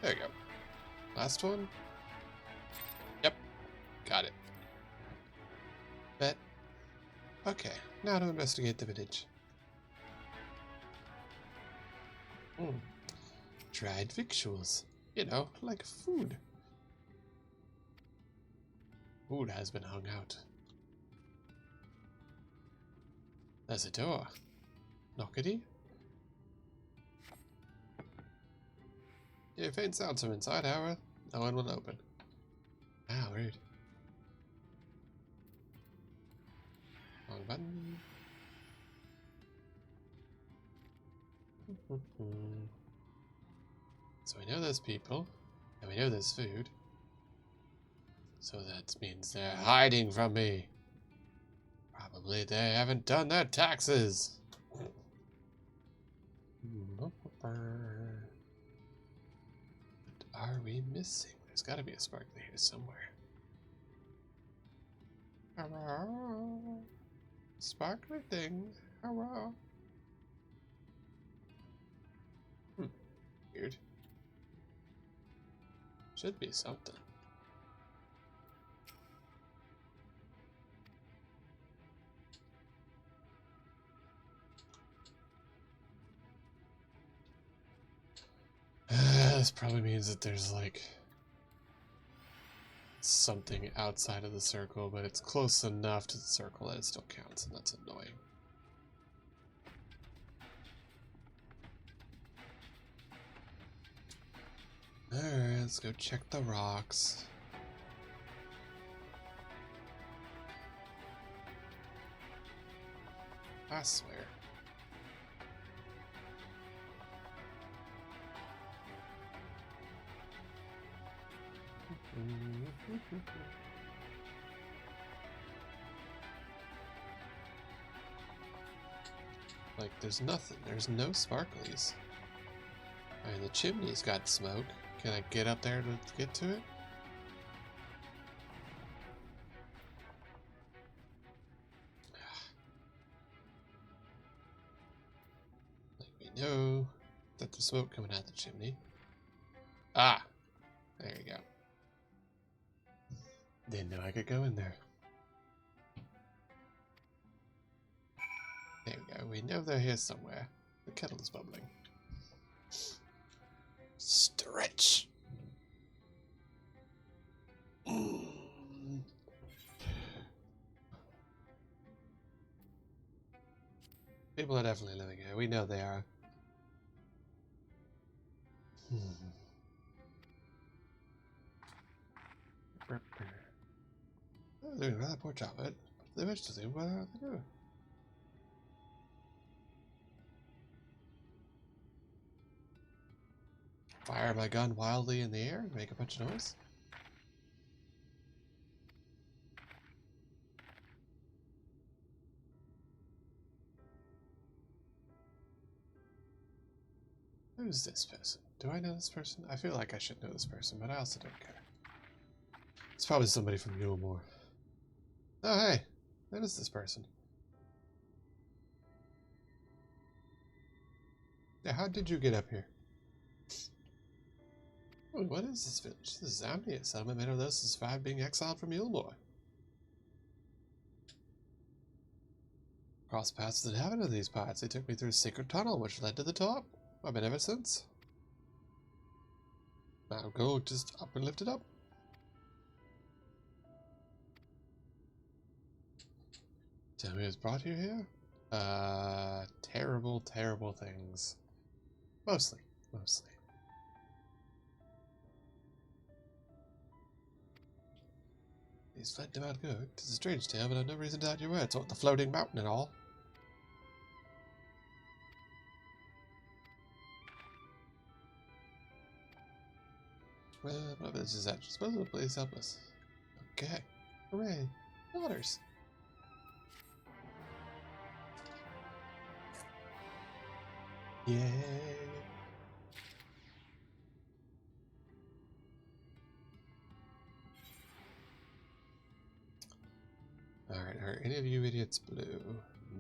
There we go. Last one. Yep. Got it. Bet. Okay, now to investigate the village. Dried victuals. You know, like food. Food has been hung out. There's a door. Knockety? Yeah, faint sounds from inside, however, no one will open. Ah, rude. Wrong button. So we know there's people, and we know there's food. So that means they're hiding from me. Probably they haven't done their taxes. What are we missing? There's got to be a sparkly here somewhere. Hello? Sparkly thing. Hello? Weird. Should be something. This probably means that there's like something outside of the circle, but it's close enough to the circle that it still counts, and that's annoying. Alright, let's go check the rocks. I swear. Like, there's nothing. There's no sparklies. Alright, the chimney's got smoke. Can I get up there to get to it? Like, we know that there's smoke coming out the chimney. Ah! There we go. Didn't know I could go in there. There we go. We know they're here somewhere. The kettle's bubbling. Stretch. People are definitely living here. We know they are. They're doing a rather poor job of it. If they wish to see, what are they doing? Fire my gun wildly in the air and make a bunch of noise? Who's this person? Do I know this person? I feel like I should know this person, but I also don't care. It's probably somebody from Mulemore. Oh, hey. That is this person. Yeah, how did you get up here? Oh, what is this village? This is Zamni, a settlement made of those who survived being exiled from Mulemore. Crossed paths with the inhabitant of these parts. They took me through a secret tunnel which led to the top. I've been ever since. Now go just up and lift it up. Tell me what's brought you here? Terrible, terrible things. Mostly. These fled about good. It's a strange tale, but I've no reason to doubt your words. What, the floating mountain and all? Well, what village is that? You're supposed to please help us. Okay. Hooray. Daughters. Yay. Alright, are any of you idiots blue?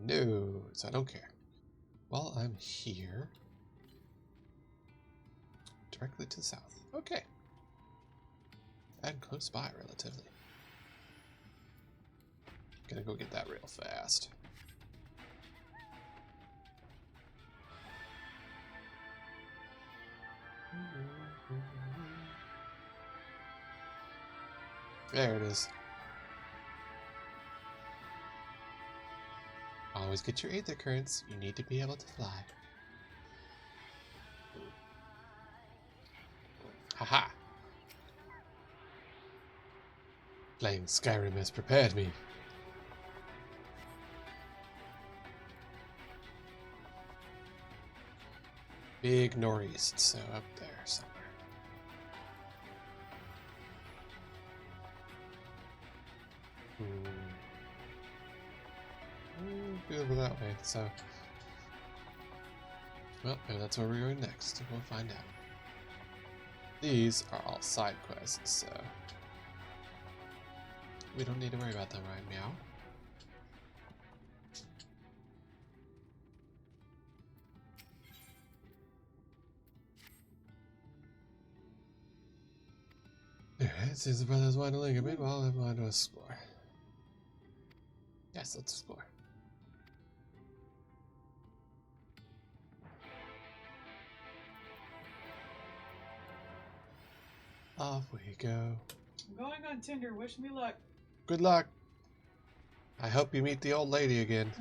No, so I don't care. Well, I'm here. Directly to the south. Okay. And close by, relatively. Gonna go get that real fast. There it is. Always get your aether currents. You need to be able to fly. Haha. Playing Skyrim has prepared me. Big northeast, so up there somewhere. Good that way, so... Well, maybe that's where we're going next. We'll find out. These are all side quests, so... we don't need to worry about them right now. Alright, since the brothers want to linger a bit, well, I'm going to explore. Yes, let's explore. Off we go. I'm going on Tinder. Wish me luck. Good luck. I hope you meet the old lady again.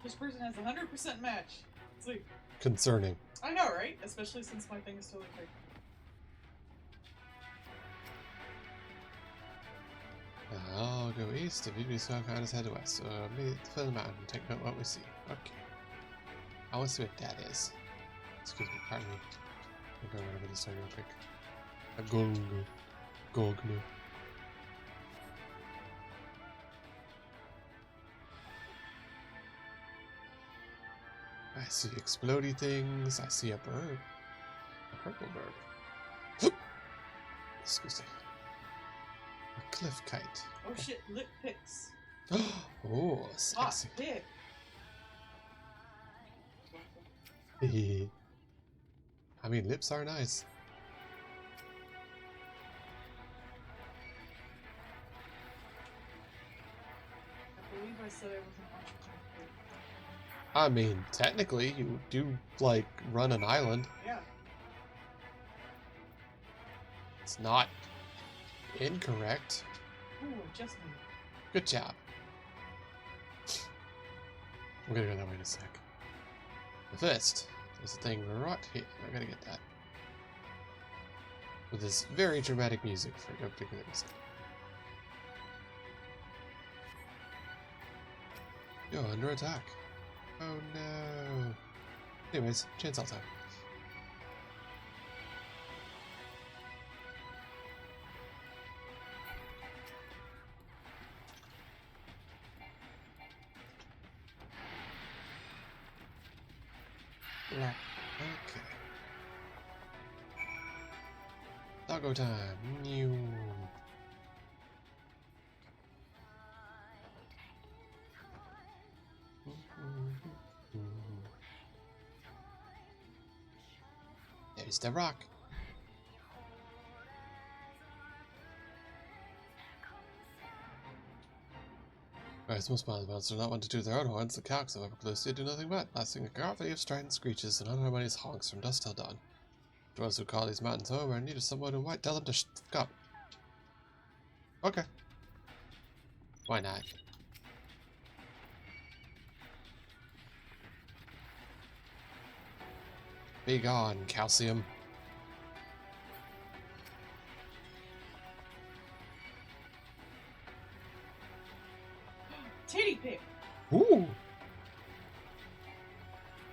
This person has 100% match. Sweet. Concerning. I know, right? Especially since my thing is totally fake. I'll go east. If you do so, I'll just head west. So meet at the foot of the mountain and take note of what we see. Okay. I want to see what that is. Excuse me, pardon me. I'll go run over this way real quick. A Golgnu. I see explodey things. I see a bird. A purple bird. Excuse me. A cliff kite. Oh shit, lip picks. Oh, sexy. Hot pick. I mean, lips are nice. I believe I said I wasn't entrepreneur. I mean, technically, you do, like, run an island. Yeah. It's not incorrect. Ooh, adjustment. Good job. We're gonna go that way in a sec. But first, there's a thing right here. I gotta get that. With this very dramatic music for no particular reason. You're under attack. Oh no. Anyways, chainsaw time. Yeah. Okay. Doggo time. Mew. There's the rock. Whereas most monsters do not want to do their own horns, the cows of Upperclusia do nothing but blasting a cacophony of strident screeches and unharmonious honks from dusk till dawn. Dwarves who call these mountains home are in need of someone who might tell them to shut up. Okay. Why not? Be gone, calcium. Titty pick. Ooh.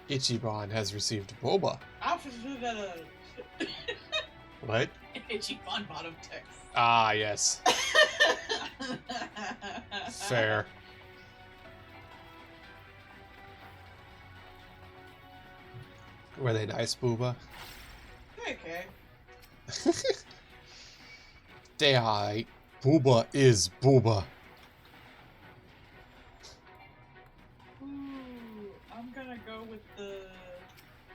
Ichiban has received boba. What? Ichiban bottom text. Ah, yes. Fair. Were they nice, booba? Okay. They are. Booba is booba. Ooh, I'm gonna go with the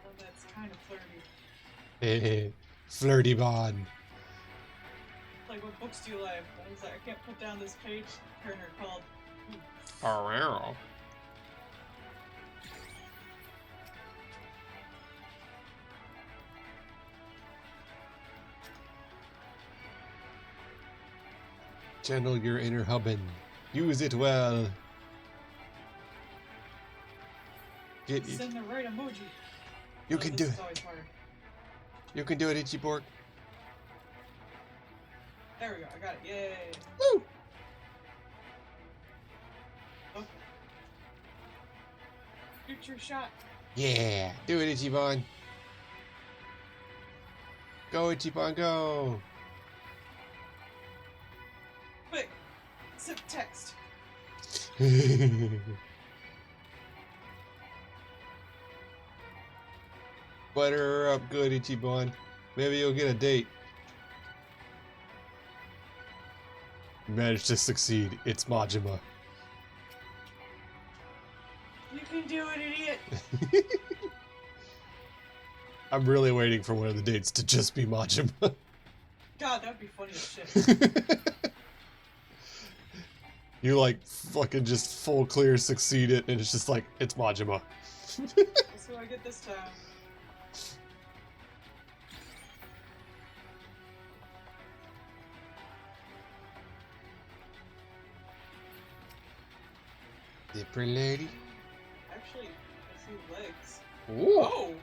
one that's kind of flirty. Flirty bond. Like, what books do you like? I was like, I can't put down this page turner called. Arrow. Channel your inner hubbin. Use it well. Get it. Send the right emoji. You can do it. Always hard. You can do it, Ichiborg. There we go. I got it. Yay. Woo! Okay. Future shot. Yeah. Do it, Ichiban. Go, Ichiban, go. Quick. Zip text. Butter her up good, Ichiban. Maybe you'll get a date. You managed to succeed. It's Majima. You can do it, idiot. I'm really waiting for one of the dates to just be Majima. God, that'd be funny as shit. You like fucking just full clear succeed it, and it's just like, it's Majima. That's who I get this time. Zipper lady. Actually, I see legs. Ooh. Oh!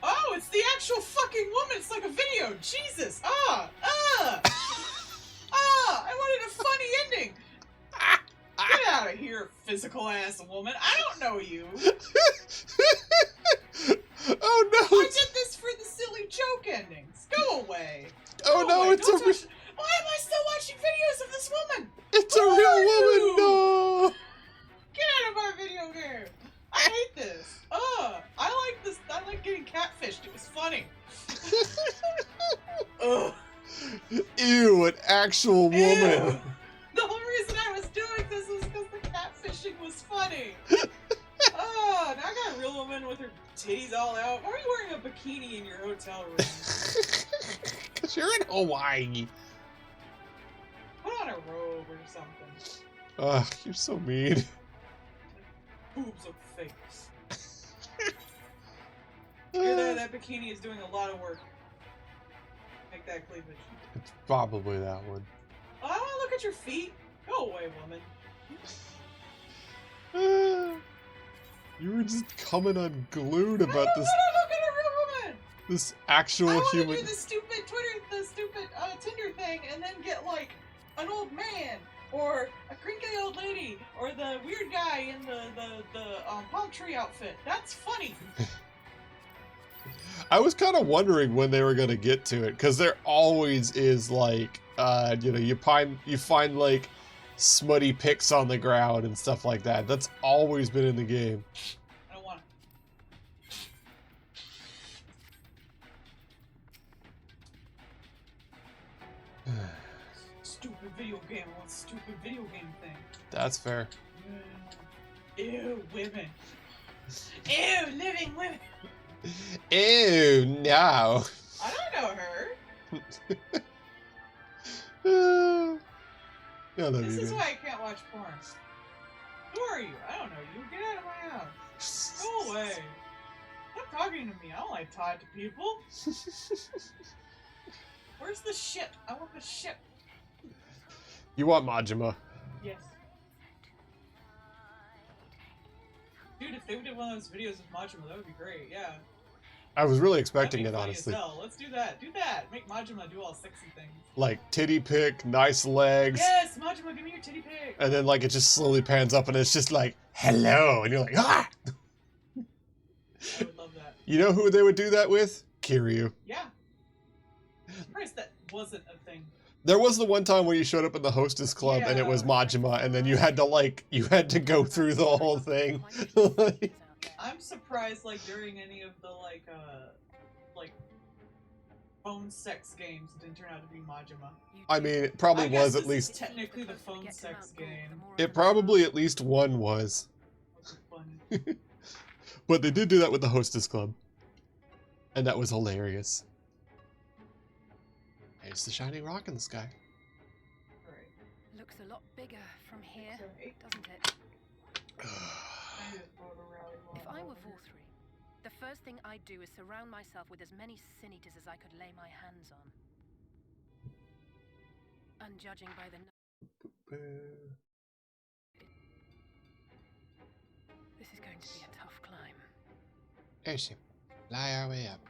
Oh, it's the actual fucking woman! It's like a video! Jesus! I wanted a funny ending! Get out of here, physical ass woman! I don't know you! Oh no! I did this for the silly joke endings! Go away! Oh no, it's Why am I still watching videos of this woman? It's a real woman! No! Get out of my video game! I hate this! I like this. I like getting catfished. It was funny. Ugh. Ew, an actual woman. Ew. The whole reason I was doing this was because the catfishing was funny. Now I got a real woman with her titties all out. Why are you wearing a bikini in your hotel room? Because you're in Hawaii. Put on a robe or something. Ugh, you're so mean. Boobs look fake. Hear that? That bikini is doing a lot of work. Make that cleavage. It's probably that one. Oh, I want to look at your feet. Go away, woman. You were just coming unglued about this. I don't want to look at a real woman. This actual I want human. to do the stupid Twitter, the the stupid Tinder thing and then get like an old man or a crinkly old lady or the weird guy in the palm tree outfit. That's funny. I was kind of wondering when they were gonna get to it, because there always is like, you know, you find like smutty pics on the ground and stuff like that. That's always been in the game. I don't want it. Stupid video game. I want stupid video game thing. That's fair. Ew, women. Ew, living women. Ew, no. I don't know her. Yeah, this is why I can't watch porn. Who are you? I don't know you. Get out of my house. Go away. Stop talking to me. I don't like talking to people. Where's the ship? I want the ship. You want Majima? Yes. Dude, if they did one of those videos of Majima, that would be great. Yeah. I was really expecting it, honestly. Let's do that. Do that. Make Majima do all sexy things. Like titty pic, nice legs. Yes, Majima, give me your titty pic. And then like it just slowly pans up and it's just like, hello, and you're like, ah. I would love that. You know who they would do that with? Kiryu. Yeah. I'm surprised that wasn't a thing. There was the one time where you showed up in the hostess club and it was Majima, and then you had to go through the whole thing. I'm surprised, like, during any of the, like phone sex games, it didn't turn out to be Majima. I mean, it probably was at least... technically the phone sex game. It probably at least one was. But they did do that with the hostess club. And that was hilarious. There's the shining rock in the sky. Right. Looks a lot bigger from here, doesn't it? If I were Vor 3, the first thing I'd do is surround myself with as many sin eaters as I could lay my hands on. Unjudging by the... This is going to be a tough climb. Airship, fly our way up.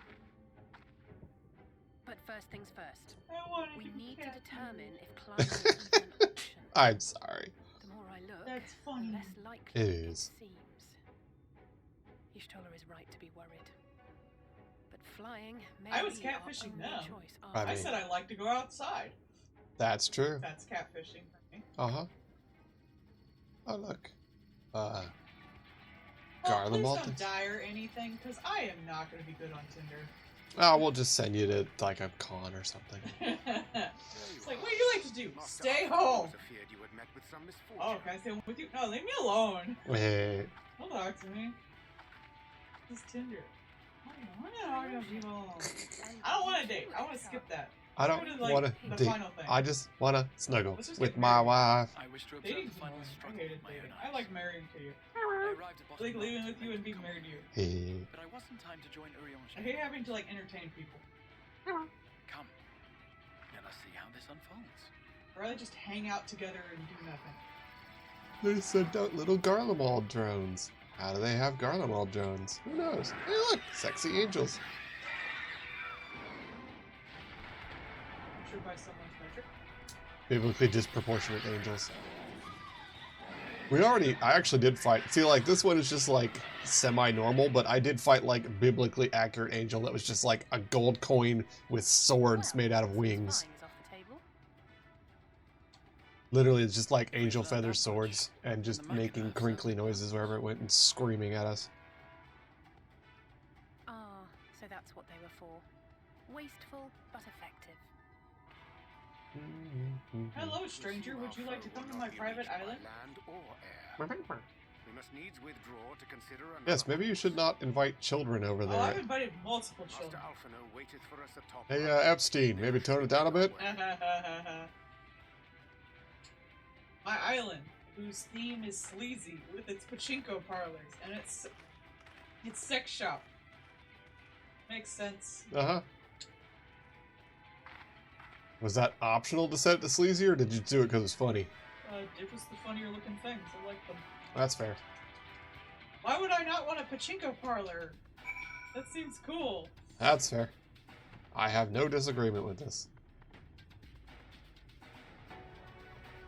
But first things first. We need to determine if climbing is an option. I'm sorry. The more I look, that's funny. the less likely it is. Seems. Y'shtola is right to be worried. But flying may I was be our catfishing only them. choice. I said I like to go outside. That's true. That's catfishing for me. Uh-huh. Oh, look. Well, please don't die or anything, because I am not going to be good on Tinder. Oh, we'll just send you to, like, a con or something. It's like, what do you like to do? Stay home! Oh, can I stay home with you? No, leave me alone! Hey. Don't talk to me. This is Tinder. I don't want to date. I want to skip that. I don't want to date. I just want to snuggle with my wife. I wish to observe the final struggle with my own eyes. I like marrying to you. I arrived at I like living with you and being married to you. Hey. But I wasn't time to join Urianger. I hate having to like entertain people. Come. Let us see how this unfolds. I'd rather just hang out together and do nothing. They sent out little Garlemald drones. How do they have Garlemald drones? Who knows? Hey, look! Sexy angels. By someone's metric. Biblically disproportionate angels. I actually did fight. See, like, this one is just, like, semi-normal, but I did fight, like, biblically accurate angel that was just, like, a gold coin with swords made out of wings. Literally, it's just, like, angel feather swords and just making crinkly noises wherever it went and screaming at us. Ah, so that's what they were for. Wasteful, but effective. Hello, stranger. Would you like to come to my private island? Yes, maybe you should not invite children over there. Oh, I've invited multiple children. Hey, Epstein, maybe tone it down a bit? My island, whose theme is sleazy, with its pachinko parlors, and its sex shop. Makes sense. Uh-huh. Was that optional to set it to sleazy, or did you do it because it was funny? It was the funnier looking things. I like them. That's fair. Why would I not want a pachinko parlor? That seems cool. That's fair. I have no disagreement with this.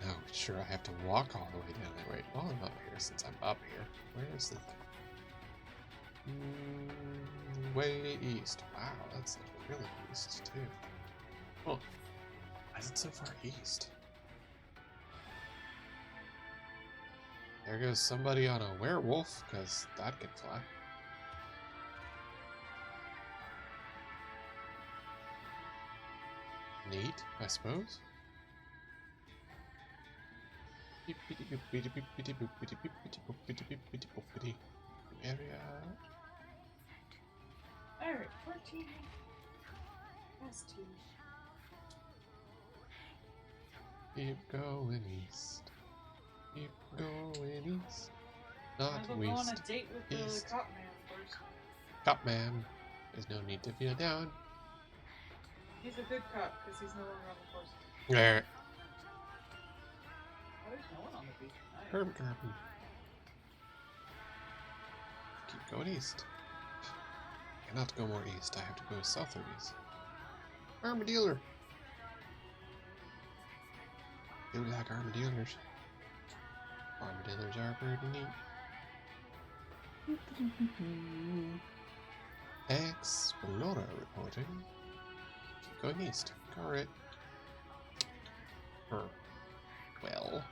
No, sure, I have to walk all the way down there. Wait, while I'm up here, since I'm up here, where is the thing? Way east. Wow, that's like really east, too. Oh, why is it so far east? There goes somebody on a werewolf, because that can fly. Neat, I suppose. Area. Alright, 14. That's 2. Keep going east. Keep going east. Not I'll go west. on a date with the cop man first. Cop man. There's no need to feel down. He's a good cop because he's no longer on the force. There. Oh, there's no one on the beach tonight. Herb garden. Keep going east. Cannot go more east. I have to go south or east. Armadillo. You like armadillos. Armadillos are pretty neat. Explorer reporting. Keep going east. Correct. Well,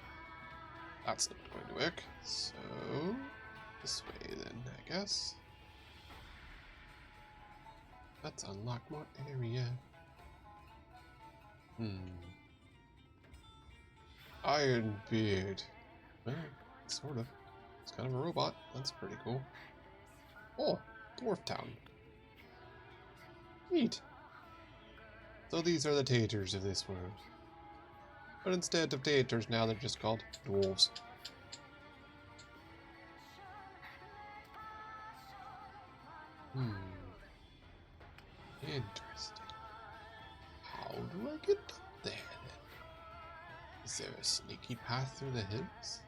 that's not going to work. So, this way then, I guess. Let's unlock more area. Iron Beard. Well, sort of. It's kind of a robot. That's pretty cool. Oh, Dwarf Town. Neat. So these are the taters of this world. But instead of taters, now they're just called dwarves. Interesting. How do I get up there then? Is there a sneaky path through the hills?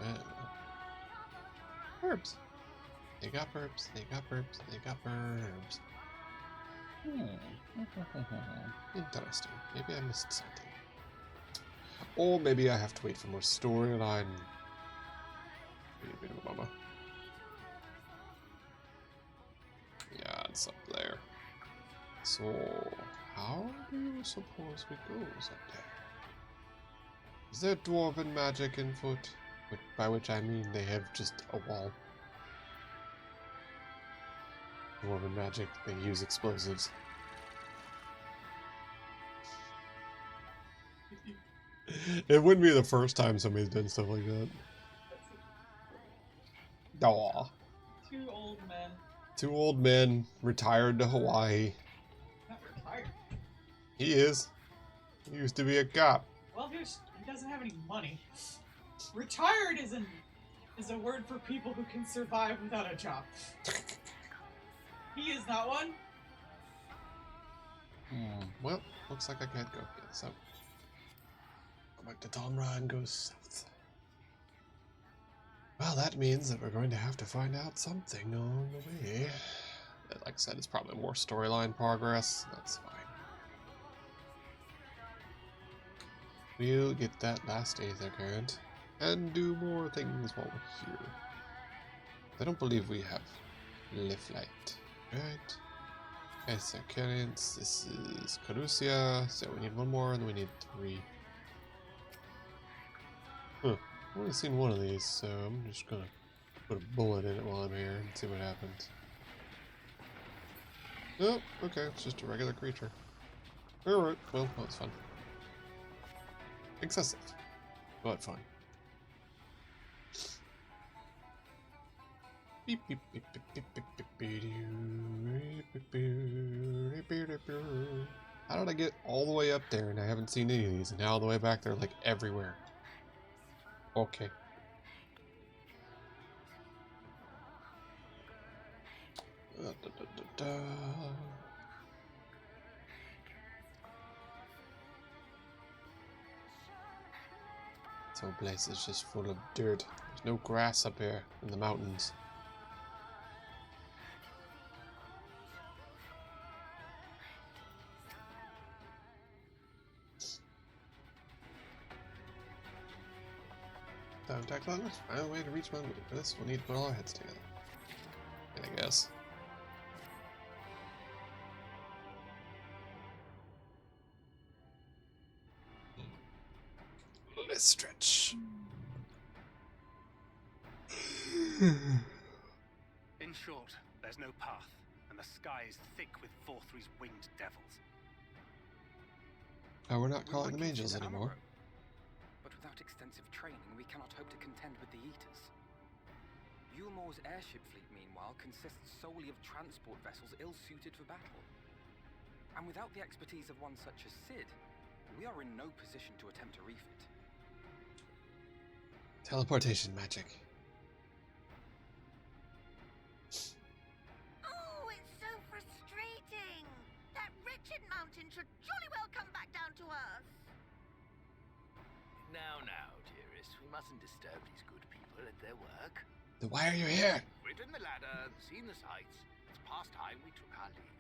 Well. Herbs. They got herbs, they got herbs, they got herbs. Interesting. Maybe I missed something. Or maybe I have to wait for more storyline. Be a bit of a bummer. Yeah, it's up there. So, how do you suppose we go up there? Is there dwarven magic in foot? By which I mean they have just a wall. Dwarven magic, they use explosives. It wouldn't be the first time somebody's done stuff like that. Aw. 2 old men. 2 old men retired to Hawaii. Not retired. He is. He used to be a cop. Well, he doesn't have any money. Retired is a word for people who can survive without a job. He is not one. Well, looks like I can't go here, so go back to Tomra and go south. Well, that means that we're going to have to find out something on the way. Like I said, it's probably more storyline progress. That's fine. We'll get that last Aether current and do more things while we're here. I don't believe we have Lift Light. Right. Aether currents. This is Carusia, so we need 1 more and we need 3. Huh. I've only seen 1 of these, so I'm just gonna put a bullet in it while I'm here and see what happens. Oh, okay, it's just a regular creature. Alright, well, that was fun. Excessive, but fun. Beep, beep, beep, beep, beep, beep, beep, beep, beep. How did I get all the way up there and I haven't seen any of these, and now all the way back there, like everywhere? Okay. This whole place is just full of dirt. There's no grass up here in the mountains. Contact others. Find a way to reach my moon. For this, we'll need to put all our heads together. I guess. Let's stretch. In short, there's no path, and the sky is thick with Vorthry's winged devils. Oh, we're not calling them angels anymore. But without extensive training, we cannot hope to contend with the Eaters. Yulmor's airship fleet, meanwhile, consists solely of transport vessels ill-suited for battle. And without the expertise of one such as Sid, we are in no position to attempt to refit. Teleportation magic. Oh, it's so frustrating! That wretched mountain should jolly well come back down to earth! Now, dearest, we mustn't disturb these good people at their work. Then why are you here? Ridden the ladder, seen the sights. It's past time we took our leave.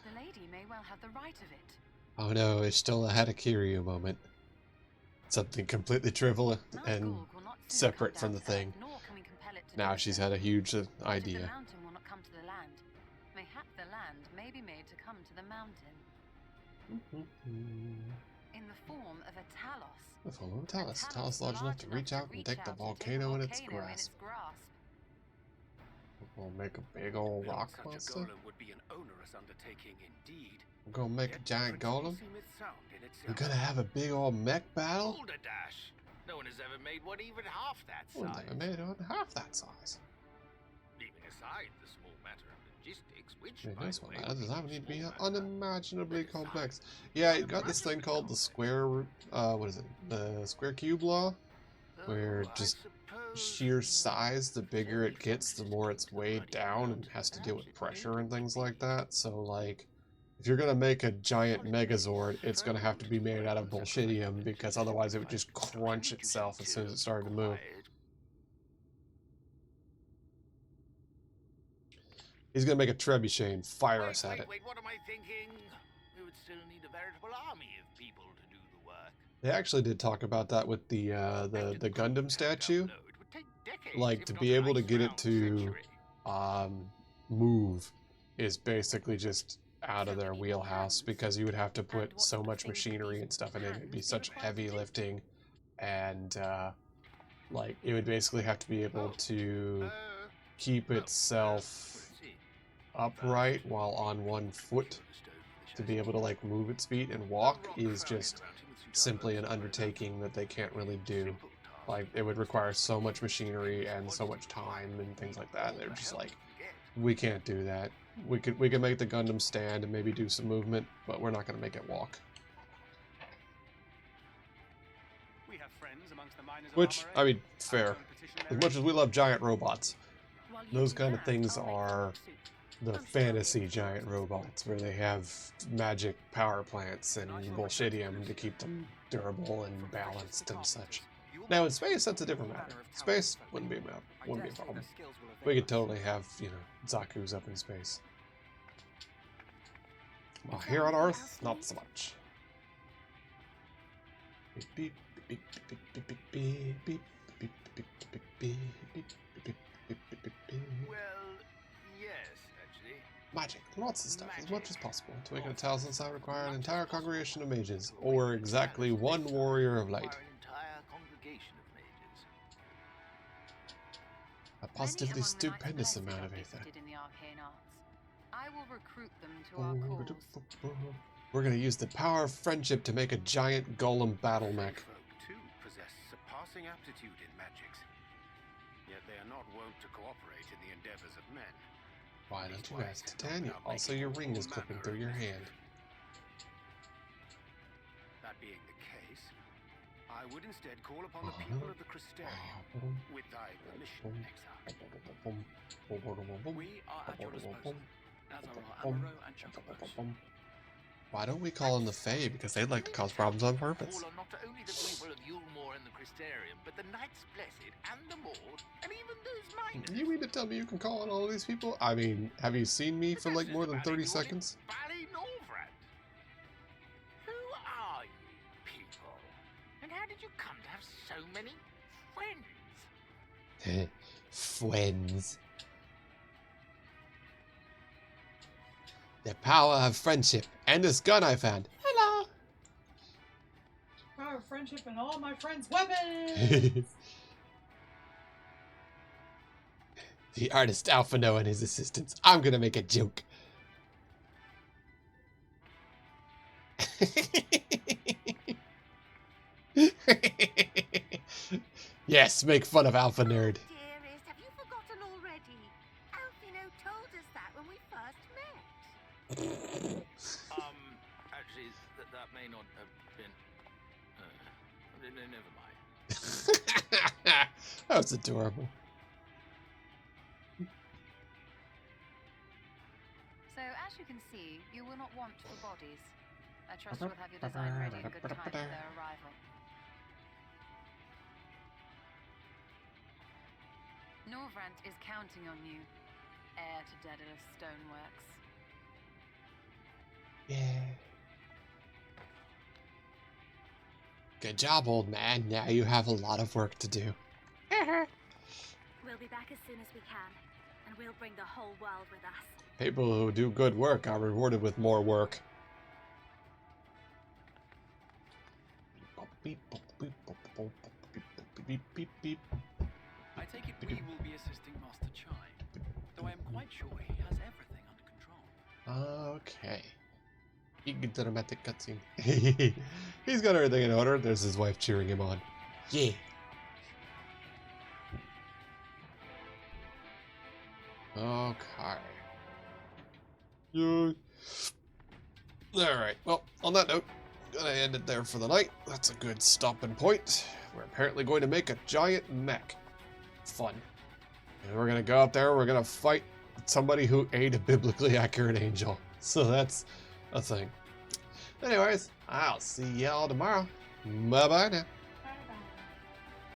The lady may well have the right of it. Oh no, it's still a Hatakiryu moment. Something completely trivial and separate from the thing. Now she's had a huge idea. The mountain will not come to the land. Mayhap the land may be made to come to the mountain. In the form of a talos. The form of a talos. A talos large enough to reach out and take the volcano in its grasp. We'll make a big old rock monster. Would be an onerous undertaking indeed. We're gonna make a giant golem. We're gonna have a big old mech battle. Hold a dash. No one has ever made one even half that size. We've never made one half that size. Leaving aside the small matter of logistics, which That would need to be unimaginably complex. Yeah, you got this thing called the square. What is it? The square cube law, where just sheer size, the bigger it gets, the more it's weighed down and has to deal with pressure and things like that. So, like, if you're gonna make a giant Megazord, it's gonna have to be made out of bullshitium, because otherwise it would just crunch itself as soon as it started to move. He's gonna make a trebuchet and fire us at it. Wait, what am I thinking? We would still need a veritable army of people to do the work. They actually did talk about that with the Gundam statue. Like, to be able to get it to move is basically just out of their wheelhouse, because you would have to put so much machinery and stuff in it. It'd be such heavy lifting, and like, it would basically have to be able to keep itself upright while on one foot. To be able to, like, move its feet and walk is just simply an undertaking that they can't really do. Like, it would require so much machinery and so much time and things like that. They're just like, we can't do that. We could make the Gundam stand and maybe do some movement, but we're not going to make it walk. Which, I mean, fair. As much as we love giant robots, those kind of things are the fantasy giant robots, where they have magic power plants and bullshitium to keep them durable and balanced and such. Now in space, that's a different matter. Space wouldn't be a problem. We could totally have, you know, Zaku's up in space. Well, here on Earth, not so much. Well, yes, actually. Magic, lots of stuff, as much as possible. To make a Talisman, I require an entire congregation of mages, or exactly one warrior of light. A positively stupendous amount of ether. I will recruit them to our cause. We're gonna use the power of friendship to make a giant golem battle mech. Too possess surpassing aptitude in magics, yet they are not wont to cooperate in the endeavors of men. Why don't you ask Titania? Also, your ring is clipping through your hand. That being the case, I would instead call upon the people of the Crystarium, with thy permission, exile. We are at your disposal, as are our Amuro and Chocobos. Why don't we call them the Fae? Because they'd like to cause problems on purpose. Call on not only the people of Yulmor and the Crystarium, but the Knights Blessed and the Maud, and even those miners. You mean to tell me you can call on all of these people? I mean, have you seen me for like more than 30 seconds? Valley Norvrand. Who did you come to have so many friends? Friends. The power of friendship and this gun I found. Hello. Power of friendship and all my friends' weapons. The artist Alphino and his assistants. I'm gonna make a joke. Yes, make fun of Alpha Nerd. Dearest, have you forgotten already? Alphino told us that when we first met. Actually, that may not have been... never mind. That was adorable. So, as you can see, you will not want for bodies. I trust you'll have your design ready in good time for their arrival. Norvrant is counting on you, heir to Daedalus Stoneworks. Yeah. Good job, old man. Now you have a lot of work to do. We'll be back as soon as we can, and we'll bring the whole world with us. People who do good work are rewarded with more work. I take it we will be assisting Master Chai, though I am quite sure he has everything under control. Okay. Big dramatic cutscene. He's got everything in order. There's his wife cheering him on. Yeah. Okay. Yeah. Alright, well, on that note, I'm gonna end it there for the night. That's a good stopping point. We're apparently going to make a giant mech. Fun. And we're gonna go out there, we're gonna fight somebody who ate a biblically accurate angel. So that's a thing. Anyways, I'll see y'all tomorrow. Bye-bye now.